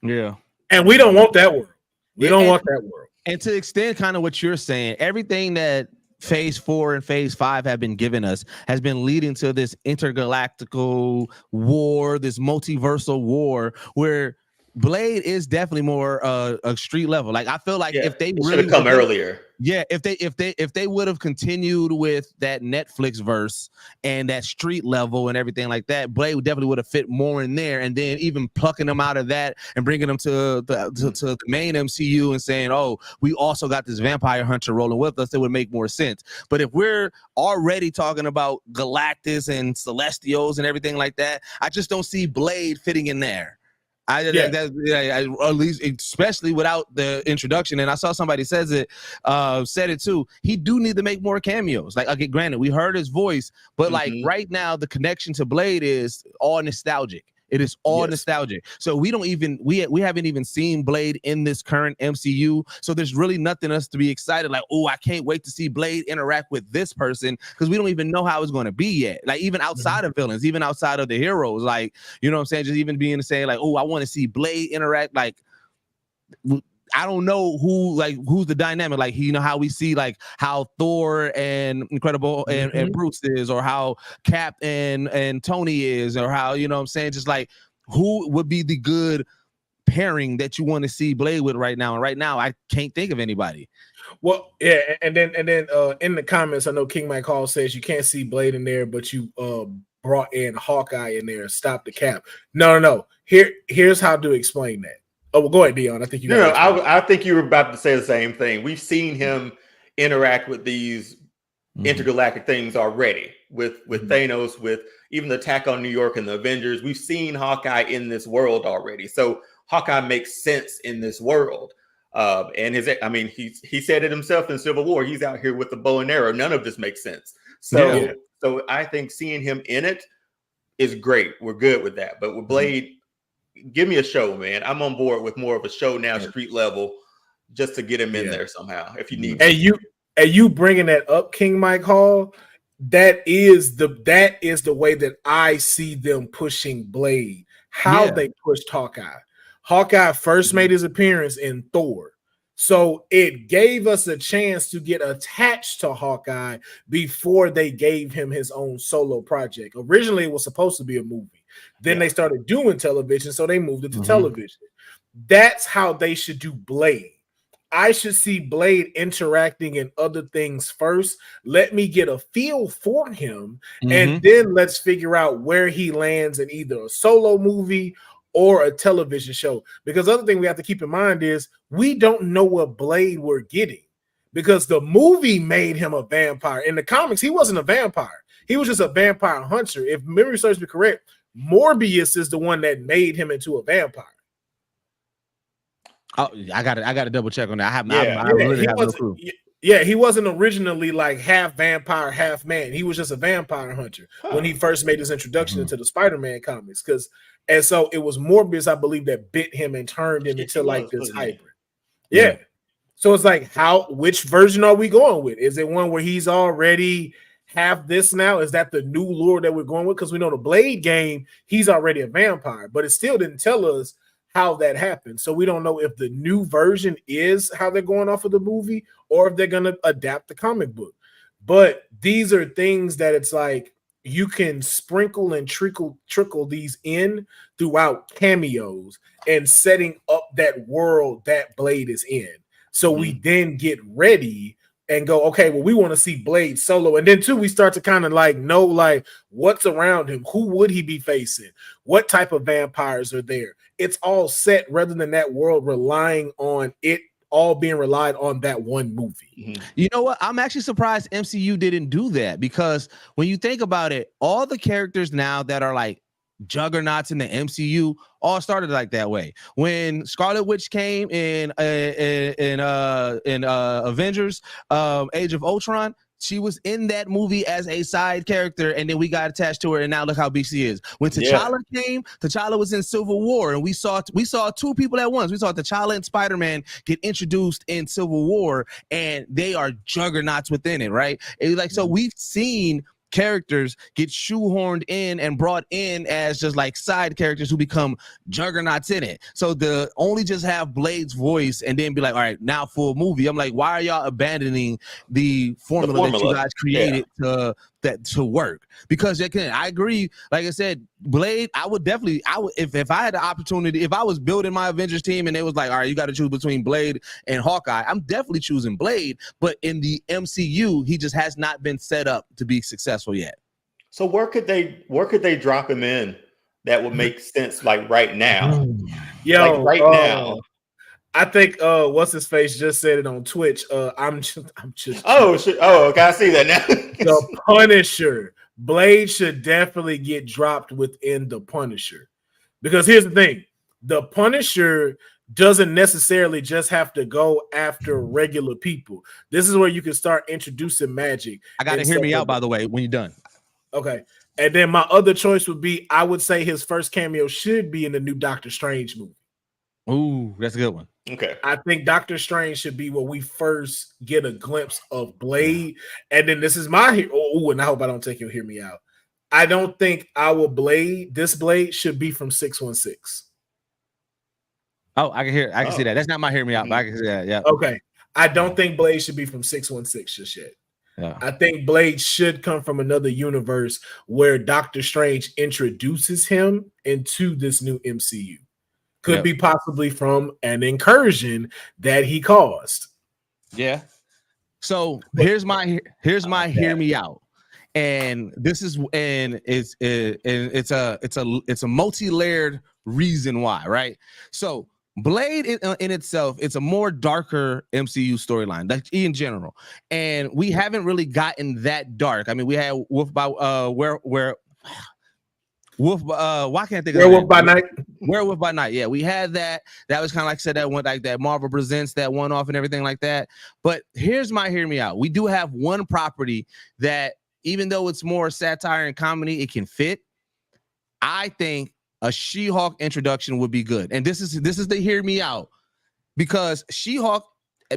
Yeah.
And we don't want that world. We don't want that world.
And to extend kind of what you're saying, everything that Phase 4 and Phase 5 have been giving us has been leading to this intergalactical war, this multiversal war, where Blade is definitely more a street level. Like, I feel like if they really
should have come earlier.
Yeah, if they would have continued with that Netflix verse and that street level and everything like that, Blade definitely would have fit more in there. And then even plucking them out of that and bringing them to the main MCU and saying, oh, we also got this vampire hunter rolling with us, it would make more sense. But if we're already talking about Galactus and Celestials and everything like that, I just don't see Blade fitting in there. At least, especially without the introduction. And I saw somebody said it too. He do need to make more cameos. Like, okay, granted, we heard his voice, but like right now, the connection to Blade is all nostalgic. It is all nostalgic. So we haven't even seen Blade in this current MCU. So there's really nothing else to be excited. Like, oh, I can't wait to see Blade interact with this person, because we don't even know how it's going to be yet. Like, even outside of villains, even outside of the heroes, like, you know what I'm saying? Just even being to say like, oh, I want to see Blade interact. Like, I don't know who's the dynamic. Like, you know how we see like how Thor and Incredible and Bruce is, or how Cap and Tony is, or how, you know what I'm saying, just like who would be the good pairing that you want to see Blade with right now. And right now, I can't think of anybody.
Well, yeah, and then in the comments, I know King Mike Hall says you can't see Blade in there, but you brought in Hawkeye in there. Stop the cap. No. Here's how to explain that. Oh, well, go ahead, Dion. I think you.
No, I think you were about to say the same thing. We've seen him interact with these intergalactic things already, with Thanos, with even the attack on New York and the Avengers. We've seen Hawkeye in this world already, so Hawkeye makes sense in this world. And he said it himself in Civil War. He's out here with the bow and arrow. None of this makes sense. So I think seeing him in it is great. We're good with that. But with Blade, give me a show, man. I'm on board with more of a show now, street level, just to get him in there somehow if you need.
And you bringing that up, King Mike Hall. That is the way that I see them pushing Blade. How they pushed Hawkeye. Hawkeye first made his appearance in Thor. So it gave us a chance to get attached to Hawkeye before they gave him his own solo project. Originally, it was supposed to be a movie. Then they started doing television, so they moved it to television. That's how they should do Blade. I should see Blade interacting in other things first. Let me get a feel for him, and then let's figure out where he lands in either a solo movie or a television show. Because the other thing we have to keep in mind is we don't know what Blade we're getting, because the movie made him a vampire. In the comics, he wasn't a vampire. He was just a vampire hunter. If memory serves me correct, Morbius is the one that made him into a vampire.
Oh, I got to double check on that. I really have no clue.
Yeah, he wasn't originally like half vampire, half man. He was just a vampire hunter when he first made his introduction into the Spider-Man comics. And so it was Morbius, I believe, that bit him and turned him into like this hybrid. Yeah. So it's like, which version are we going with? Is it one where he's already have this now? Is that the new lore that we're going with? Because we know the Blade game, he's already a vampire, but it still didn't tell us how that happened. So we don't know if the new version is how they're going off of the movie or if they're going to adapt the comic book. But these are things that it's like you can sprinkle and trickle these in throughout cameos and setting up that world that Blade is in. So we then get ready and go, okay, well, we want to see Blade solo. And then too, we start to kind of like know like what's around him. Who would he be facing? What type of vampires are there? It's all set rather than that world relying on it all being relied on that one movie.
You know what? I'm actually surprised MCU didn't do that, because when you think about it, all the characters now that are like juggernauts in the MCU all started like that way. When Scarlet Witch came in Avengers Age of Ultron, she was in that movie as a side character, and then we got attached to her, and now look how big she is. When T'Challa came, T'Challa was in Civil War, and we saw two people at once. We saw T'Challa and Spider-Man get introduced in Civil War, and they are juggernauts within it, right? It's like, so we've seen characters get shoehorned in and brought in as just like side characters who become juggernauts in it. So the only just have Blade's voice and then be like, all right, now full movie. I'm like, why are y'all abandoning the formula that you guys created to work? Because I agree. Like I said, Blade, I would if I had the opportunity, if I was building my Avengers team and it was like, all right, you got to choose between Blade and Hawkeye, I'm definitely choosing Blade. But in the MCU, he just has not been set up to be successful yet.
So where could they drop him in that would make sense, like right now? Now.
I think what's his face just said it on Twitch. I'm just
okay, I see that now.
The Punisher. Blade should definitely get dropped within the Punisher. Because here's the thing, the Punisher doesn't necessarily just have to go after regular people. This is where you can start introducing magic.
I gotta hear me out, by the way, when you're done.
Okay. And then my other choice would be, I would say his first cameo should be in the new Doctor Strange movie.
Ooh, that's a good one.
Okay.
I think Doctor Strange should be where we first get a glimpse of Blade. And then this is my and I hope I don't take you hear me out. I don't think this Blade should be from 616.
Oh, I can see that. That's not my hear me out, but I can see that. Yeah.
Okay. I don't think Blade should be from 616 just yet. Yeah. I think Blade should come from another universe where Doctor Strange introduces him into this new MCU. could be possibly from an incursion that he caused.
Yeah. So here's my hear me out. And this is it's a multi-layered reason why, right? So Blade in itself, it's a more darker MCU storyline, like in general, and we haven't really gotten that dark. I mean, we had Wolf by Wolf. Why can't I think of
Werewolf by Night?
Werewolf by Night. Yeah, we had that. That was kind of like I said, that went like that. Marvel Presents that one off and everything like that. But here's my hear me out. We do have one property that, even though it's more satire and comedy, it can fit. I think a She-Hulk introduction would be good. And this is the hear me out, because She-Hulk,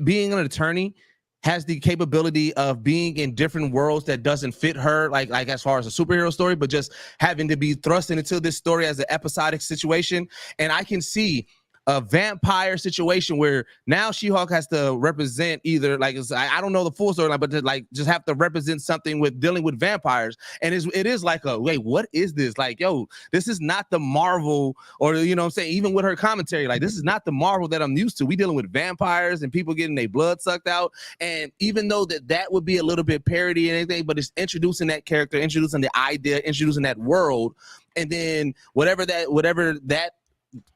being an attorney, has the capability of being in different worlds that doesn't fit her, like as far as a superhero story, but just having to be thrust into this story as an episodic situation. And I can see a vampire situation where now She-Hulk has to represent either, like, I don't know the full storyline, but to, like, just have to represent something with dealing with vampires. And it is like a, wait, what is this? Like, yo, this is not the Marvel, or, you know what I'm saying, even with her commentary, like, this is not the Marvel that I'm used to. We dealing with vampires and people getting their blood sucked out. And even though that would be a little bit parody and anything, but it's introducing that character, introducing the idea, introducing that world, and then whatever that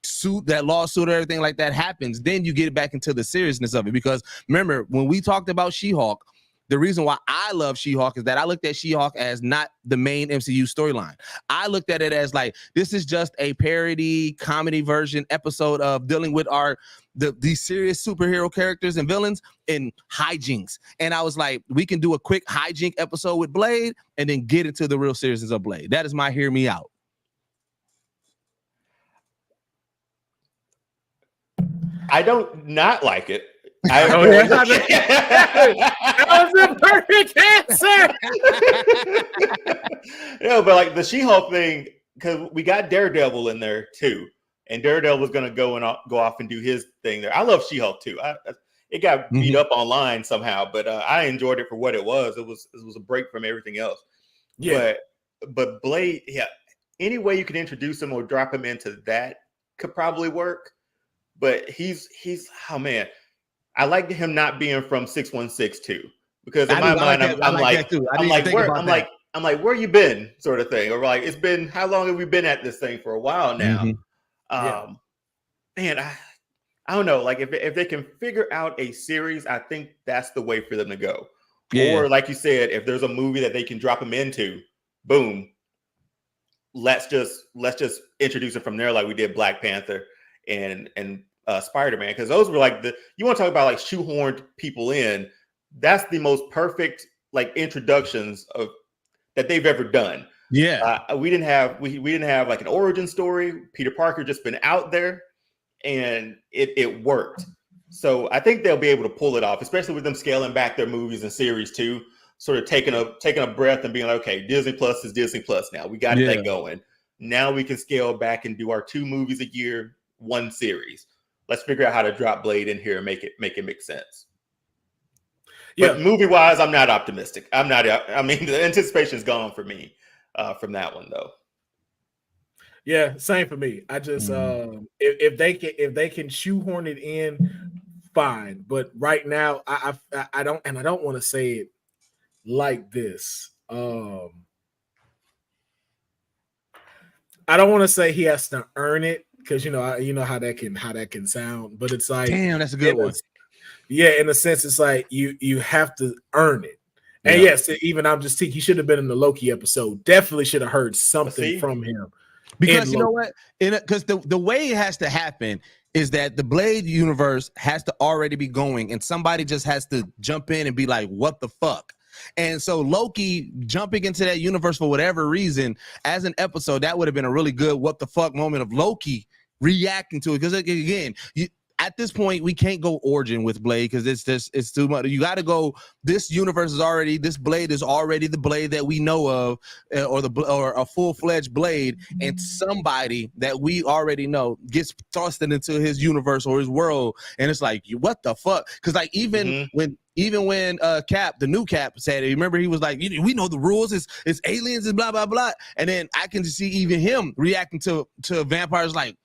suit, that lawsuit, or everything like that happens, then you get it back into the seriousness of it. Because remember, when we talked about She-Hulk, the reason why I love She-Hulk is that I looked at She-Hulk as not the main MCU storyline. I looked at it as like, this is just a parody comedy version episode of dealing with these serious superhero characters and villains and hijinks. And I was like, we can do a quick hijink episode with Blade and then get into the real seriousness of Blade. That is my hear me out.
I don't not like it.
That was a perfect answer.
No, but like the She-Hulk thing, because we got Daredevil in there too, and Daredevil was going to go off and do his thing there. I love She-Hulk too. It got beat up online somehow, but I enjoyed it for what it was. It was a break from everything else. Yeah, but Blade, yeah, any way you can introduce him or drop him into that could probably work. But he's oh man, I like him not being from 616 too, because in my mind I'm like where you been, sort of thing, or like it's been, how long have we been at this thing for a while now? Man, I don't know, like if they can figure out a series, I think that's the way for them to go. Or like you said, if there's a movie that they can drop him into, boom, let's just introduce it from there, like we did Black Panther and Spider-Man, because those were like you want to talk about like shoehorned people in, that's the most perfect like introductions of that they've ever done. We didn't have like an origin story. Peter Parker just been out there, and it worked. So I think they'll be able to pull it off, especially with them scaling back their movies and series too, sort of taking a breath and being like, okay, Disney Plus is Disney Plus now, we got that going. Now we can scale back and do our 2 movies a year, 1 series. Let's figure out how to drop Blade in here and make it make sense. But movie wise, I'm not optimistic. I mean, the anticipation is gone for me from that one though.
Yeah, same for me. I just if they can shoehorn it in, fine. But right now, I don't want to say it like this. I don't want to say he has to earn it, because you know how that can sound, but it's like,
damn, that's a good one.
Yeah, in a sense, it's like you have to earn it. And yes, even he should have been in the Loki episode. Definitely should have heard something from him.
Because you know what? Because the way it has to happen is that the Blade universe has to already be going, and somebody just has to jump in and be like, what the fuck? And so Loki jumping into that universe for whatever reason as an episode, that would have been a really good what the fuck moment of Loki reacting to it. Because again, at this point, we can't go origin with Blade because it's too much. You got to go. This Blade is already the Blade that we know of, or a full-fledged Blade, and somebody that we already know gets thrust into his universe or his world, and it's like, what the fuck? Because like even when Cap, the new Cap, said it, remember he was like, we know the rules, it's aliens and blah blah blah, and then I can see even him reacting to vampires like,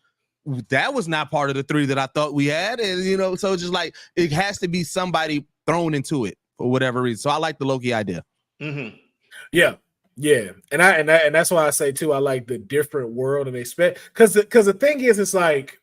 that was not part of the 3 that I thought we had. And, you know, so it's just like, it has to be somebody thrown into it for whatever reason. So I like the Loki idea.
Mm-hmm.
Yeah. And that's why I say too, I like the different world and expect, because the thing is, it's like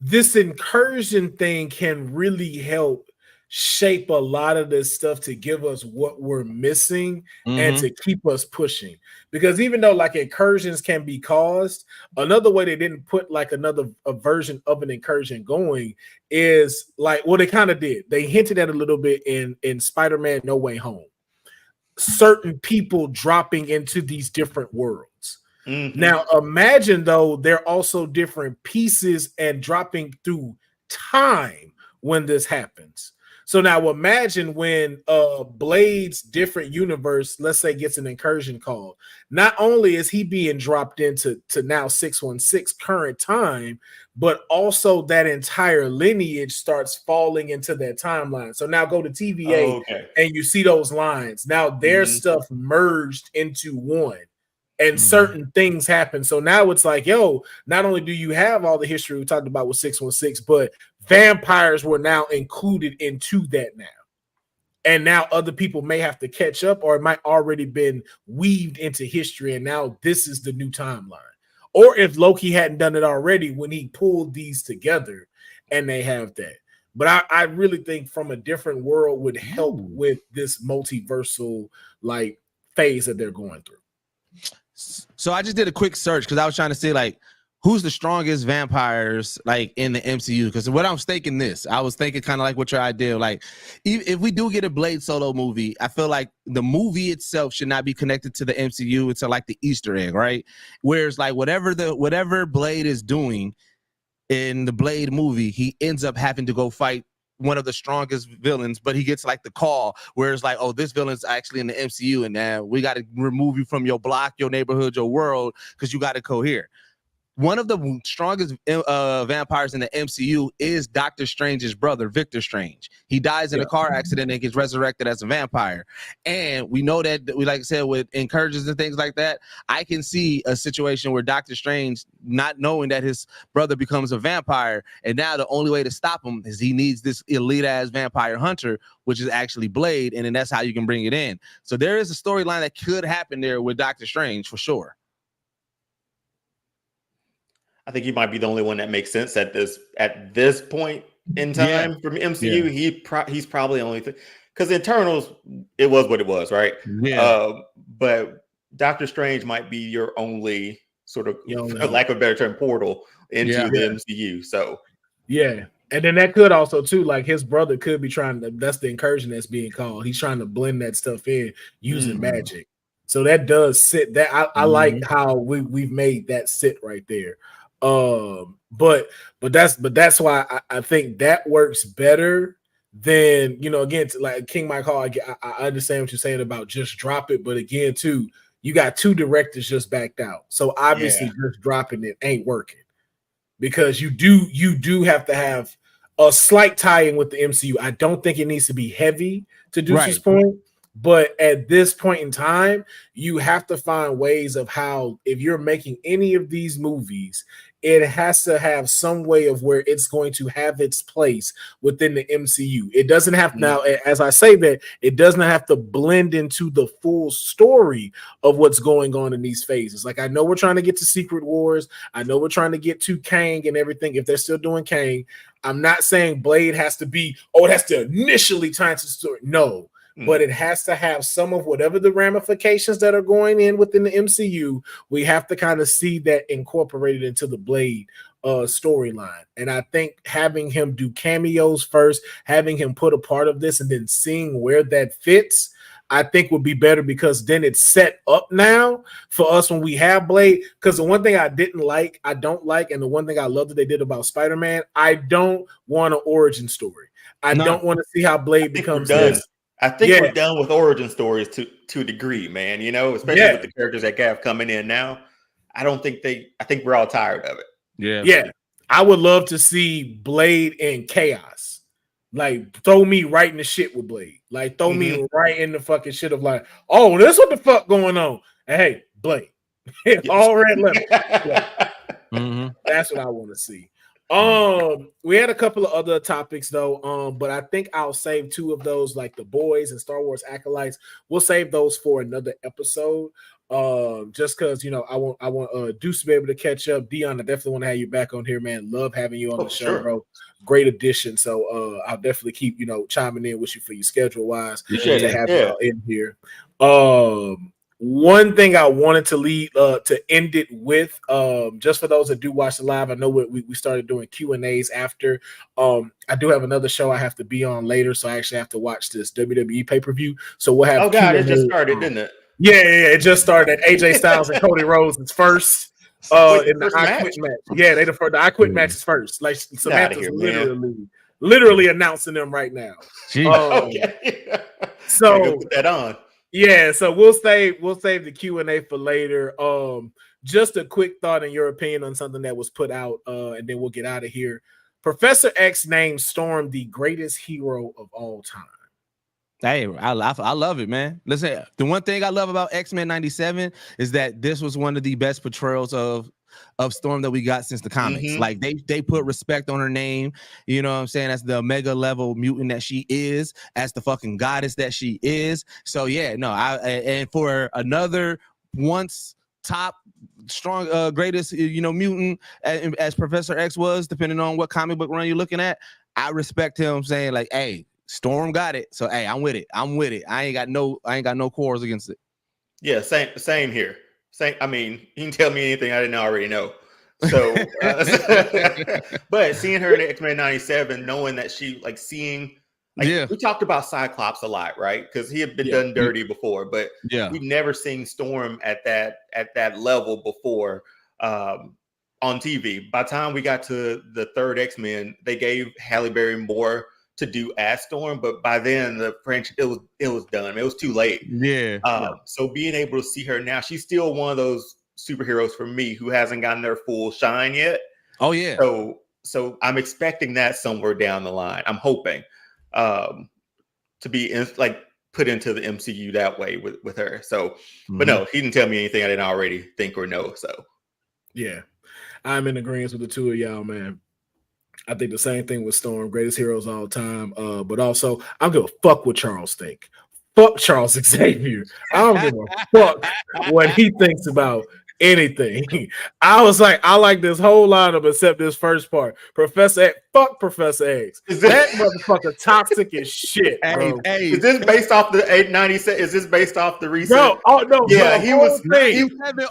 this incursion thing can really help shape a lot of this stuff to give us what we're missing and to keep us pushing. Because even though like incursions can be caused, another way they didn't put like a version of an incursion going is like, well, they kind of did. They hinted at a little bit in Spider-Man No Way Home. Certain people dropping into these different worlds. Now imagine though, they're also different pieces and dropping through time when this happens. So now imagine when Blade's different universe, let's say, gets an incursion call. Not only is he being dropped into now 616 current time, but also that entire lineage starts falling into that timeline. So now go to TVA and you see those lines. Now their stuff merged into one. And certain things happen. So now it's like, yo, not only do you have all the history we talked about with 616, but vampires were now included into that now. And now other people may have to catch up, or it might already been weaved into history. And now this is the new timeline. Or if Loki hadn't done it already when he pulled these together and they have that. But I really think From a Different World would help with this multiversal like phase that they're going through.
So I just did a quick search because I was trying to see like who's the strongest vampires like in the MCU. Because what I was thinking kind of like what your idea, like if we do get a Blade solo movie, I feel like the movie itself should not be connected to the MCU. It's like the Easter egg, right? Whereas like whatever Blade is doing in the Blade movie, he ends up having to go fight one of the strongest villains, but he gets like the call where it's like, oh, this villain's actually in the MCU, and now we got to remove you from your block, your neighborhood, your world, because you got to cohere. One of the strongest vampires in the MCU is Doctor Strange's brother, Victor Strange. He dies in a car accident and gets resurrected as a vampire. And we know that, like I said, with incursions and things like that, I can see a situation where Doctor Strange, not knowing that his brother becomes a vampire, and now the only way to stop him is he needs this elite-ass vampire hunter, which is actually Blade, and then that's how you can bring it in. So there is a storyline that could happen there with Doctor Strange, for sure.
I think he might be the only one that makes sense at this point in time from MCU. He's probably the only thing, because Eternals, it was what it was, right? But Doctor Strange might be your only sort of, for lack of a better term, portal into the MCU. So
and then that could also too, like his brother could be trying to, that's the incursion that's being called. He's trying to blend that stuff in using magic. So that does sit that I like how we've made that sit right there. But that's why I think that works better than, you know, again, like King Mike Hall, I understand what you're saying about just drop it, but again, too, you got 2 directors just backed out, so obviously just dropping it ain't working, because you do have to have a slight tie-in with the MCU. I don't think it needs to be heavy, to Deuce's point. But at this point in time, you have to find ways of how, if you're making any of these movies, it has to have some way of where it's going to have its place within the MCU. It doesn't have now, as I say that, it does not have to blend into the full story of what's going on in these phases. Like, I know we're trying to get to Secret Wars. I know we're trying to get to Kang and everything, if they're still doing Kang. I'm not saying Blade has to be, it has to initially tie into the story. No. But it has to have some of whatever the ramifications that are going in within the MCU. We have to kind of see that incorporated into the Blade storyline. And I think having him do cameos first, having him put a part of this, and then seeing where that fits, I think would be better, because then it's set up now for us when we have Blade. Because the one thing I don't like, and the one thing I love that they did about Spider-Man, I don't want an origin story. I don't want to see how Blade becomes this.
I think we're done with origin stories to a degree, man. You know, especially with the characters that have coming in now. I think we're all tired of it.
Yeah. I would love to see Blade in chaos. Like, throw me right in the shit with Blade. Like, throw me right in the fucking shit of like, oh, this what the fuck going on. And hey, Blade. All red letter. That's what I want to see. We had a couple of other topics though, but I think I'll save two of those, like the boys and Star Wars acolytes. We'll save those for another episode. Just because I want Deuce to be able to catch up. Dion, I definitely want to have you back on here, man. Love having you on the show, bro. Great addition. So I'll definitely keep chiming in with you for your schedule wise to have you in here. One thing I wanted to to end it with, just for those that do watch the live, I know we started doing Q&As after. I do have another show I have to be on later, so I actually have to watch this WWE pay-per-view. So we'll have
God, it just started, didn't it?
Yeah, it just started. AJ Styles and Cody Rhodes is first in the I Quit match. Yeah, the I Quit match is first. Like Samantha's literally announcing them right now.
Okay.
So
put that on.
Yeah, so we'll save the Q&A for later. Just a quick thought in your opinion on something that was put out, and then we'll get out of here. Professor X named Storm the greatest hero of all time.
Hey, I love it, man. Listen, the one thing I love about X-Men 97 is that this was one of the best portrayals of Storm that we got since the comics. Like they put respect on her name, you know what I'm saying, as the mega level mutant that she is, as the fucking goddess that she is. So yeah, no, and for another once top strong greatest mutant as Professor X was, depending on what comic book run you're looking at, I respect him saying like, hey, Storm got it. So hey, I'm with it. I ain't got no quarrels against it.
Yeah, same here. I mean, you can tell me anything I didn't already know. So, but seeing her in X-Men 97, knowing that we talked about Cyclops a lot, right? Because he had been done dirty before, but we've never seen Storm at that level before on TV. By the time we got to the third X-Men, they gave Halle Berry more to do as Storm, but by then the French it was done. It was too late. So being able to see her now, she's still one of those superheroes for me who hasn't gotten their full shine yet.
Oh yeah.
So I'm expecting that somewhere down the line. I'm hoping to be put into the MCU that way with her. So, but no, he didn't tell me anything I didn't already think or know. So
yeah, I'm in agreement with the two of y'all, man. I think the same thing with Storm, greatest heroes all time. But also, I don't give a fuck what Charles think. Fuck Charles Xavier. I don't give a fuck what he thinks about anything. I was like, I like this whole lineup except this first part. Professor X, fuck Professor X. That motherfucker toxic as shit, bro.
Hey, is this based off the 897? Is this based off the recent?
No, no,
yeah,
he was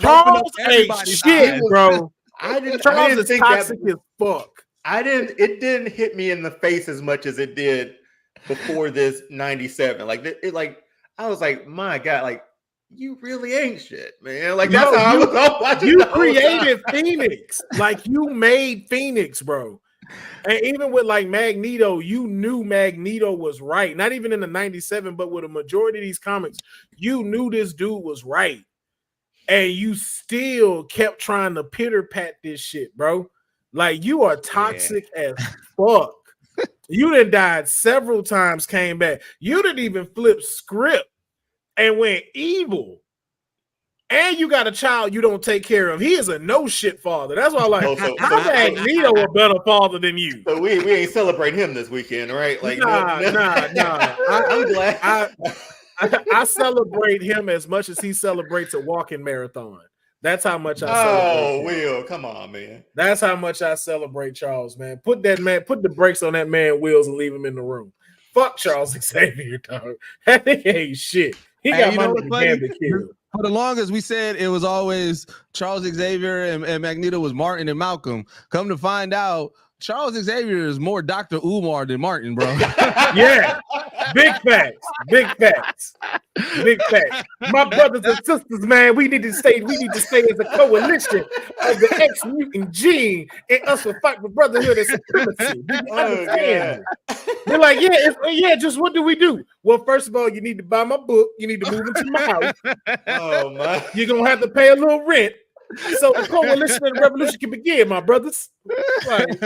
Charles ain't shit, bro.
I didn't
think toxic as fuck.
It didn't hit me in the face as much as it did before this 97. I was like, my God, like, you really ain't shit, man. Like, that's how I was watching.
You created Phoenix. Like, you made Phoenix, bro. And even with like Magneto, you knew Magneto was right. Not even in the 97, but with a majority of these comics, you knew this dude was right. And you still kept trying to pitter-pat this shit, bro. Like, you are toxic as fuck. You done died several times, came back. You didn't even flip script and went evil. And you got a child you don't take care of. He is a no shit father. That's why, like, how Magneto a better father than you?
So we ain't celebrate him this weekend, right? Like,
nah.
I'm glad.
I celebrate him as much as he celebrates a walking marathon. That's how much I celebrate.
Oh, Will, come on, man.
That's how much I celebrate Charles, man. Put the brakes on that man Wills and leave him in the room. Fuck Charles Xavier, dog. That nigga ain't shit. He got money to kill.
For the longest, we said it was always Charles Xavier and Magneto was Martin and Malcolm. Come to find out, Charles Xavier is more Dr. Umar than Martin, bro.
Yeah. Big facts. My brothers and sisters, man, we need to stay as a coalition of the X-mutant gene, and us will fight for brotherhood and supremacy. They're like, just what do we do? Well, first of all, you need to buy my book. You need to move into my house.
Oh, my.
You're going to have to pay a little rent so the coalition and the revolution can begin, my brothers. Like,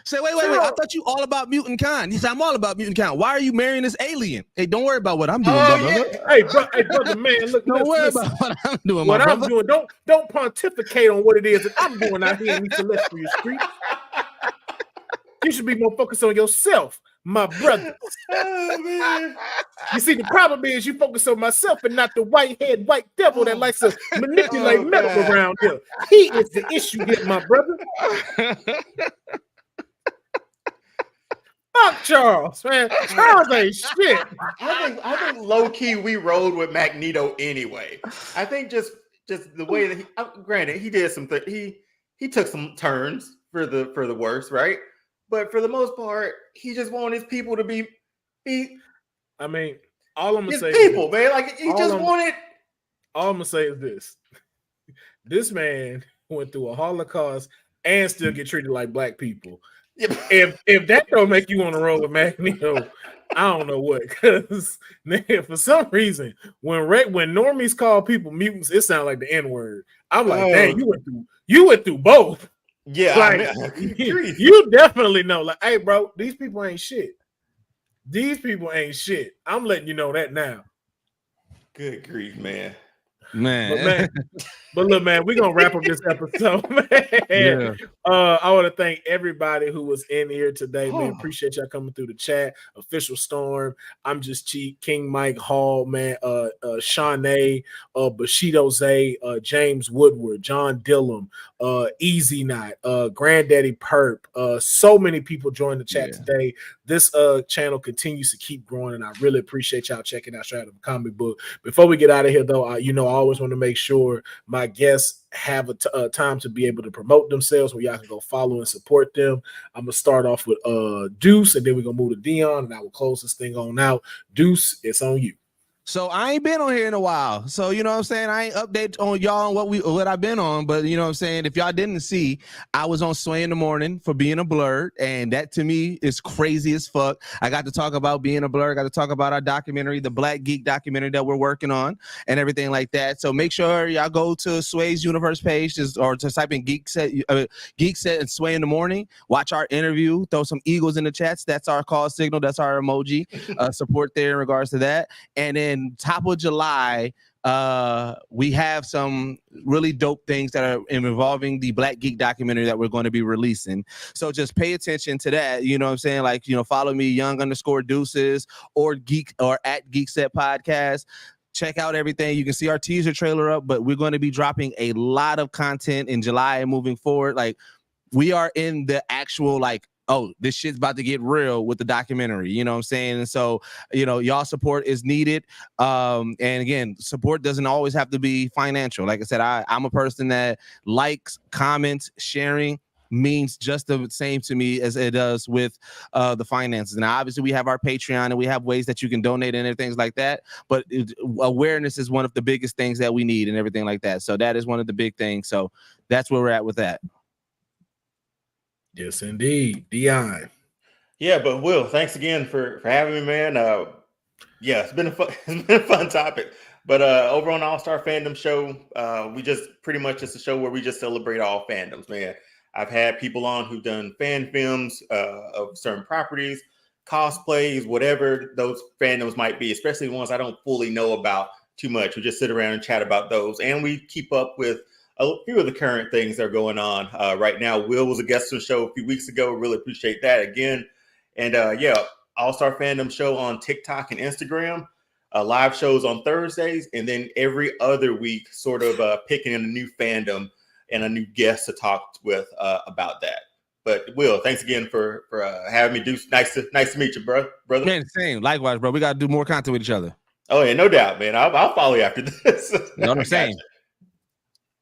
Say, wait. I thought you all about mutant kind. He said, I'm all about mutant kind. Why are you marrying this alien? Hey, don't worry about what I'm doing,
Oh,
brother.
Hey, brother, man, look,
Don't worry
listen.
about what I'm doing,
What
my
I'm
brother.
doing, don't pontificate on what it is that I'm doing out here in these celestial streets. You should be more focused on yourself, my brother.
Oh, man.
You see, the problem is you focus on myself and not the white devil that likes to manipulate metal
God.
around here. He is the issue here, my brother. Fuck Charles, man. Charles ain't shit.
I think low key we rode with Magneto anyway. I think just the way that he, granted, he did some he took some turns for the worse, right? But for the most part, he just wanted his people to be
I mean, all I'm gonna
his
say
people, man. Like he just wanted.
All I'm gonna say is this: this man went through a Holocaust and still get treated like black people. If that don't make you want to roll with Magneto, I don't know what. Because for some reason, when normies call people mutants, it sounds like the N-word. I'm like, dang, you went through both.
Yeah,
Like, you definitely know. Like, hey, bro, these people ain't shit. These people ain't shit. I'm letting you know that now.
Good grief, man.
But look, man, we're gonna wrap up this episode, man.
Yeah.
I want to thank everybody who was in here today, man. Appreciate y'all coming through the chat. Official Storm, I'm Just Cheat, King Mike Hall, man, Shawnee, Bushido Zay, James Woodward, John Dillum, Easy Knot, Granddaddy Perp. So many people joined the chat today. This channel continues to keep growing, and I really appreciate y'all checking out Straight Out of a Comic Book. Before we get out of here, though, I always want to make sure my guests have a time to be able to promote themselves where y'all can go follow and support them. I'm gonna start off with Deuce, and then we're gonna move to Dion, and I will close this thing on out. Deuce, it's on you.
So I ain't been on here in a while. So you know what I'm saying? I ain't update on y'all on what I've been on, but you know what I'm saying? If y'all didn't see, I was on Sway in the Morning for being a blurred, and that to me is crazy as fuck. I got to talk about being a blurred, got to talk about our documentary, the Black Geek documentary that we're working on and everything like that. So make sure y'all go to Sway's Universe page or to type in Geek Set and Sway in the Morning. Watch our interview, throw some eagles in the chats. That's our call signal. That's our emoji. Support there in regards to that. And then top of July, we have some really dope things that are involving the Black Geek documentary that we're going to be releasing. So just pay attention to that. You know what I'm saying? Like, follow me, young_deuces or Geek or at Geek Set Podcast. Check out everything. You can see our teaser trailer up, but we're going to be dropping a lot of content in July and moving forward. Like, we are in the actual, like, oh, this shit's about to get real with the documentary, you know what I'm saying? And so, y'all support is needed. And again, support doesn't always have to be financial. Like I said, I'm a person that likes, comments, sharing means just the same to me as it does with the finances. Now, obviously, we have our Patreon and we have ways that you can donate and things like that. But awareness is one of the biggest things that we need and everything like that. So that is one of the big things. So that's where we're at with that.
Yes, indeed. Dion.
Yeah, but Will, thanks again for having me, man. It's been a fun topic. But over on All Star Fandom Show, we just pretty much it's a show where we just celebrate all fandoms, man. I've had people on who've done fan films of certain properties, cosplays, whatever those fandoms might be, especially ones I don't fully know about too much. We just sit around and chat about those, and we keep up with a few of the current things that are going on right now. Will was a guest on the show a few weeks ago. Really appreciate that again. And All-Star Fandom Show on TikTok and Instagram. Live shows on Thursdays. And then every other week, sort of picking in a new fandom and a new guest to talk with about that. But Will, thanks again for having me. Deuce, nice to meet you, brother.
Man, same. Likewise, bro. We got to do more content with each other.
Oh, yeah, no doubt, man. I'll follow you after this.
You know what I'm saying?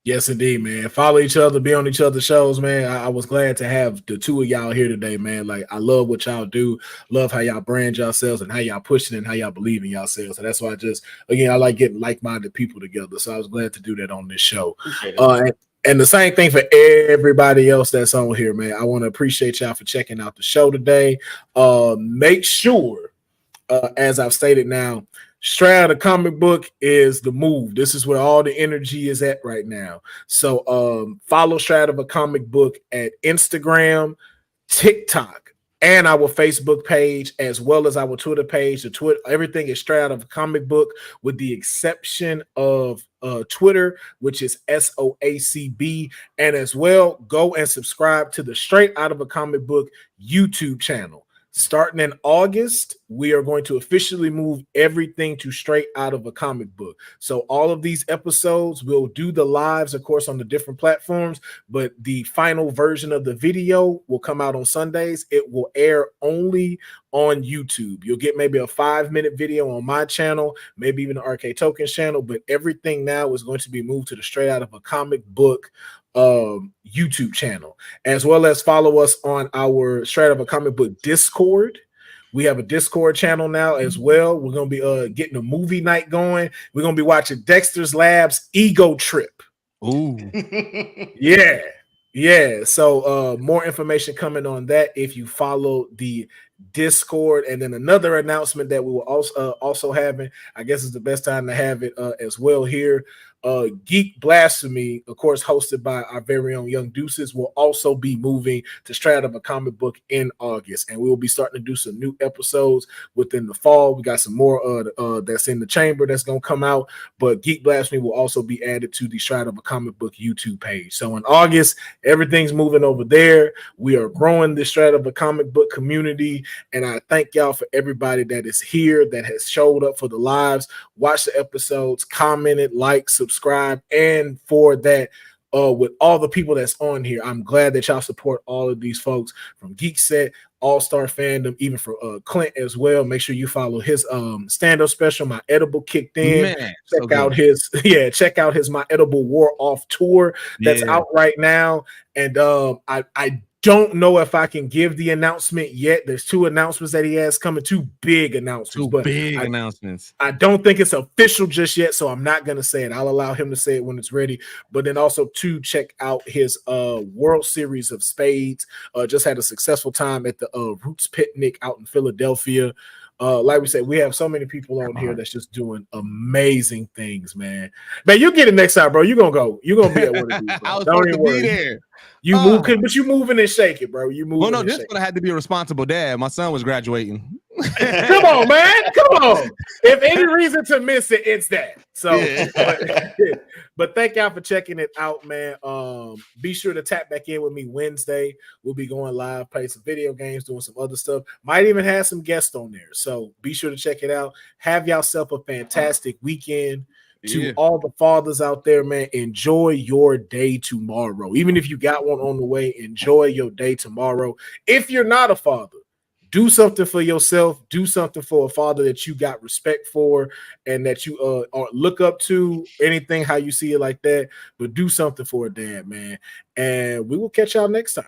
Yes, indeed, man. Follow each other, be on each other's shows, man. I was glad to have the two of y'all here today, man. Like, I love what y'all do. Love how y'all brand yourselves and how y'all pushing and how y'all believe in yourselves. So that's why I like getting like-minded people together. So I was glad to do that on this show. And the same thing for everybody else that's on here, man. I want to appreciate y'all for checking out the show today. Make sure, as I've stated now, Straight Out of Comic Book is the move. This is where all the energy is at right now. So follow Straight Out of a Comic Book at Instagram, TikTok, and our Facebook page, as well as our Twitter page. The Twitter, everything is straight out of a comic book, with the exception of Twitter, which is SOACB. And as well, go and subscribe to the Straight Out of a Comic Book YouTube channel. Starting in August, we are going to officially move everything to Straight Out of a Comic Book. So all of these episodes, we'll do the lives, of course, on the different platforms, but the final version of the video will come out on Sundays. It will air only on YouTube. You'll get maybe a 5-minute video on my channel, maybe even the Arcade Tokens channel, but everything now is going to be moved to the Straight Out of a Comic Book YouTube channel, as well as follow us on our Straight Out of a Comic Book Discord. We have a Discord channel now as well. We're going to be getting a movie night going. We're going to be watching Dexter's Lab's Ego Trip.
Ooh.
Yeah. So more information coming on that if you follow the Discord. And then another announcement that we will also having, I guess is the best time to have it as well here. Geek Blasphemy, of course, hosted by our very own Young Deuces, will also be moving to Straight Out of a Comic Book in August, and we will be starting to do some new episodes within the fall. We got some more that's in the chamber that's going to come out, but Geek Blasphemy will also be added to the Straight Out of a Comic Book YouTube page. So in August, everything's moving over there. We are growing the Straight Out of a Comic Book community, and I thank y'all for everybody that is here, that has showed up for the lives, watched the episodes, commented, liked, subscribe, and for that, with all the people that's on here, I'm glad that y'all support all of these folks from Geek Set, All-Star Fandom, even for Clint as well. Make sure you follow his stand-up special, My Edible Kicked In.
Man,
check out his My Edible Wore Off tour that's out right now. And I don't know if I can give the announcement yet. There's 2 announcements that he has coming, 2 big announcements.
Announcements.
I don't think it's official just yet, so I'm not going to say it. I'll allow him to say it when it's ready. But then also, to check out his World Series of Spades. Just had a successful time at the Roots Picnic out in Philadelphia. Like we said, we have so many people on here that's just doing amazing things, man. Man, you get it next time, bro. You're going to go. You're going to be at one of these, bro.
I was
Don't
supposed
even
to
worry.
be there.
You move, but you moving and shaking, bro. You moving.
Well, no,
and
this
shaking.
one I had to be a responsible dad. My son was graduating.
Come on, man. Come on. If any reason to miss it, it's that. So, but thank y'all for checking it out, man. Be sure to tap back in with me Wednesday. We'll be going live, playing some video games, doing some other stuff. Might even have some guests on there. So be sure to check it out. Have yourself a fantastic weekend. To all the fathers out there, man, enjoy your day tomorrow. Even if you got one on the way, enjoy your day tomorrow. If you're not a father, do something for yourself. Do something for a father that you got respect for and that you look up to, anything how you see it like that. But do something for a dad, man. And we will catch y'all next time.